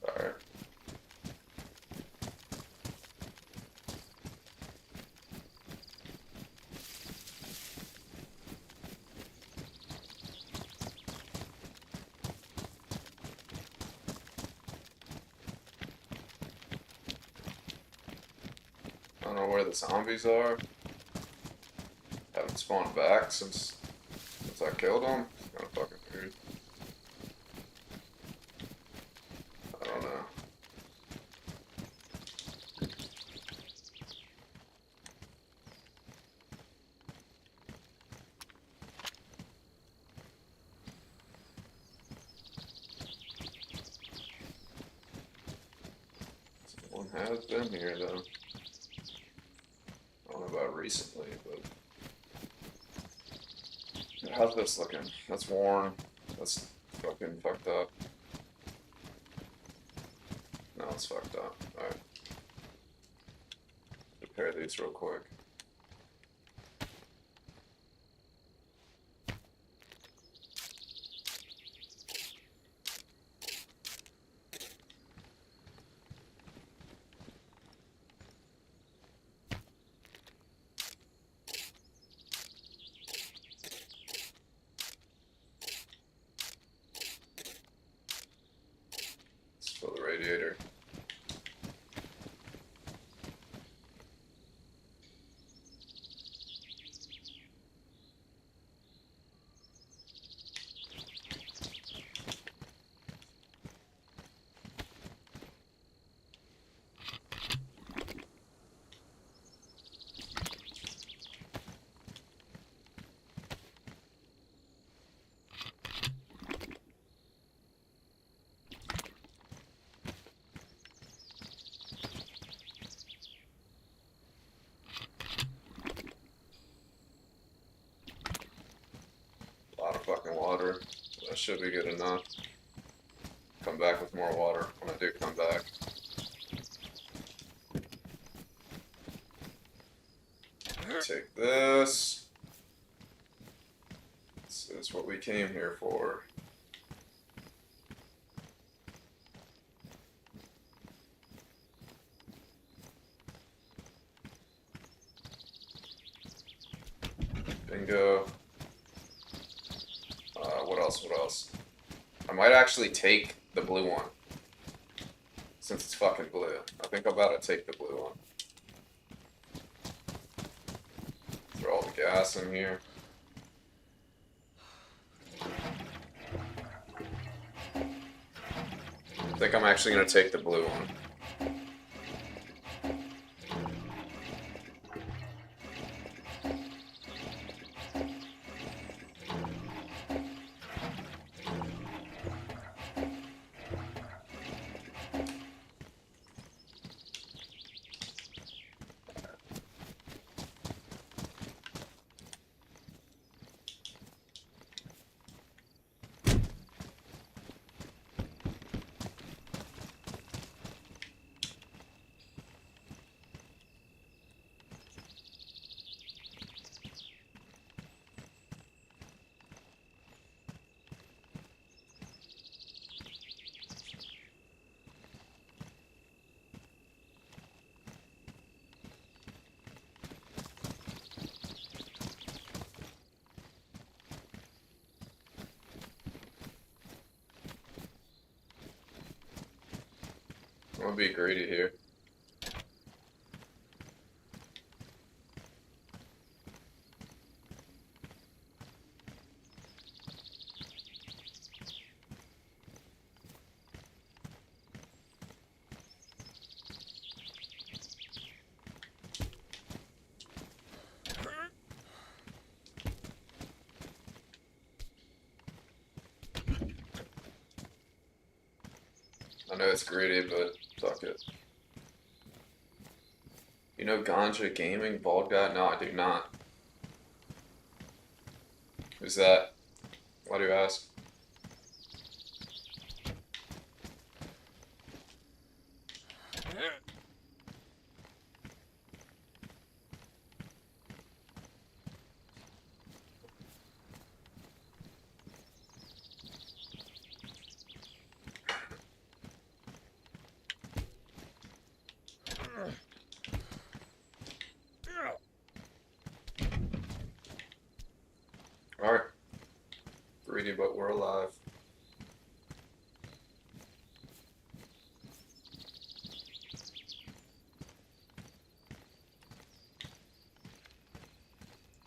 Alright. I don't know where the zombies are. Haven't spawned back since I killed them. It's kind of fucking weird. I don't know. Someone has been here though. I don't know about recently, but how's this looking? That's worn. That's fucking fucked up. No, it's fucked up. Alright. Repair these real quick. Let's fill the radiator. A lot of fucking water. That should be good enough. Come back with more water when I do come back. Take this. This is what we came here for. Bingo. What else? What else? I might actually take the blue one. Since it's fucking blue. I think I'm about to take the blue one. Throw all the gas in here. I think I'm actually going to take the blue one. I'm gonna be greedy here. I know it's greedy, but fuck it. You know Ganja Gaming, bald guy? No, I do not. Who's that? Why do you ask? Alright. Greedy, but we're alive.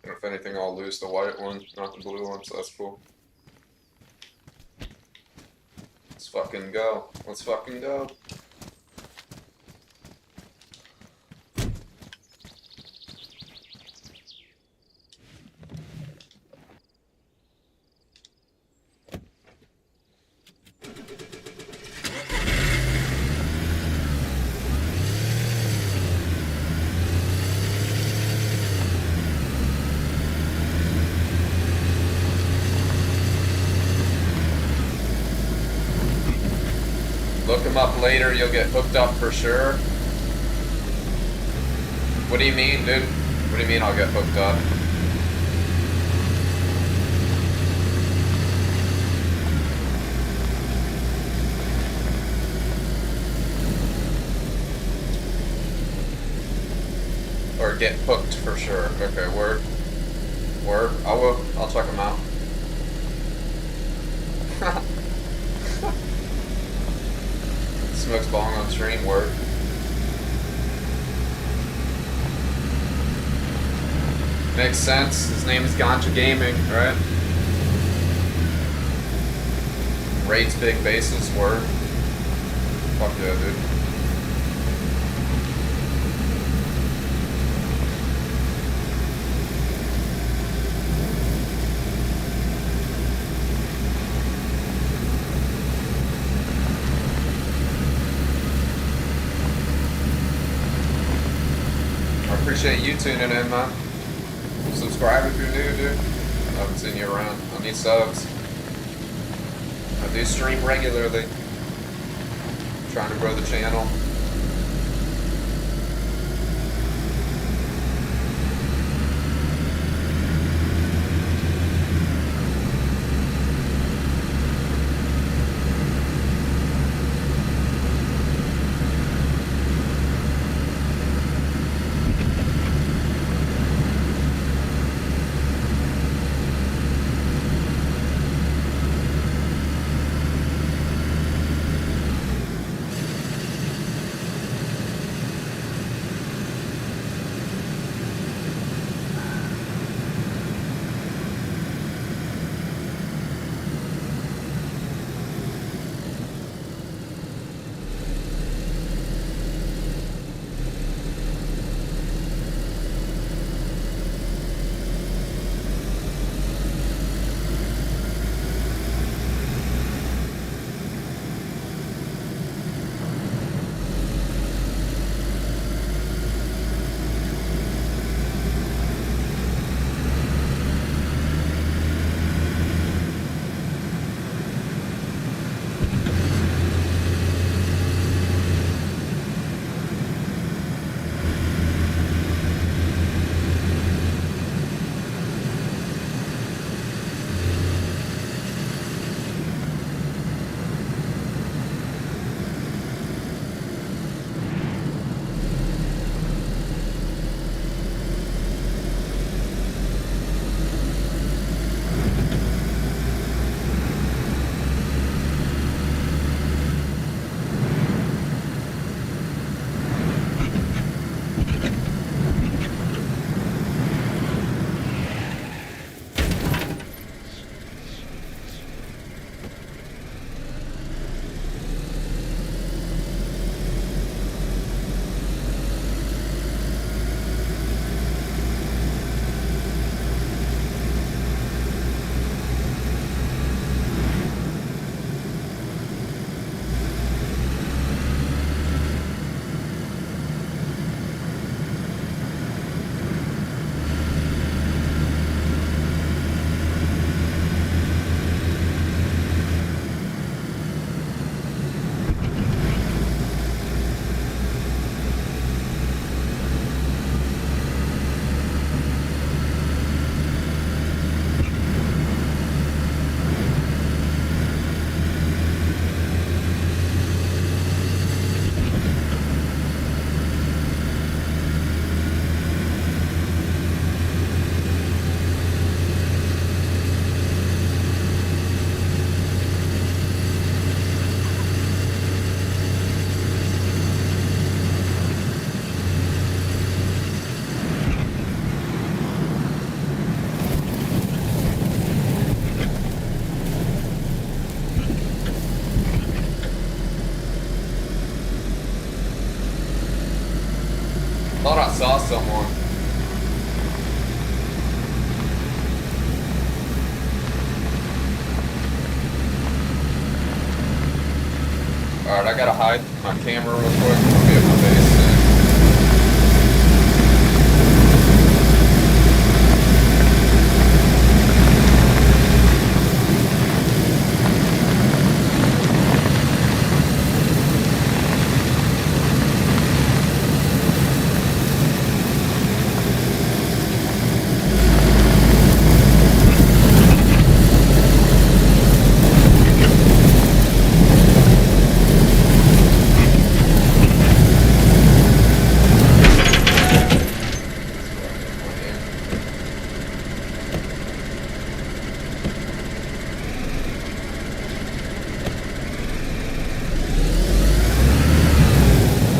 And if anything, I'll lose the white one, not the blue one, so that's cool. Let's fucking go. Let's fucking go. Look him up later, you'll get hooked up for sure. What do you mean, dude? What do you mean I'll get hooked up? Or get hooked for sure. Okay, word. Word. I'll check him out. Smokes bong on stream, word. Makes sense. His name is Ganja Gaming, right? Raids big bases, word. Fuck yeah, dude. Appreciate you tuning in, man. Subscribe if you're new, dude. I haven't seen you around. I need subs. I do stream regularly. Trying to grow the channel. Thought I saw someone. Alright, I gotta hide my camera real quick. I'll be at my base soon.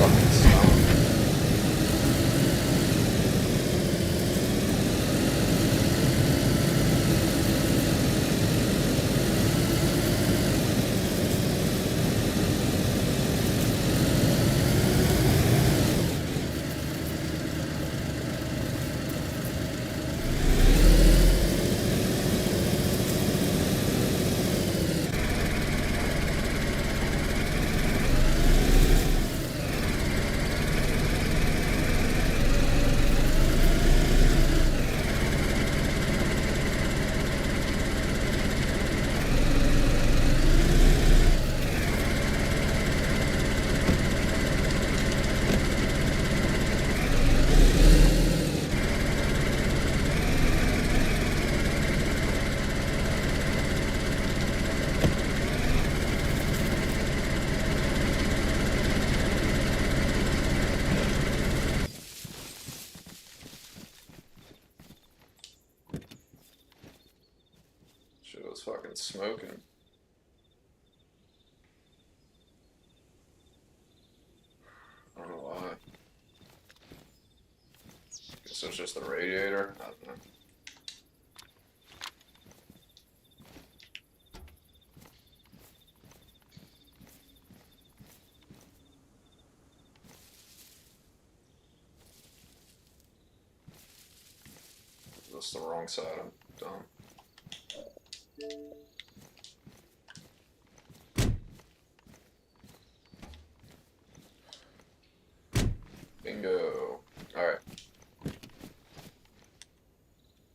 Fucking stone. Shit was fucking smoking. I don't know why. Guess it's just the radiator. I don't know. That's the wrong side. I'm dumb. Bingo. Alright.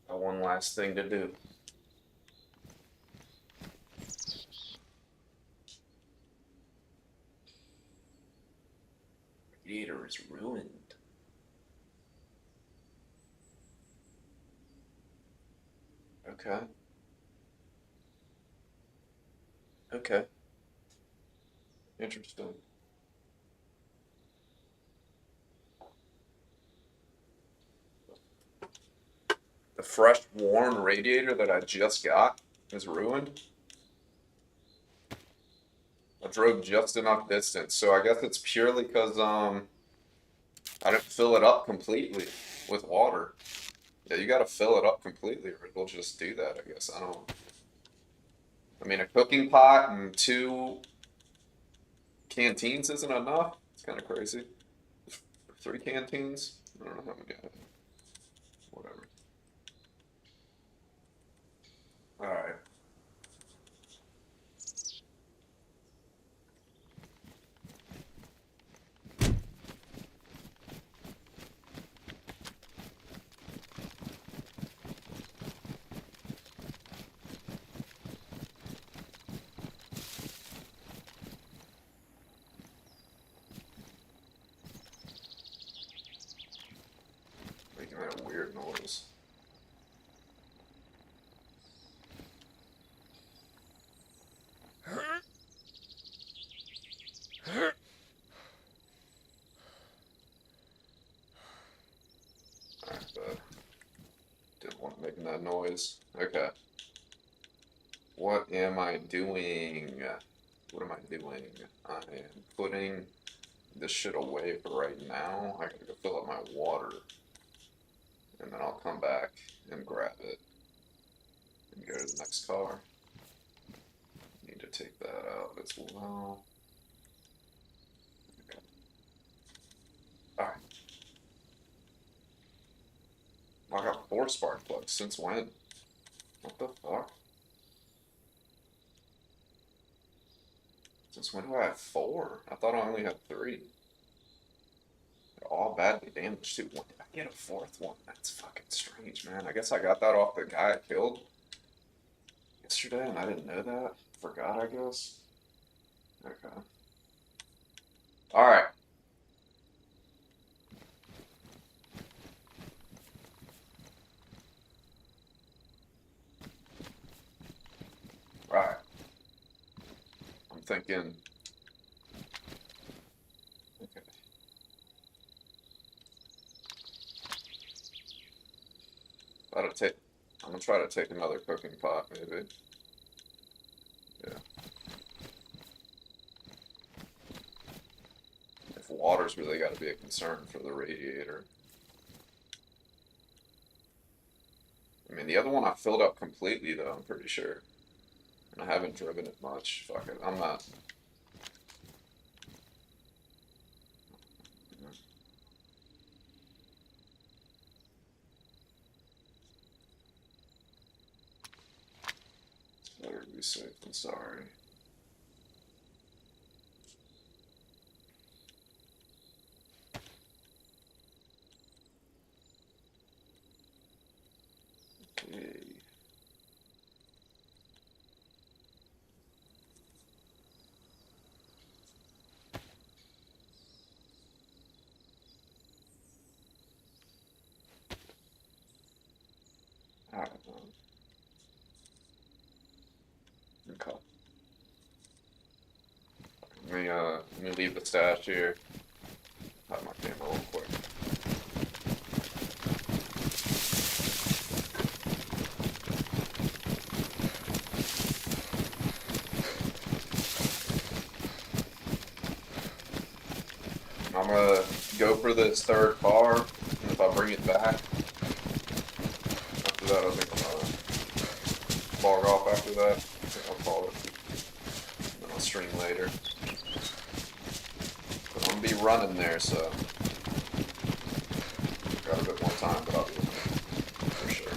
Got one last thing to do. Radiator is ruined. Okay. Okay. Interesting. The fresh, worn radiator that I just got is ruined. I drove just enough distance, so I guess it's purely because I didn't fill it up completely with water. Yeah, you gotta fill it up completely, or it'll just do that, I guess. I don't. I mean, a cooking pot and 2 canteens isn't enough. It's kind of crazy. 3 canteens? I don't know how many I have. Whatever. Alright. Making that weird noise. Alright, but didn't want making that noise. Okay. What am I doing? What am I doing? I am putting this shit away for right now. I gotta go fill up my water. And then I'll come back and grab it and go to the next car. Need to take that out as well. Okay. Alright. 4 spark plugs. Since when? What the fuck? Since when do I have 4? I thought I only had 3. They're all badly damaged too. When did I get a 4th one? That's fucking strange, man. I guess I got that off the guy I killed yesterday and I didn't know that. Forgot, I guess. Okay. Alright. Alright. I'm thinking. Okay. I'm gonna try to take another cooking pot, maybe. Yeah. If water's really got to be a concern for the radiator. I mean, the other one I filled up completely, though, I'm pretty sure. And I haven't driven it much. Fuck it. I'm not. It's better to be safe than sorry. Okay. Alright, okay. Let me leave the stash here. Have my camera real quick. I'm gonna go for this 3rd car, and if I bring it back, after that I think I'm gonna log off after that. I think I'll call it. And then I'll stream later. But I'm gonna be running there, so got a bit more time, but I'll be with it for sure.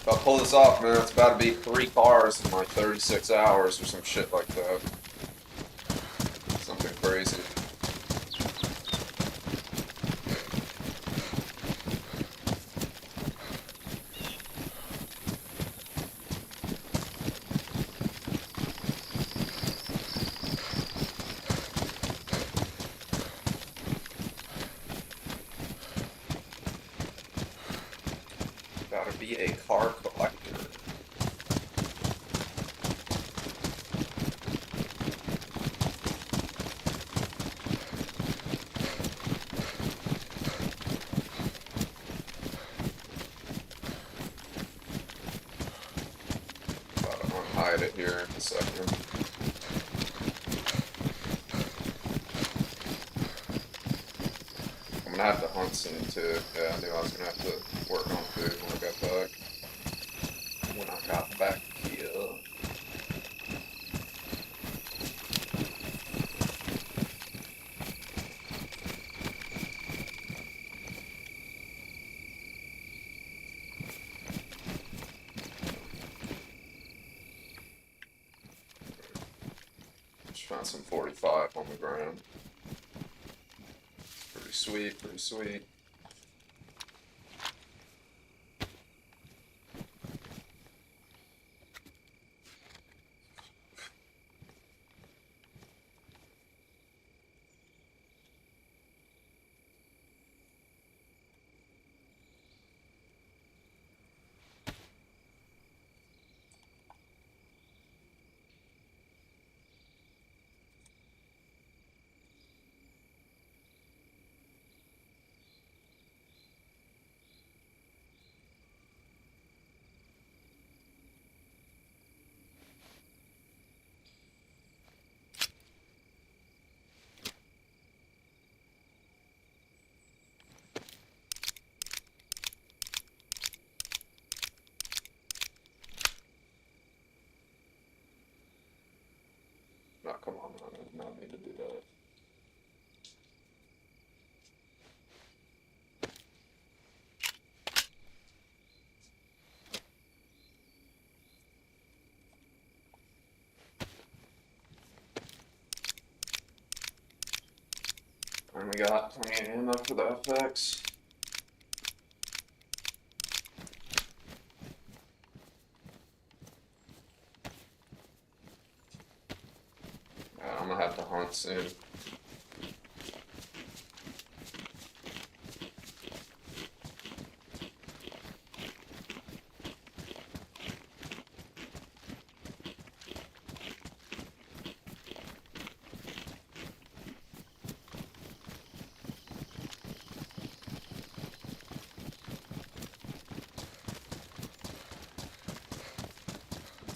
If I pull this off, man, it's about to be 3 cars in like 36 hours or some shit like that. Something crazy. Gotta be a car collector. Gotta unhide it here in a second. I'm gonna have to hunt soon too. Yeah, I knew I was gonna have to work on food when I got back. When I got back here. Just found some 45 on the ground. Pretty sweet, pretty sweet. come on, I did not need to do that. And we got plenty of ammo for the FX. I'm gonna have to hunt soon.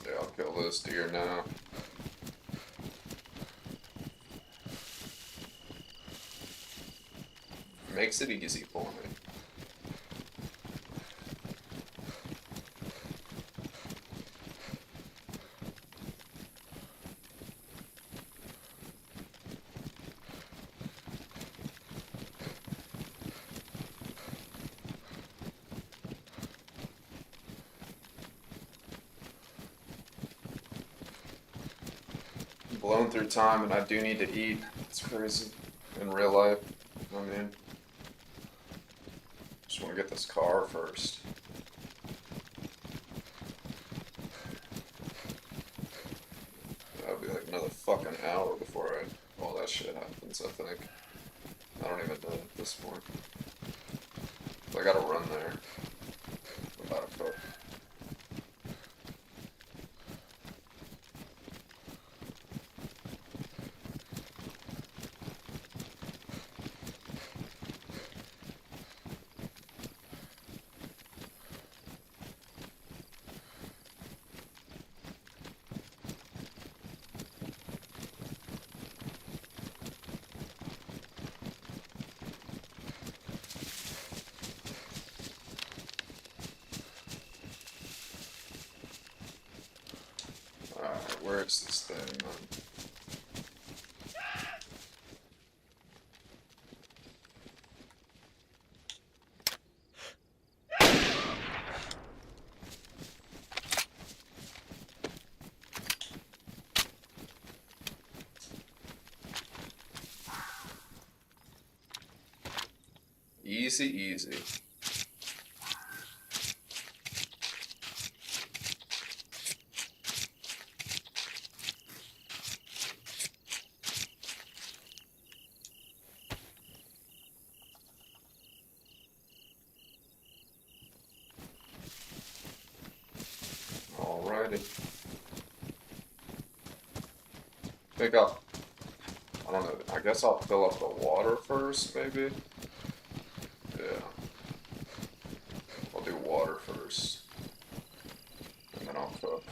Yeah, I'll kill this deer now. Makes it easy for me. I'm blowing through time and I do need to eat. It's crazy. In real life. I mean, just want to get this car first. That'll be like another fucking hour before all that shit happens, I think. I don't even know at this point. So I gotta run there. I'm about to cook. Alright, where is this thing, man? Easy, easy. Alrighty. I don't know, I guess I'll fill up the water first, maybe? Yeah. I'll do water first. And then I'll cook.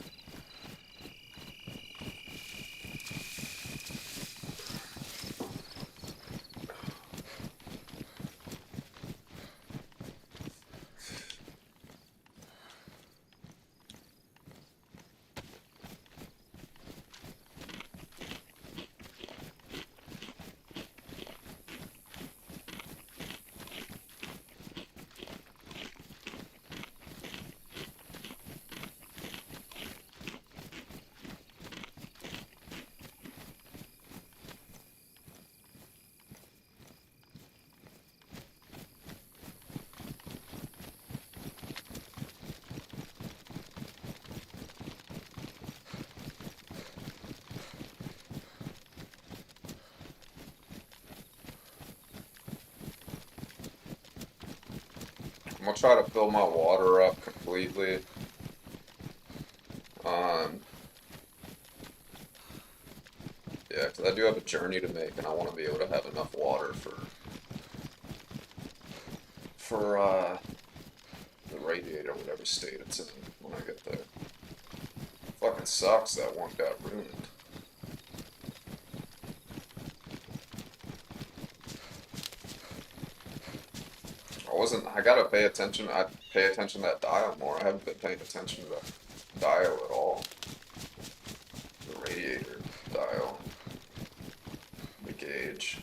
I'm gonna try to fill my water up completely. Yeah, because I do have a journey to make, and I want to be able to have enough water for the radiator, whatever state it's in, when I get there. Fucking sucks that one got ruined. I gotta pay attention, I pay attention to that dial more. I haven't been paying attention to that dial at all. The radiator dial. engage.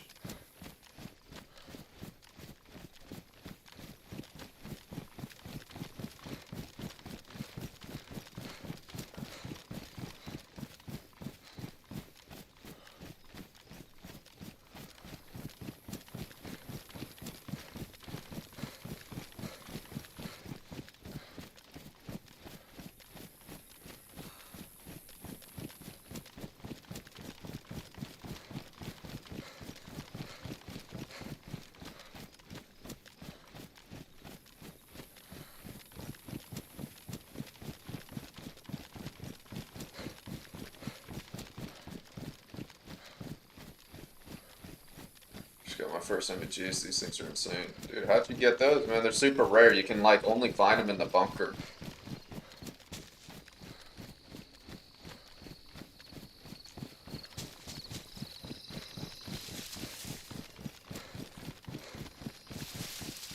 Just got my first images. These things are insane. Dude, how'd you get those, man? They're super rare. You can, like, only find them in the bunker.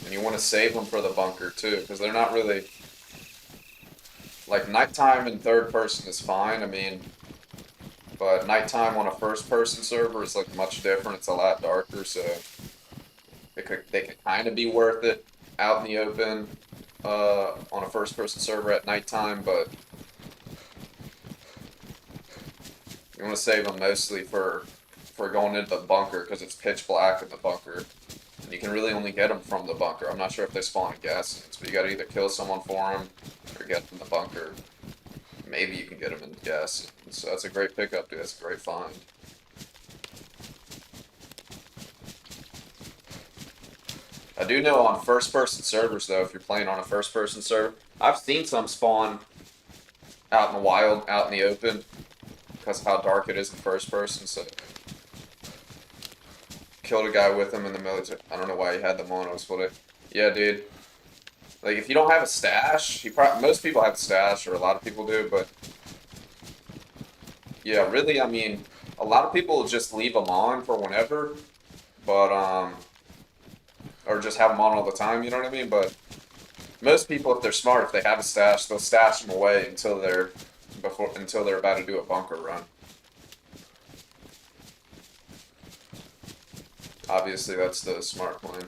And you want to save them for the bunker, too, because they're not really... Like, nighttime in third person is fine, I mean... But nighttime on a first-person server is, like, much different. It's a lot darker, so... They could kind of be worth it out in the open on a first-person server at nighttime, but... You want to save them mostly for going into the bunker, because it's pitch black in the bunker. And you can really only get them from the bunker. I'm not sure if they spawn in gas suits, but you gotta either kill someone for them, or get them in the bunker. Maybe you can get them in gas. So that's a great pickup, dude. That's a great find. I do know on first-person servers, though, if you're playing on a first-person server, I've seen some spawn out in the wild, out in the open, because of how dark it is in first person, so... Killed a guy with him in the military. I don't know why he had them on. I was funny. Yeah, dude. Like, if you don't have a stash, most people have a stash, or a lot of people do, but... Yeah, really, I mean, a lot of people just leave them on for whenever, but, or just have them on all the time, you know what I mean? But most people, if they're smart, if they have a stash, they'll stash them away until they're about to do a bunker run. Obviously, that's the smart plan.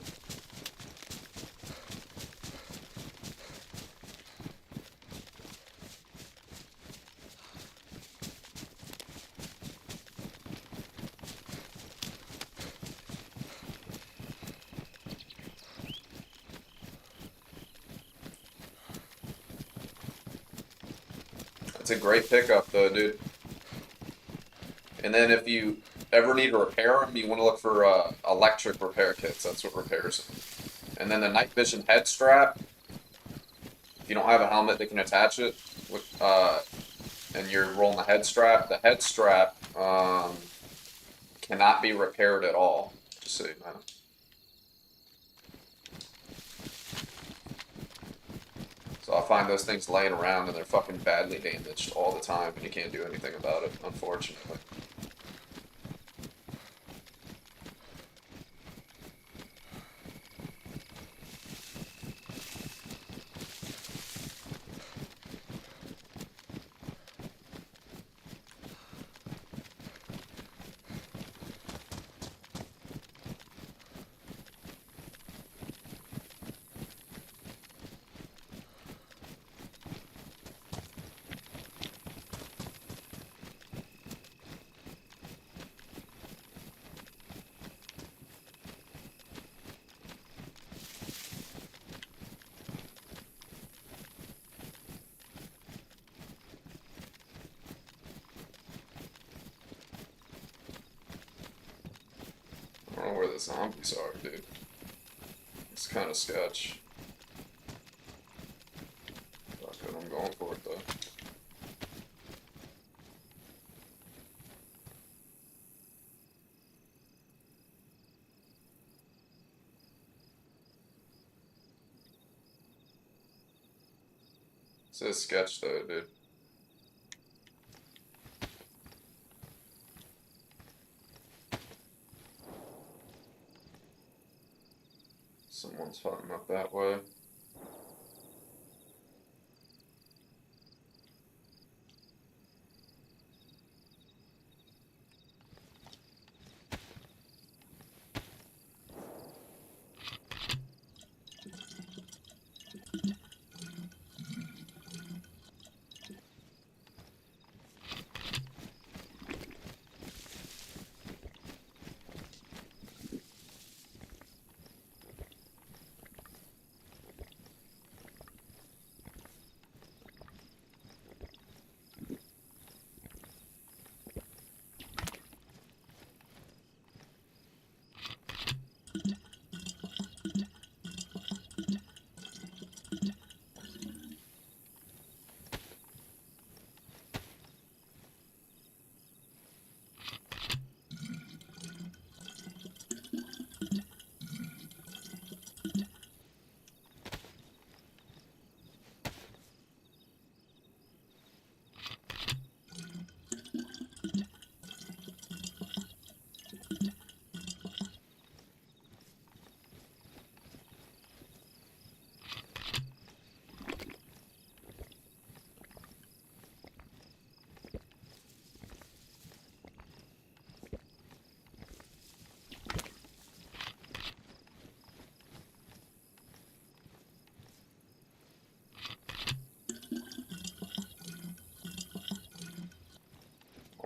It's a great pickup, though, dude. And then if you ever need to repair them, you want to look for electric repair kits. That's what repairs them. And then the night vision head strap. If you don't have a helmet that can attach it, and you're rolling the head strap cannot be repaired at all. Just so you know. So I find those things laying around and they're fucking badly damaged all the time, and you can't do anything about it, unfortunately. I don't know where the zombies are, dude. It's kind of sketch. Fuck it, I'm going for it, though. It's a sketch, though, dude. Someone's fucking up that way.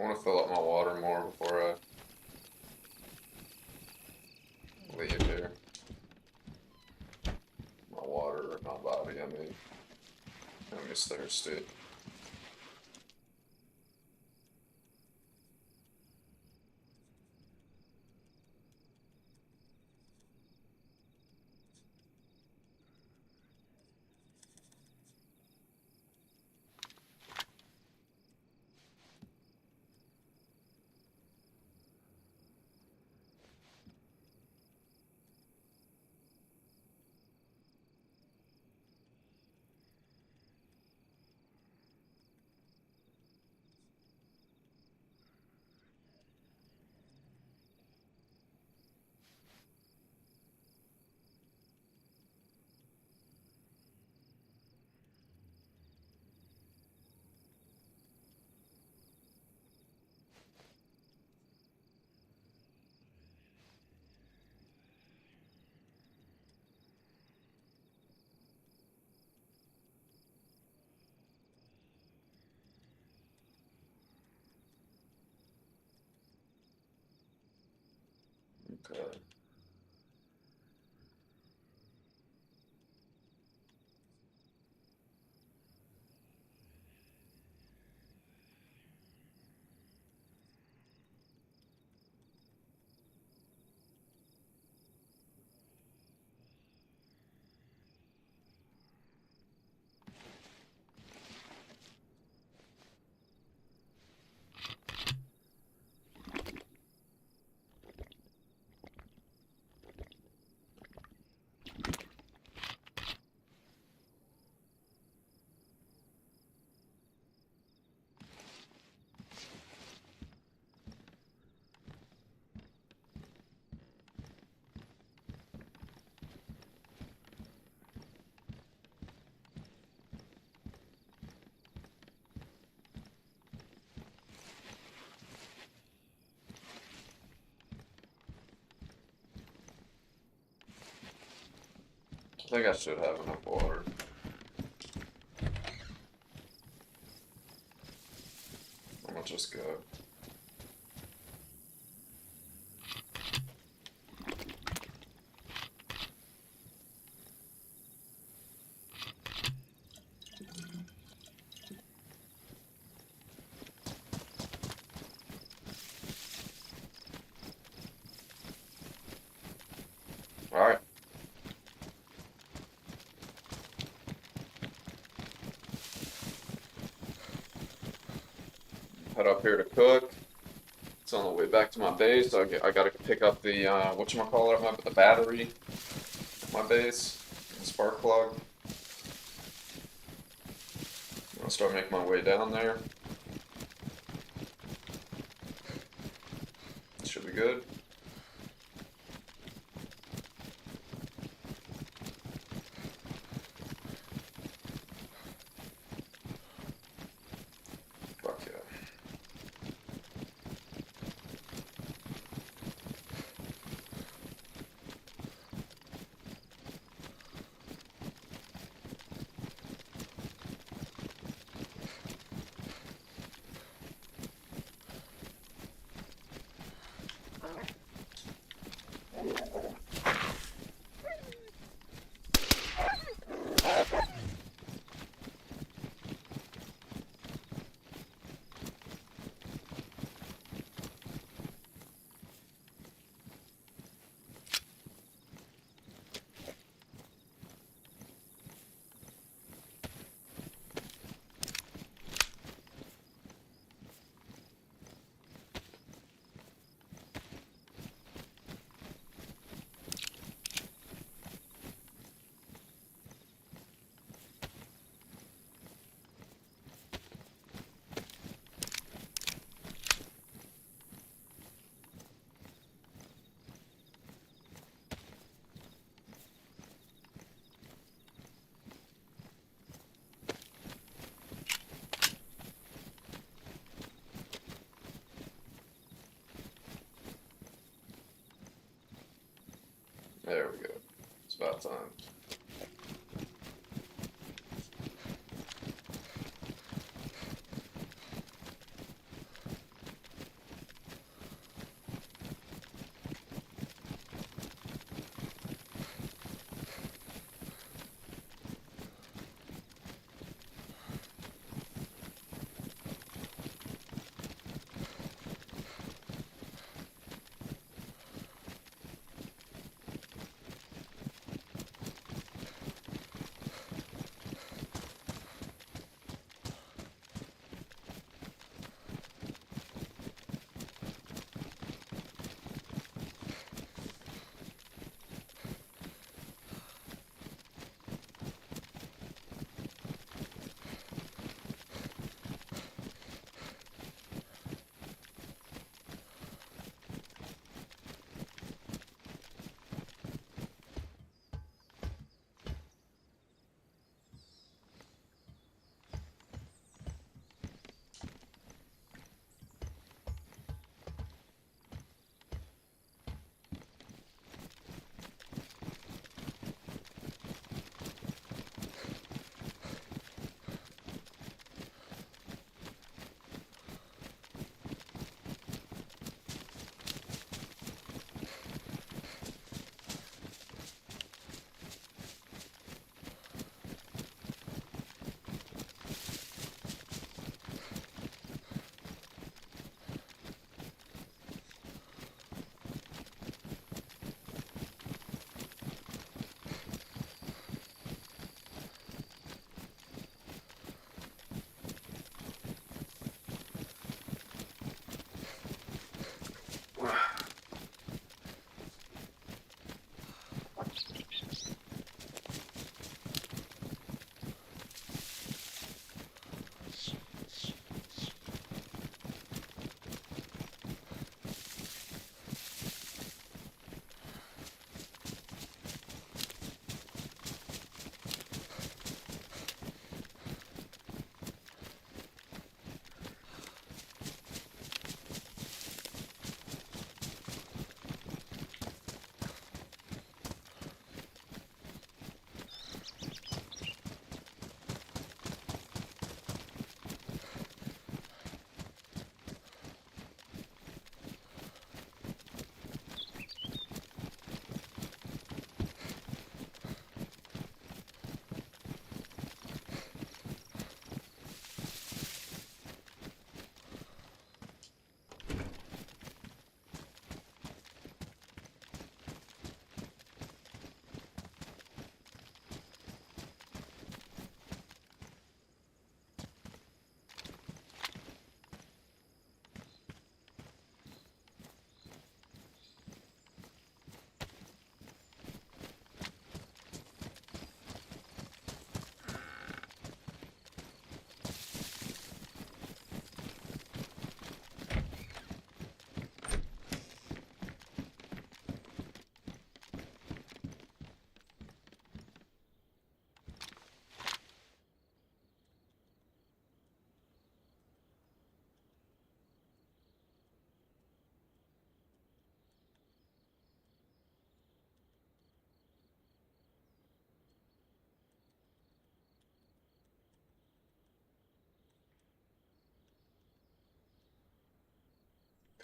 want to fill up my water more before I leave here. My water, my body, I mean. I'm just thirsty. Okay. I think I should have enough water. I'm gonna just go. Alright. Head up here to cook. It's on the way back to my base, so I gotta pick up the, whatchamacallit, the battery at my base, the spark plug. I'm gonna start making my way down there. Should be good. Fuck yeah. There we go. It's about time.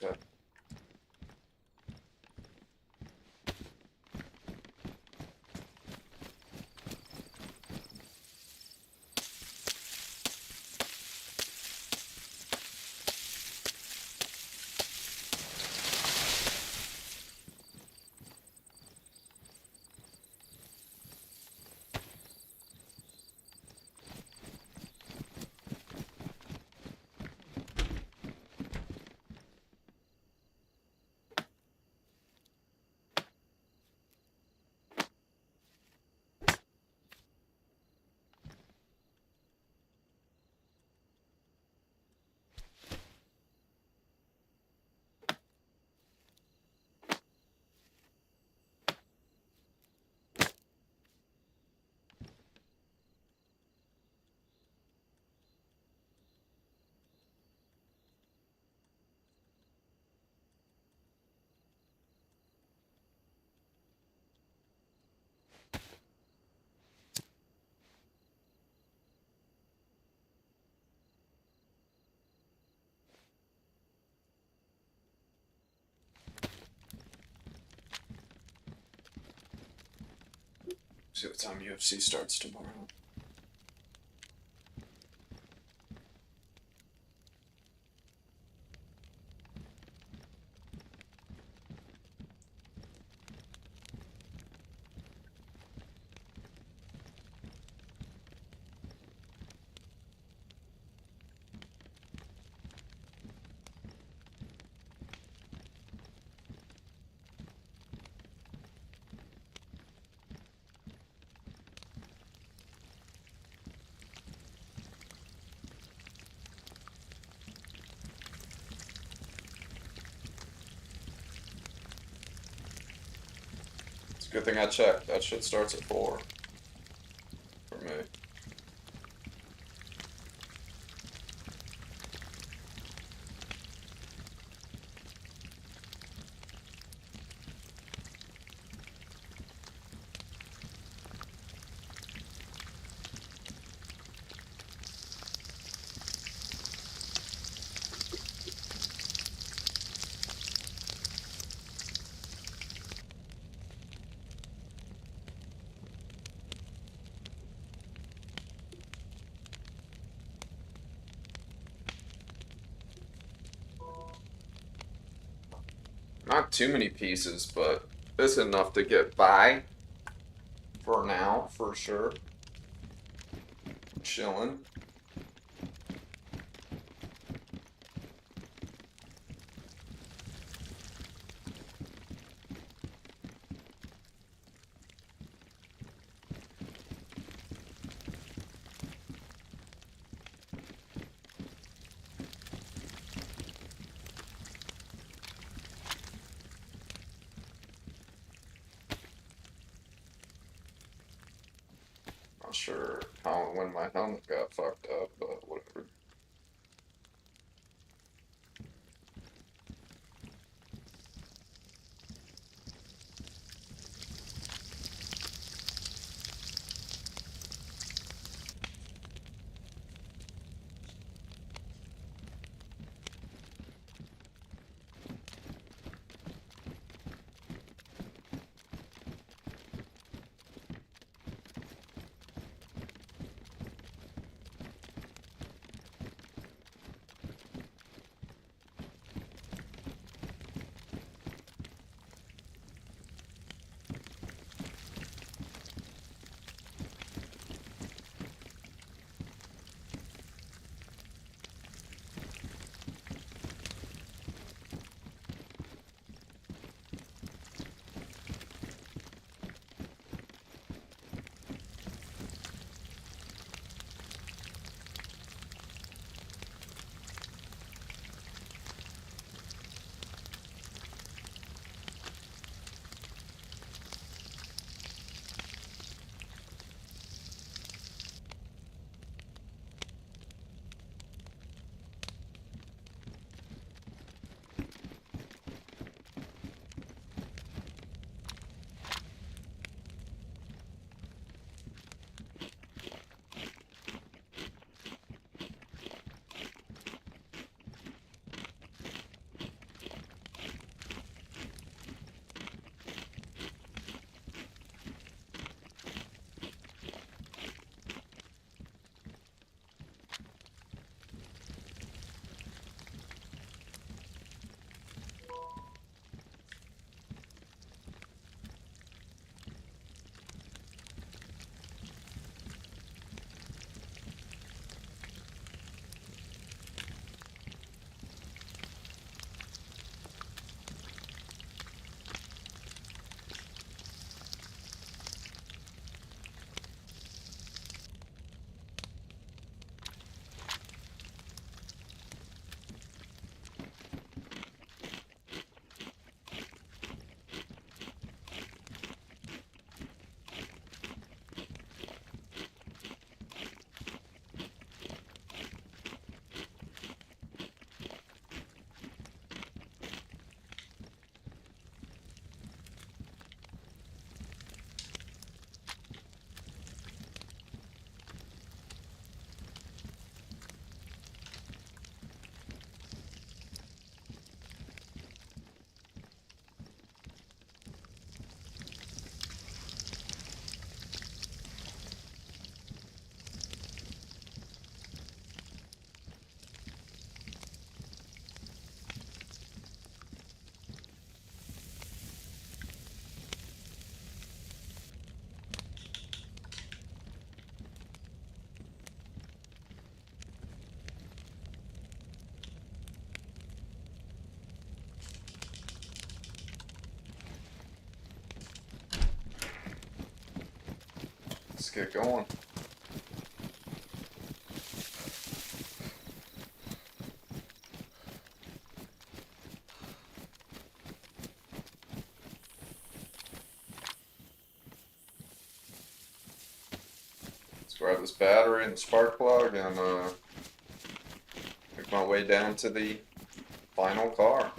Okay. See what time UFC starts tomorrow. It's a good thing I checked. That shit starts at 4 for me. Not too many pieces, but it's enough to get by for now, for sure. Chilling. Not sure how and when my helmet got fucked up, but whatever. Let's get going. Let's grab this battery and the spark plug and make my way down to the final car.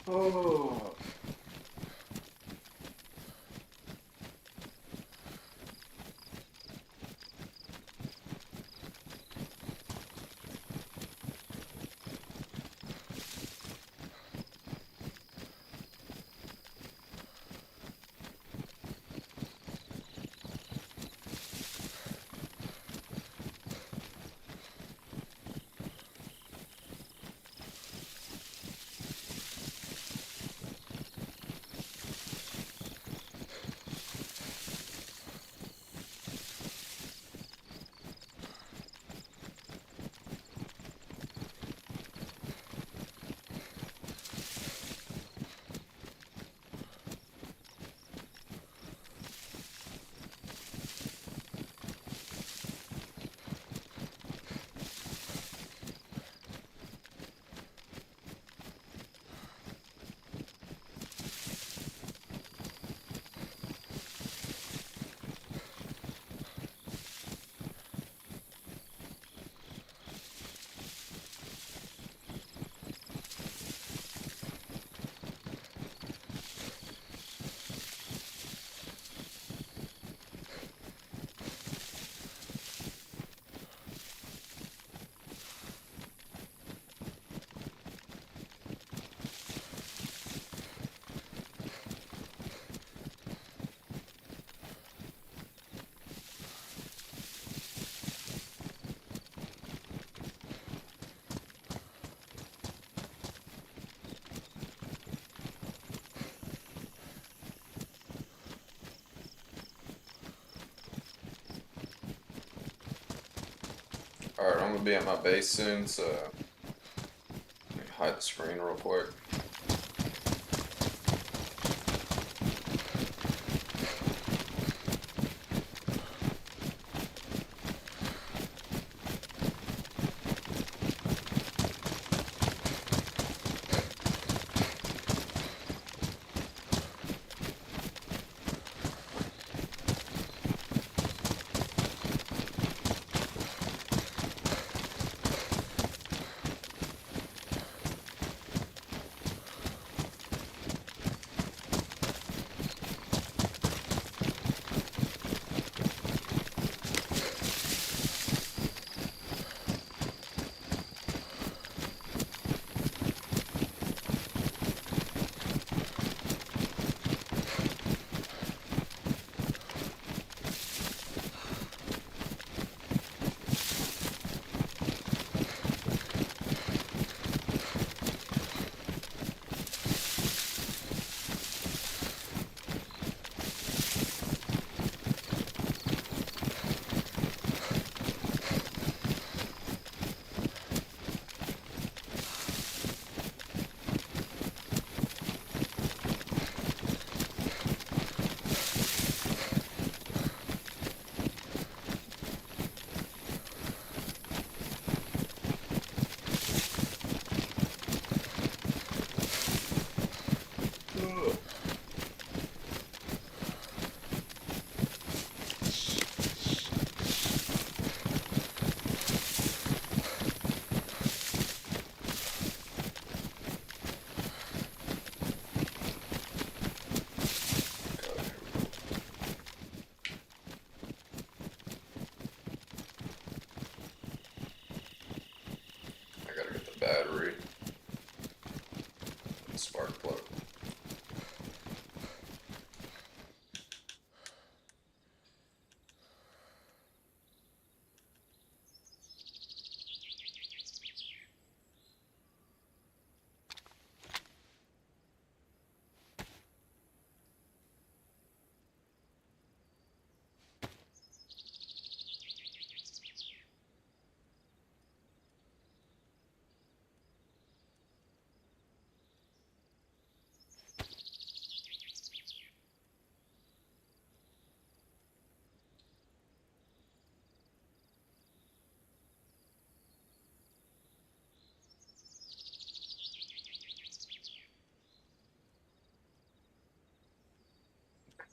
Oh. Alright, I'm gonna be at my base soon, so let me hide the screen real quick.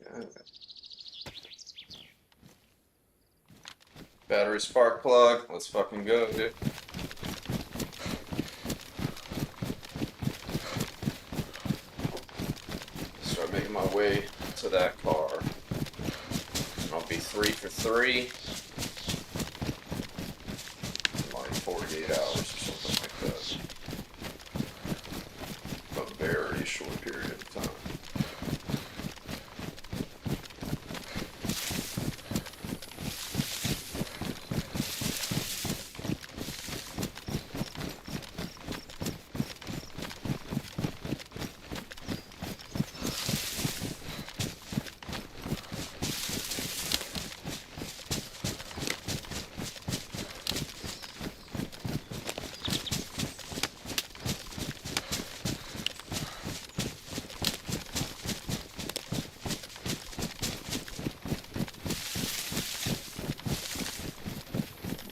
Yeah. Battery spark plug. Let's fucking go, dude. Start making my way to that car. And I'll be 3 for 3 in like 48 hours or something like that. A very short period of time.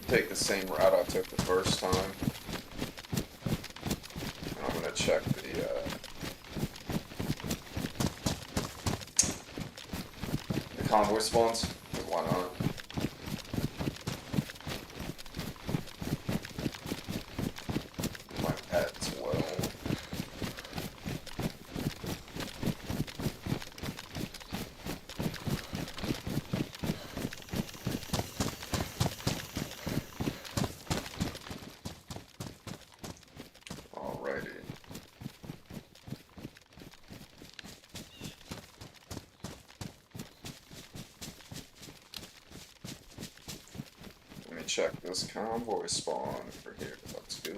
Take the same route I took the first time. And I'm gonna check the convoy spawns. 'Cause why not? Might add 12. Alrighty. Let me check this convoy spawn for here. Let's go.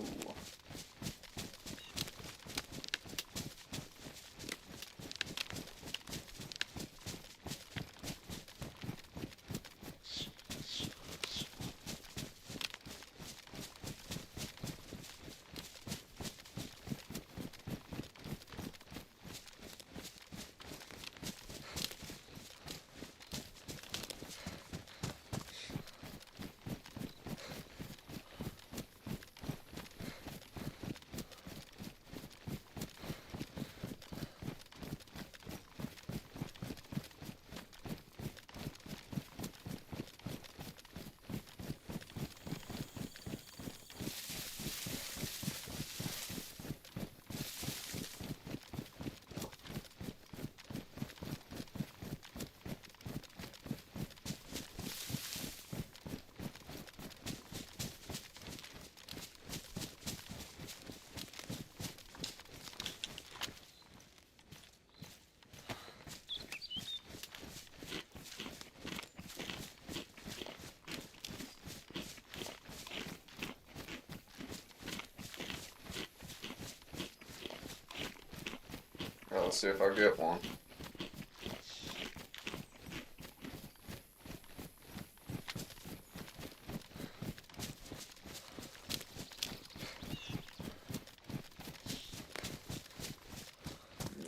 Well, let's see if I get one.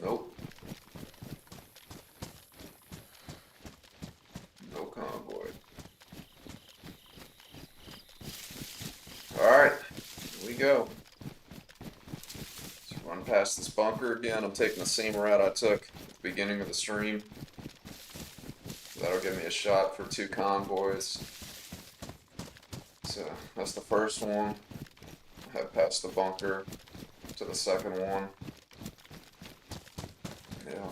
Nope. No convoy. Alright, here we go. Let's run past this bunker again. I'm taking the same route I took at the beginning of the stream. That'll give me a shot for 2 convoys. So that's the first one. Head past the bunker to the second one. Yeah.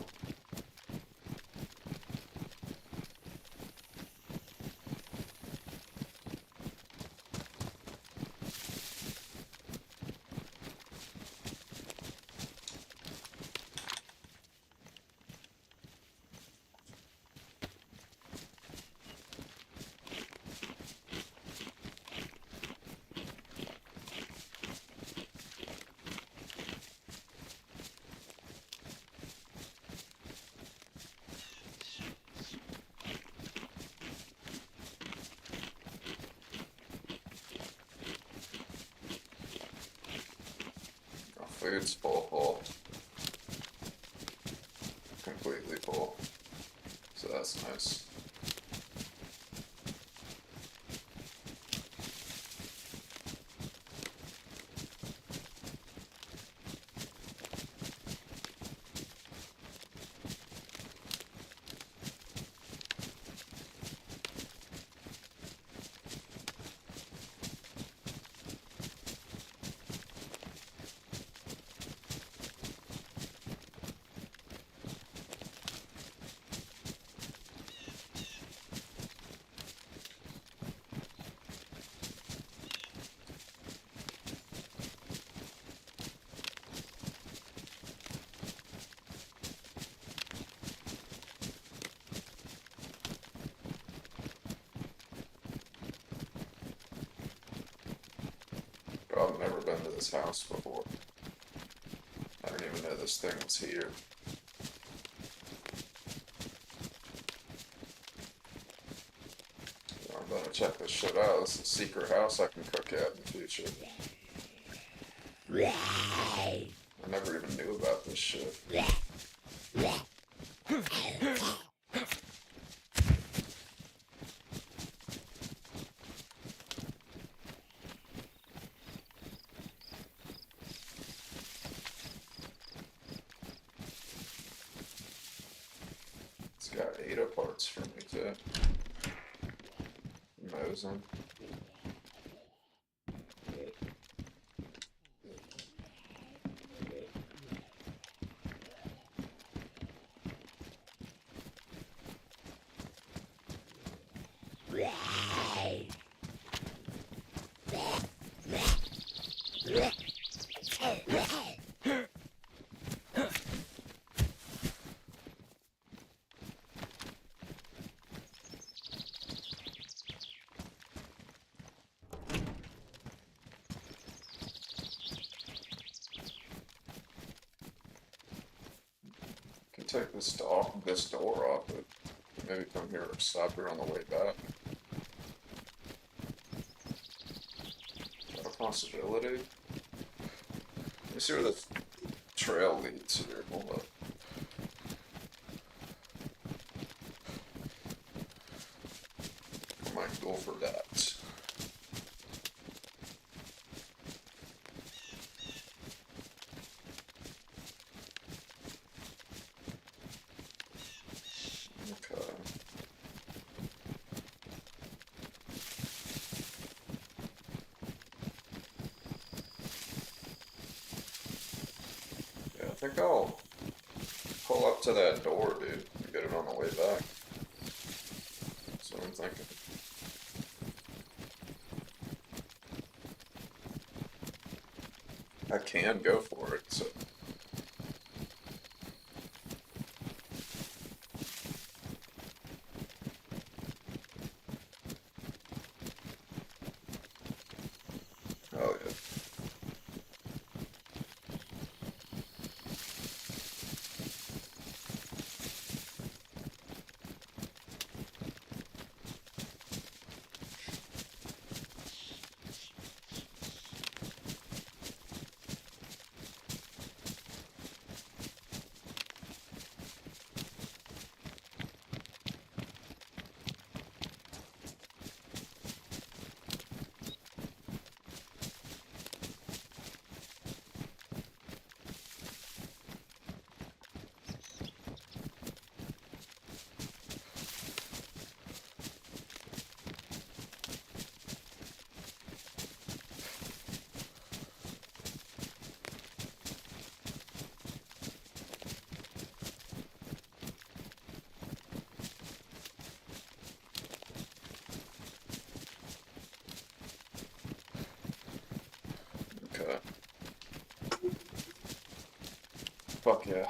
Food's full. Completely full. So that's nice. this house before. I didn't even know this thing was here. I'm gonna check this shit out. This is a secret house I can cook at in the future. I never even knew about this shit. It's got Ada parts for me too. Mosing. Can take this door off, but maybe come here or stop here on the way back. Is that a possibility? Let me see where this trail leads here. Hold up. I might go for that. Okay. Yeah, I think I'll pull up to that door, dude, and get it on the way back. That's what I'm thinking. I can go for it, so. Oh, yeah. Okay. Fuck yeah.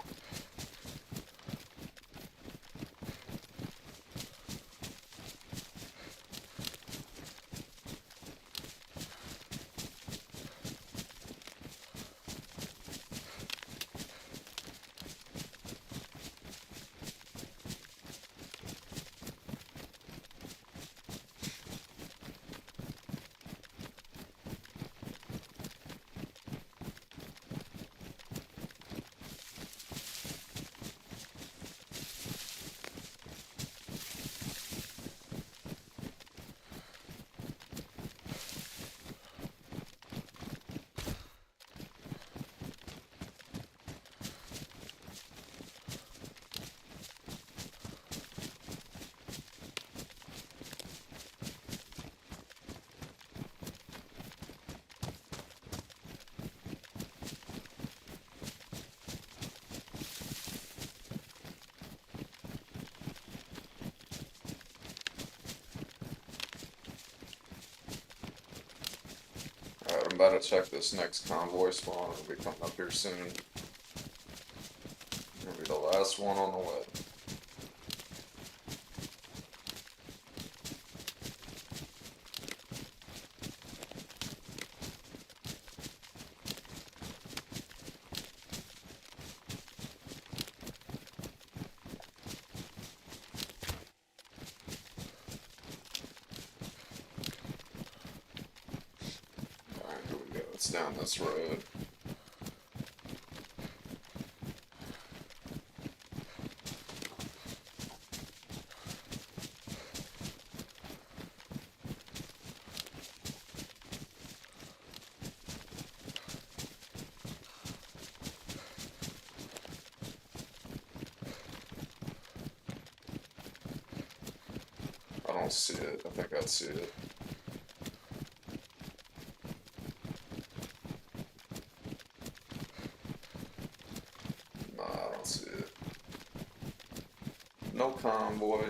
Alright, I'm about to check this next convoy spawn. It'll be coming up here soon. It'll be the last one on the way. It's down this road. I don't see it. I think I see it. Nah, I don't see it. No convoy.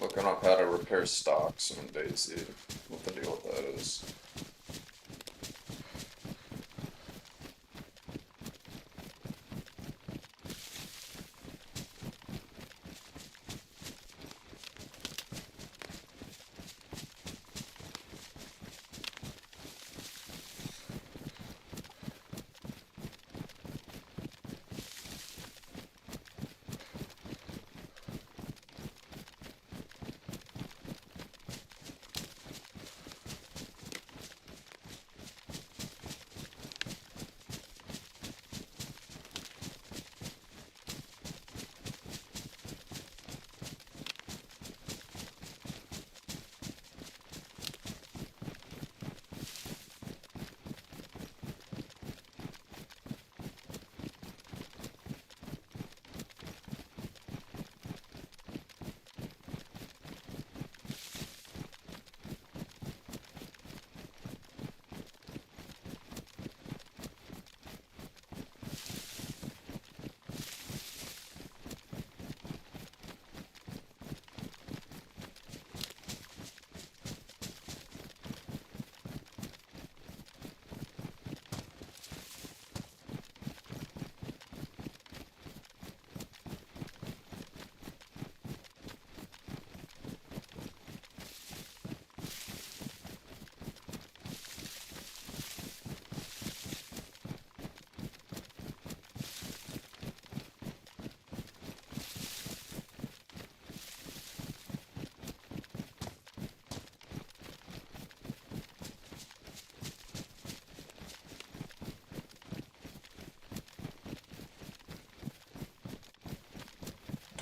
Looking up how to repair stocks on DayZ. What the deal with that is.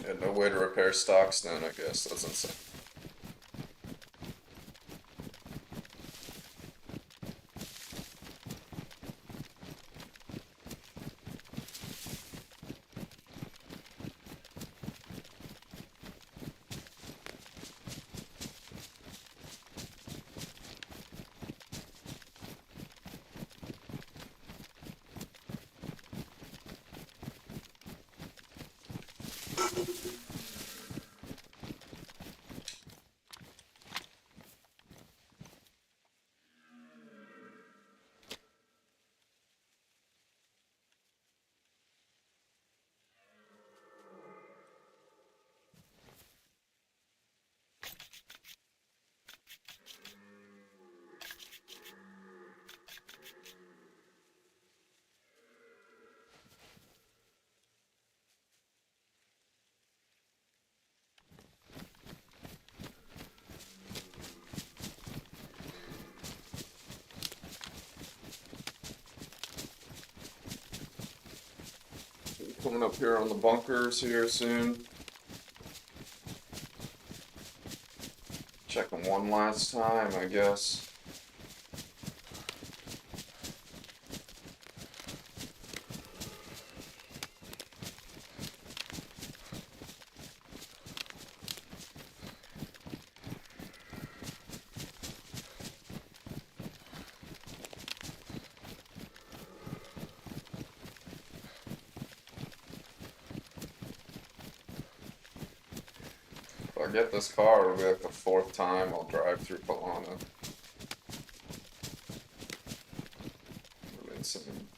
Yeah, no way to repair stocks then, I guess. That's insane. Coming up here on the bunkers here soon. Checking one last time, I guess. If I get this car, it'll be like the fourth time I'll drive through Palana. Really chance. I mean,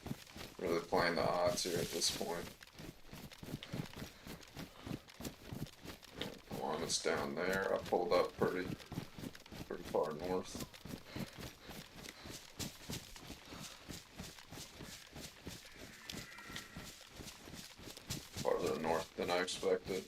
really playing the odds here at this point. Come on, it's down there. I pulled up pretty far north. Farther north than I expected.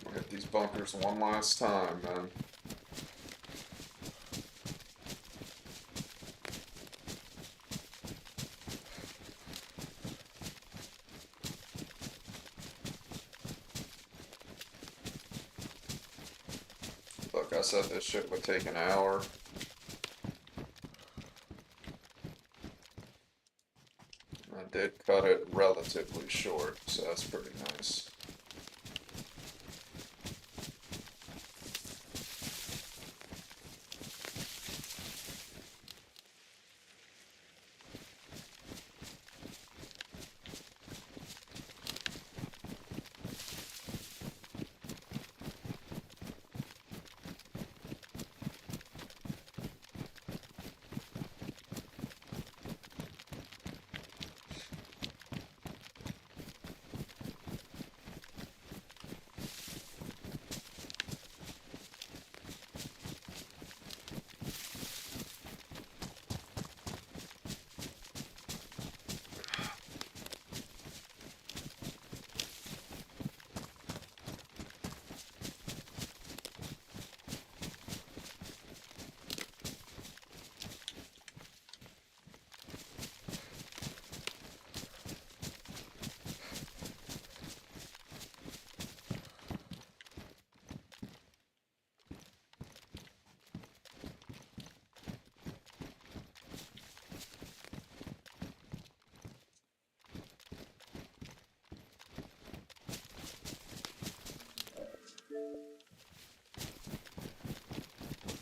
We'll hit these bunkers one last time, man. Look, I said this shit would take an hour. I did cut it relatively short, so that's pretty nice.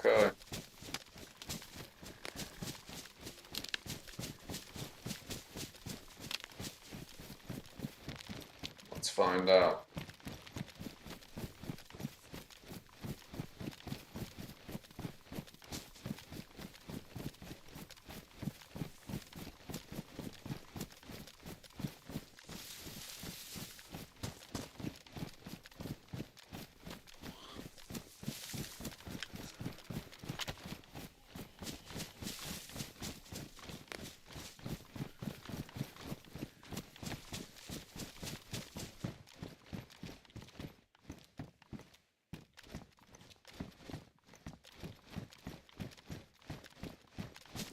Okay. Let's find out.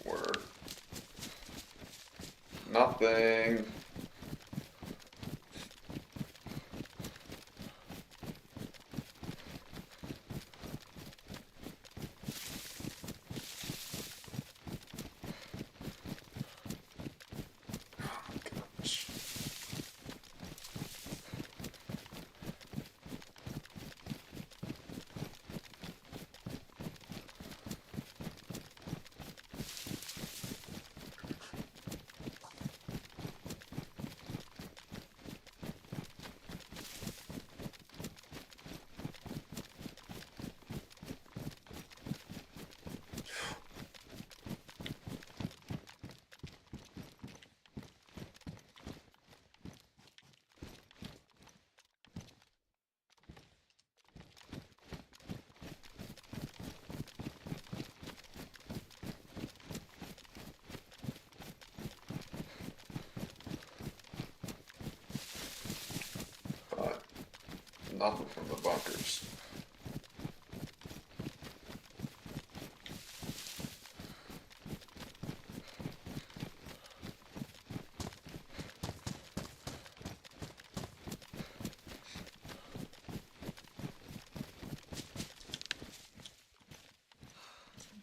Word. Nothing. Gosh. Nothing from the bunkers.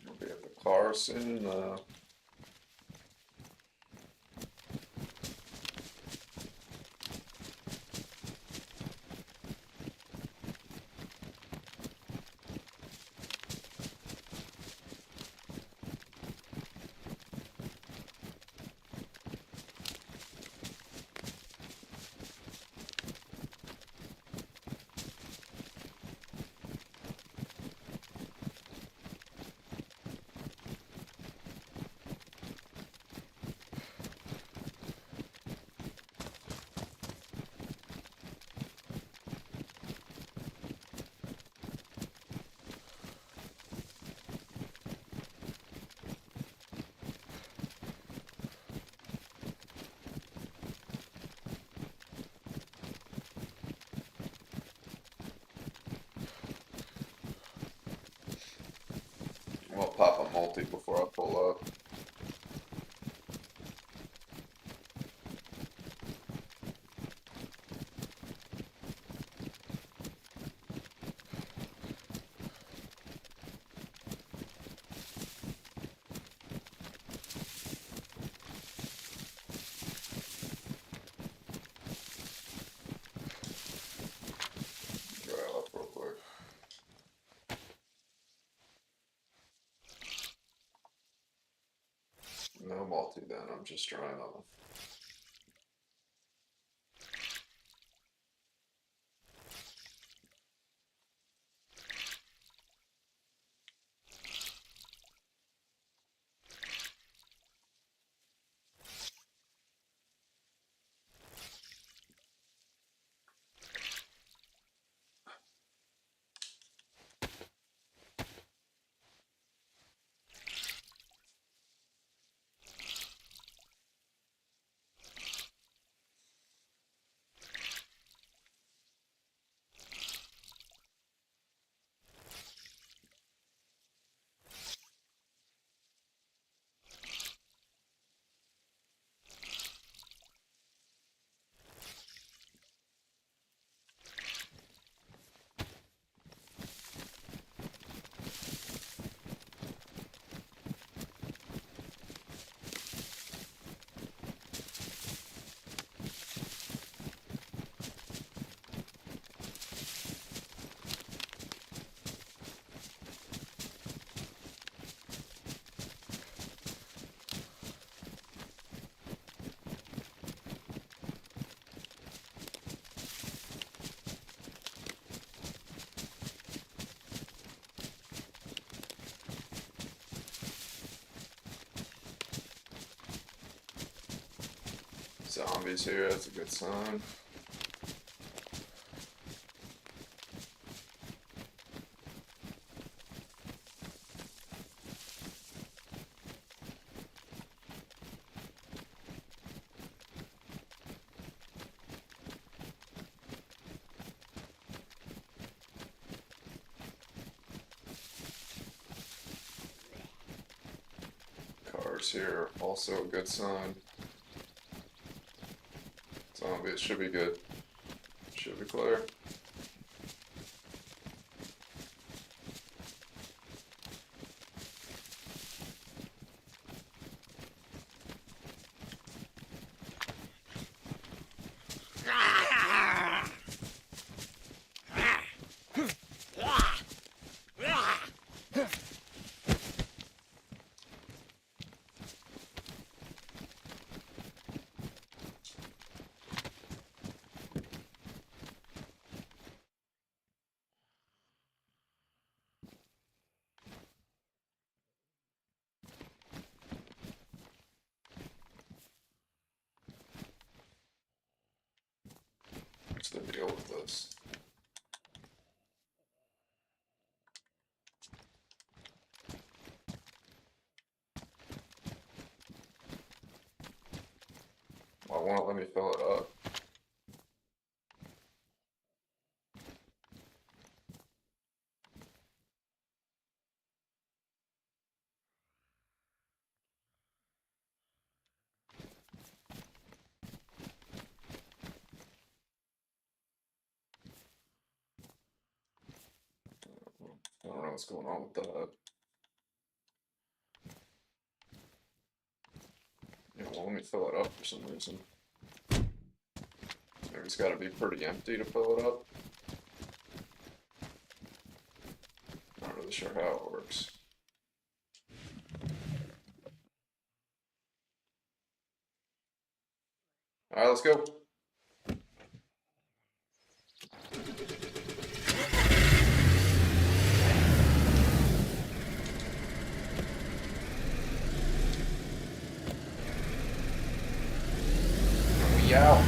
We'll be at the car soon. I'll pop a multi before I pull up. Dry up real quick. No multi then, I'm just drying up. Zombies here, that's a good sign. Cars here, also a good sign. Zombies should be good. Should be clear. What's the deal with this? Why won't it let me fill it up? what's going on with that. Yeah, well, let me fill it up for some reason. Maybe it's got to be pretty empty to fill it up. Not really sure how it works. Alright, let's go. And we out.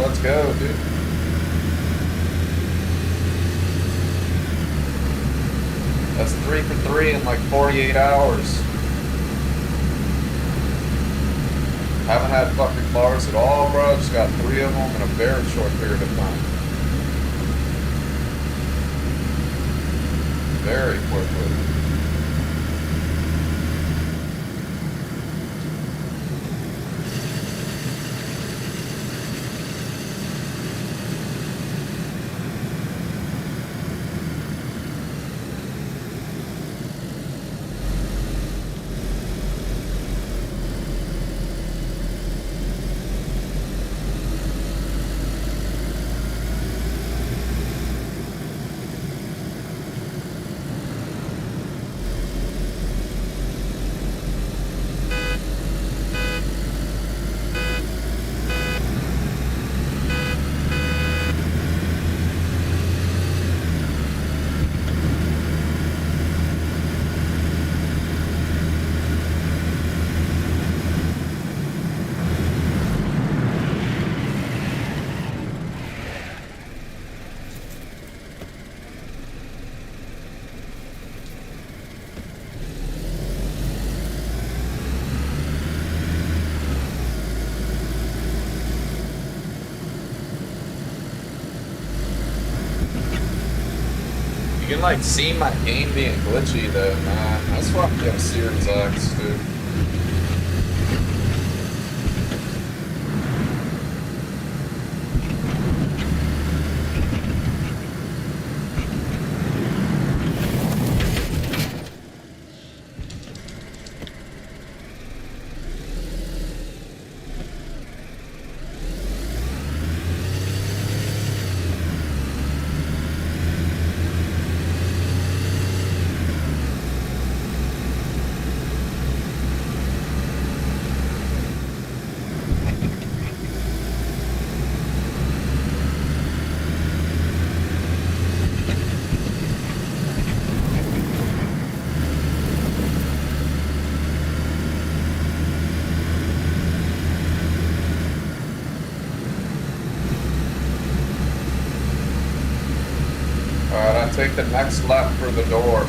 Let's go, dude. That's 3 for 3 in like 48 hours. Haven't had fucking cars at all, bro. Just got 3 of them in a very short period of time. Very quickly. You can like see my game being glitchy though, man. That's why I'm getting Series X, dude. Alright, I take the next left for the door.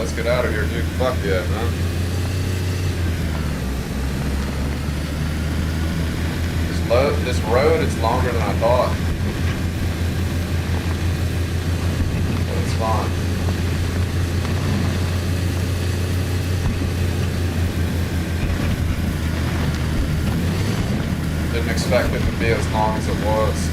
let's get out of here, dude. Fuck yeah, man. This road, it's longer than I thought. But it's fine. Didn't expect it to be as long as it was.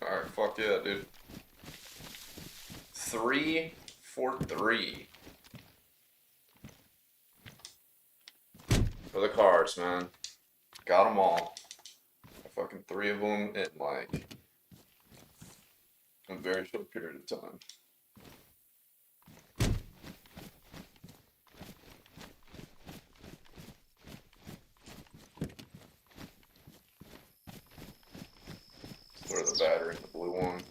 Alright, fuck yeah, dude. 3 for 3. For the cars, man. Got them all. Fucking 3 of them in like a very short period of time. Throw the battery in the blue one.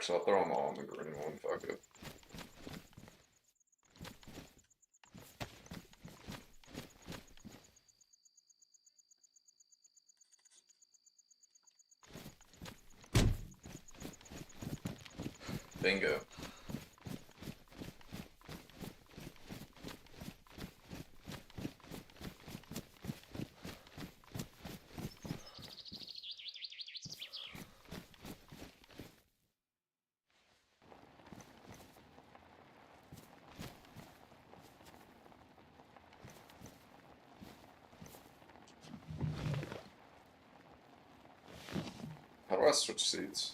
Actually, I'll throw them all in the green one. Fuck it. Bingo. How do I switch seats?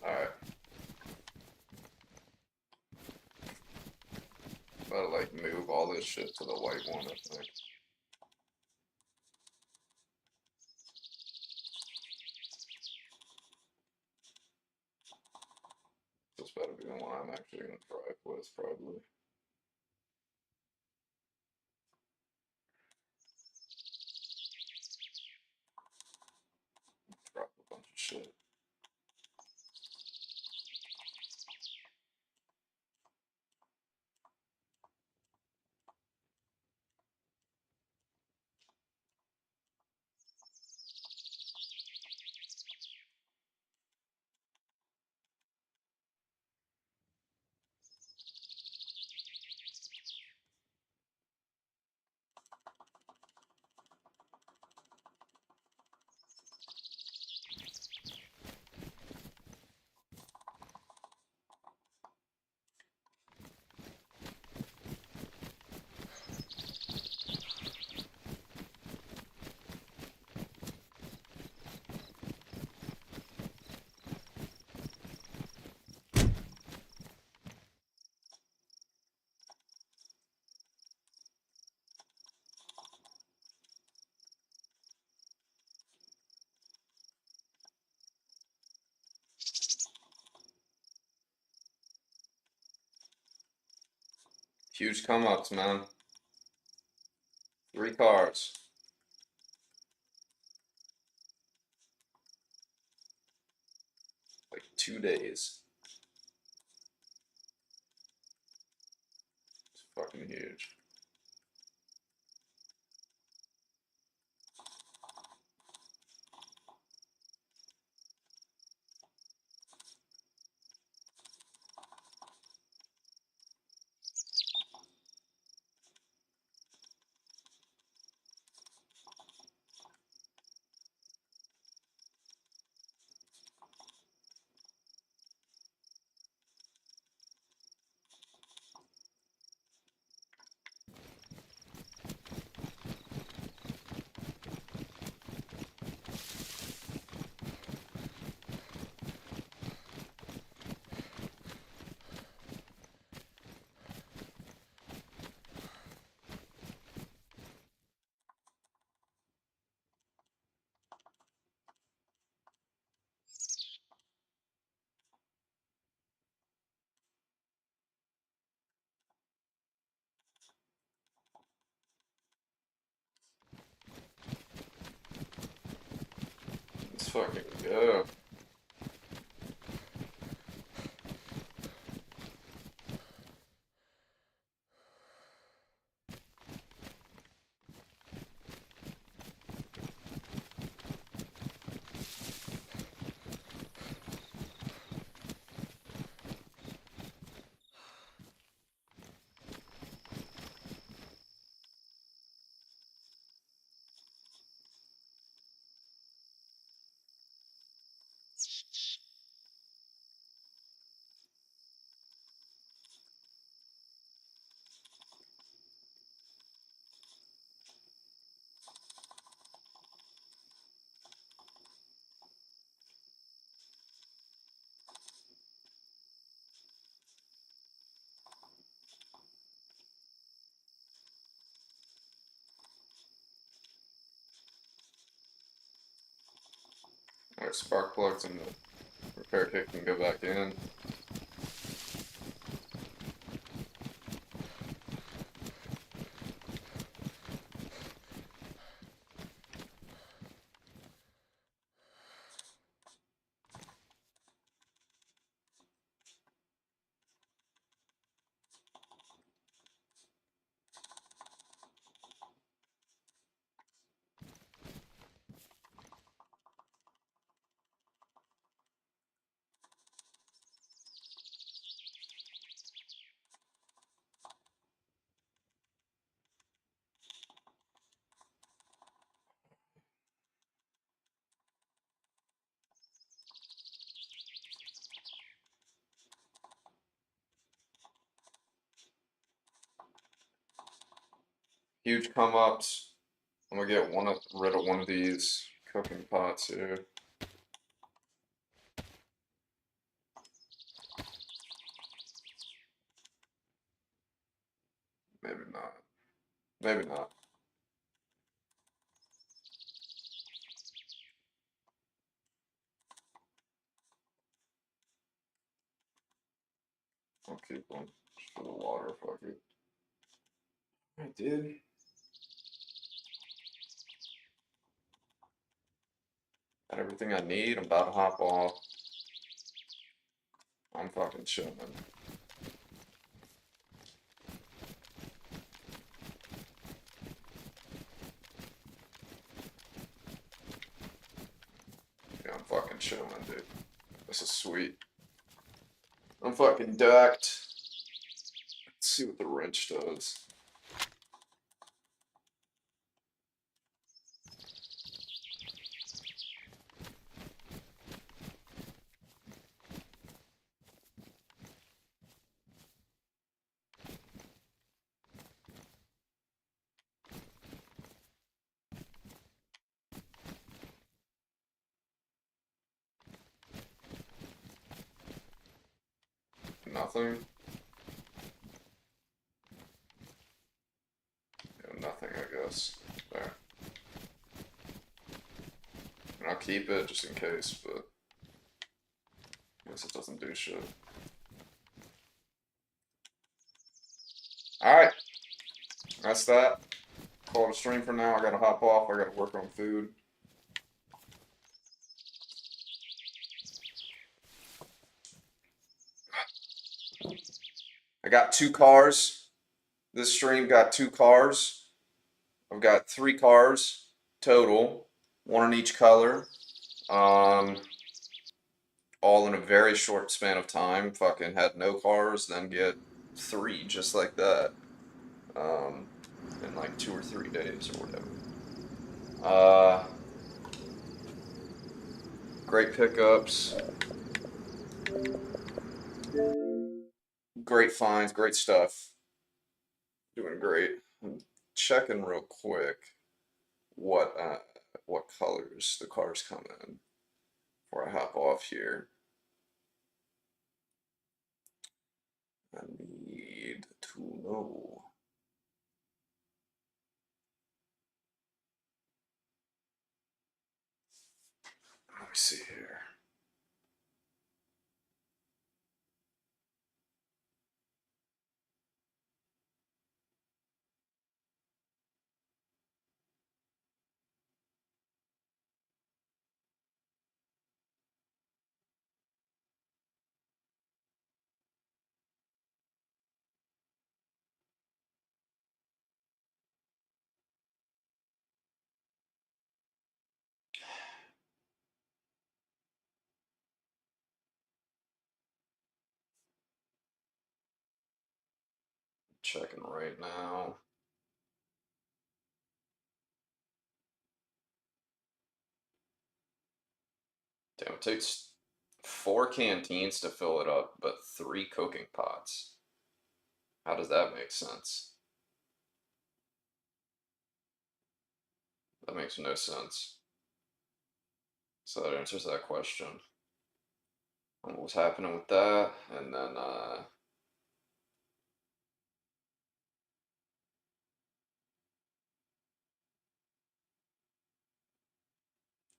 Alright. Gotta like move all this shit to the white one, I think. This better be the one I'm actually gonna drive with, probably. Drop a bunch of shit. Huge come ups, man. 3 cars. Like 2 days. It's fucking huge. Let's fucking go. Alright, spark plugs in the Parakeet can go back in. Huge come ups. I'm gonna get rid of one of these cooking pots here. Maybe not. Maybe not. I'll keep them just for the water. Fuck it. I did. Got everything I need. I'm about to hop off. I'm fucking chilling. Yeah, I'm fucking chilling, dude. This is sweet. I'm fucking ducked. Let's see what the wrench does. Nothing. Yeah, nothing, I guess. There. And I'll keep it just in case, but I guess it doesn't do shit. Alright, that's that. Call it a stream for now. I gotta hop off. I gotta work on food. I got 2 cars. This stream got 2 cars. I've got 3 cars total, one in each color. All in a very short span of time. Fucking had no cars, then get 3 just like that. In like 2 or 3 days or whatever. Great pickups. Great finds, great stuff. Doing great. I'm checking real quick what colors the cars come in before I hop off here. I need to know. Let me see here. Checking right now. Damn, it takes 4 canteens to fill it up, but 3 cooking pots. How does that make sense? That makes no sense. So that answers that question. And what's happening with that? And then,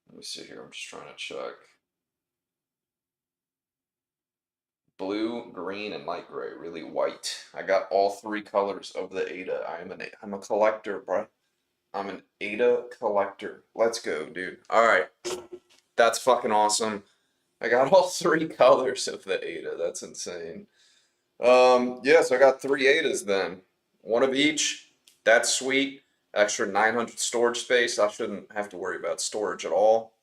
let me see here. I'm just trying to check. Blue, green, and light gray. Really white. I got all three colors of the Ada. I'm a collector, bro. I'm an Ada collector. Let's go, dude. All right, that's fucking awesome. I got all three colors of the Ada. That's insane. Yeah, so I got three Adas then. One of each. That's sweet. Extra 900 storage space. I shouldn't have to worry about storage at all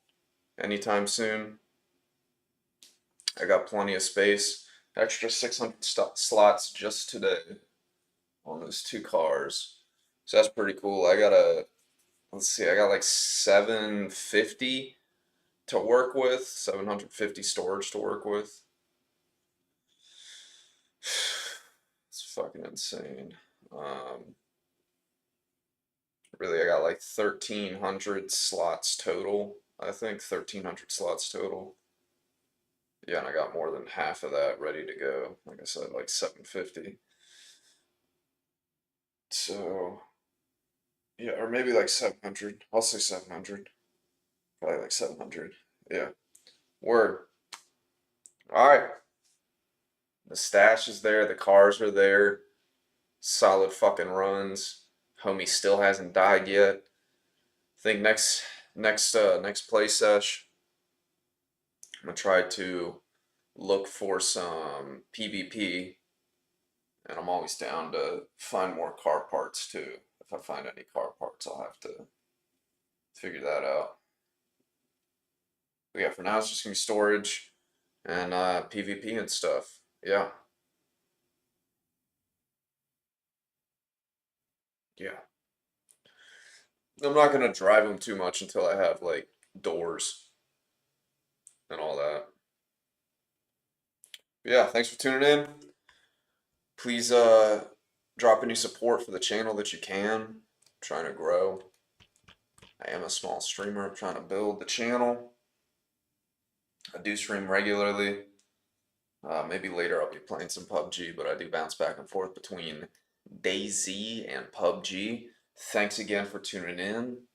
anytime soon. I got plenty of space. Extra 600 slots just today on those two cars. So that's pretty cool. Let's see, I got like 750 to work with, 750 storage to work with. It's fucking insane. Really, I got like 1,300 slots total. I think 1,300 slots total. Yeah, and I got more than half of that ready to go. Like I said, like 750. So, yeah, or maybe like 700. I'll say 700. Probably like 700. Yeah. Word. All right. The stash is there. The cars are there. Solid fucking runs. Homie still hasn't died yet. Think next play sesh, I'm gonna try to look for some PvP, and I'm always down to find more car parts too. If I find any car parts, I'll have to figure that out. But yeah, for now it's just gonna be storage and PvP and stuff. Yeah, yeah. I'm not gonna drive them too much until I have like doors and all that. But yeah, thanks for tuning in. Please drop any support for the channel that you can. I'm trying to grow. I am a small streamer. I'm trying to build the channel. I do stream regularly. Maybe later I'll be playing some PUBG, but I do bounce back and forth between DayZ and PUBG. Thanks again for tuning in.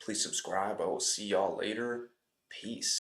Please subscribe. I will see y'all later. Peace.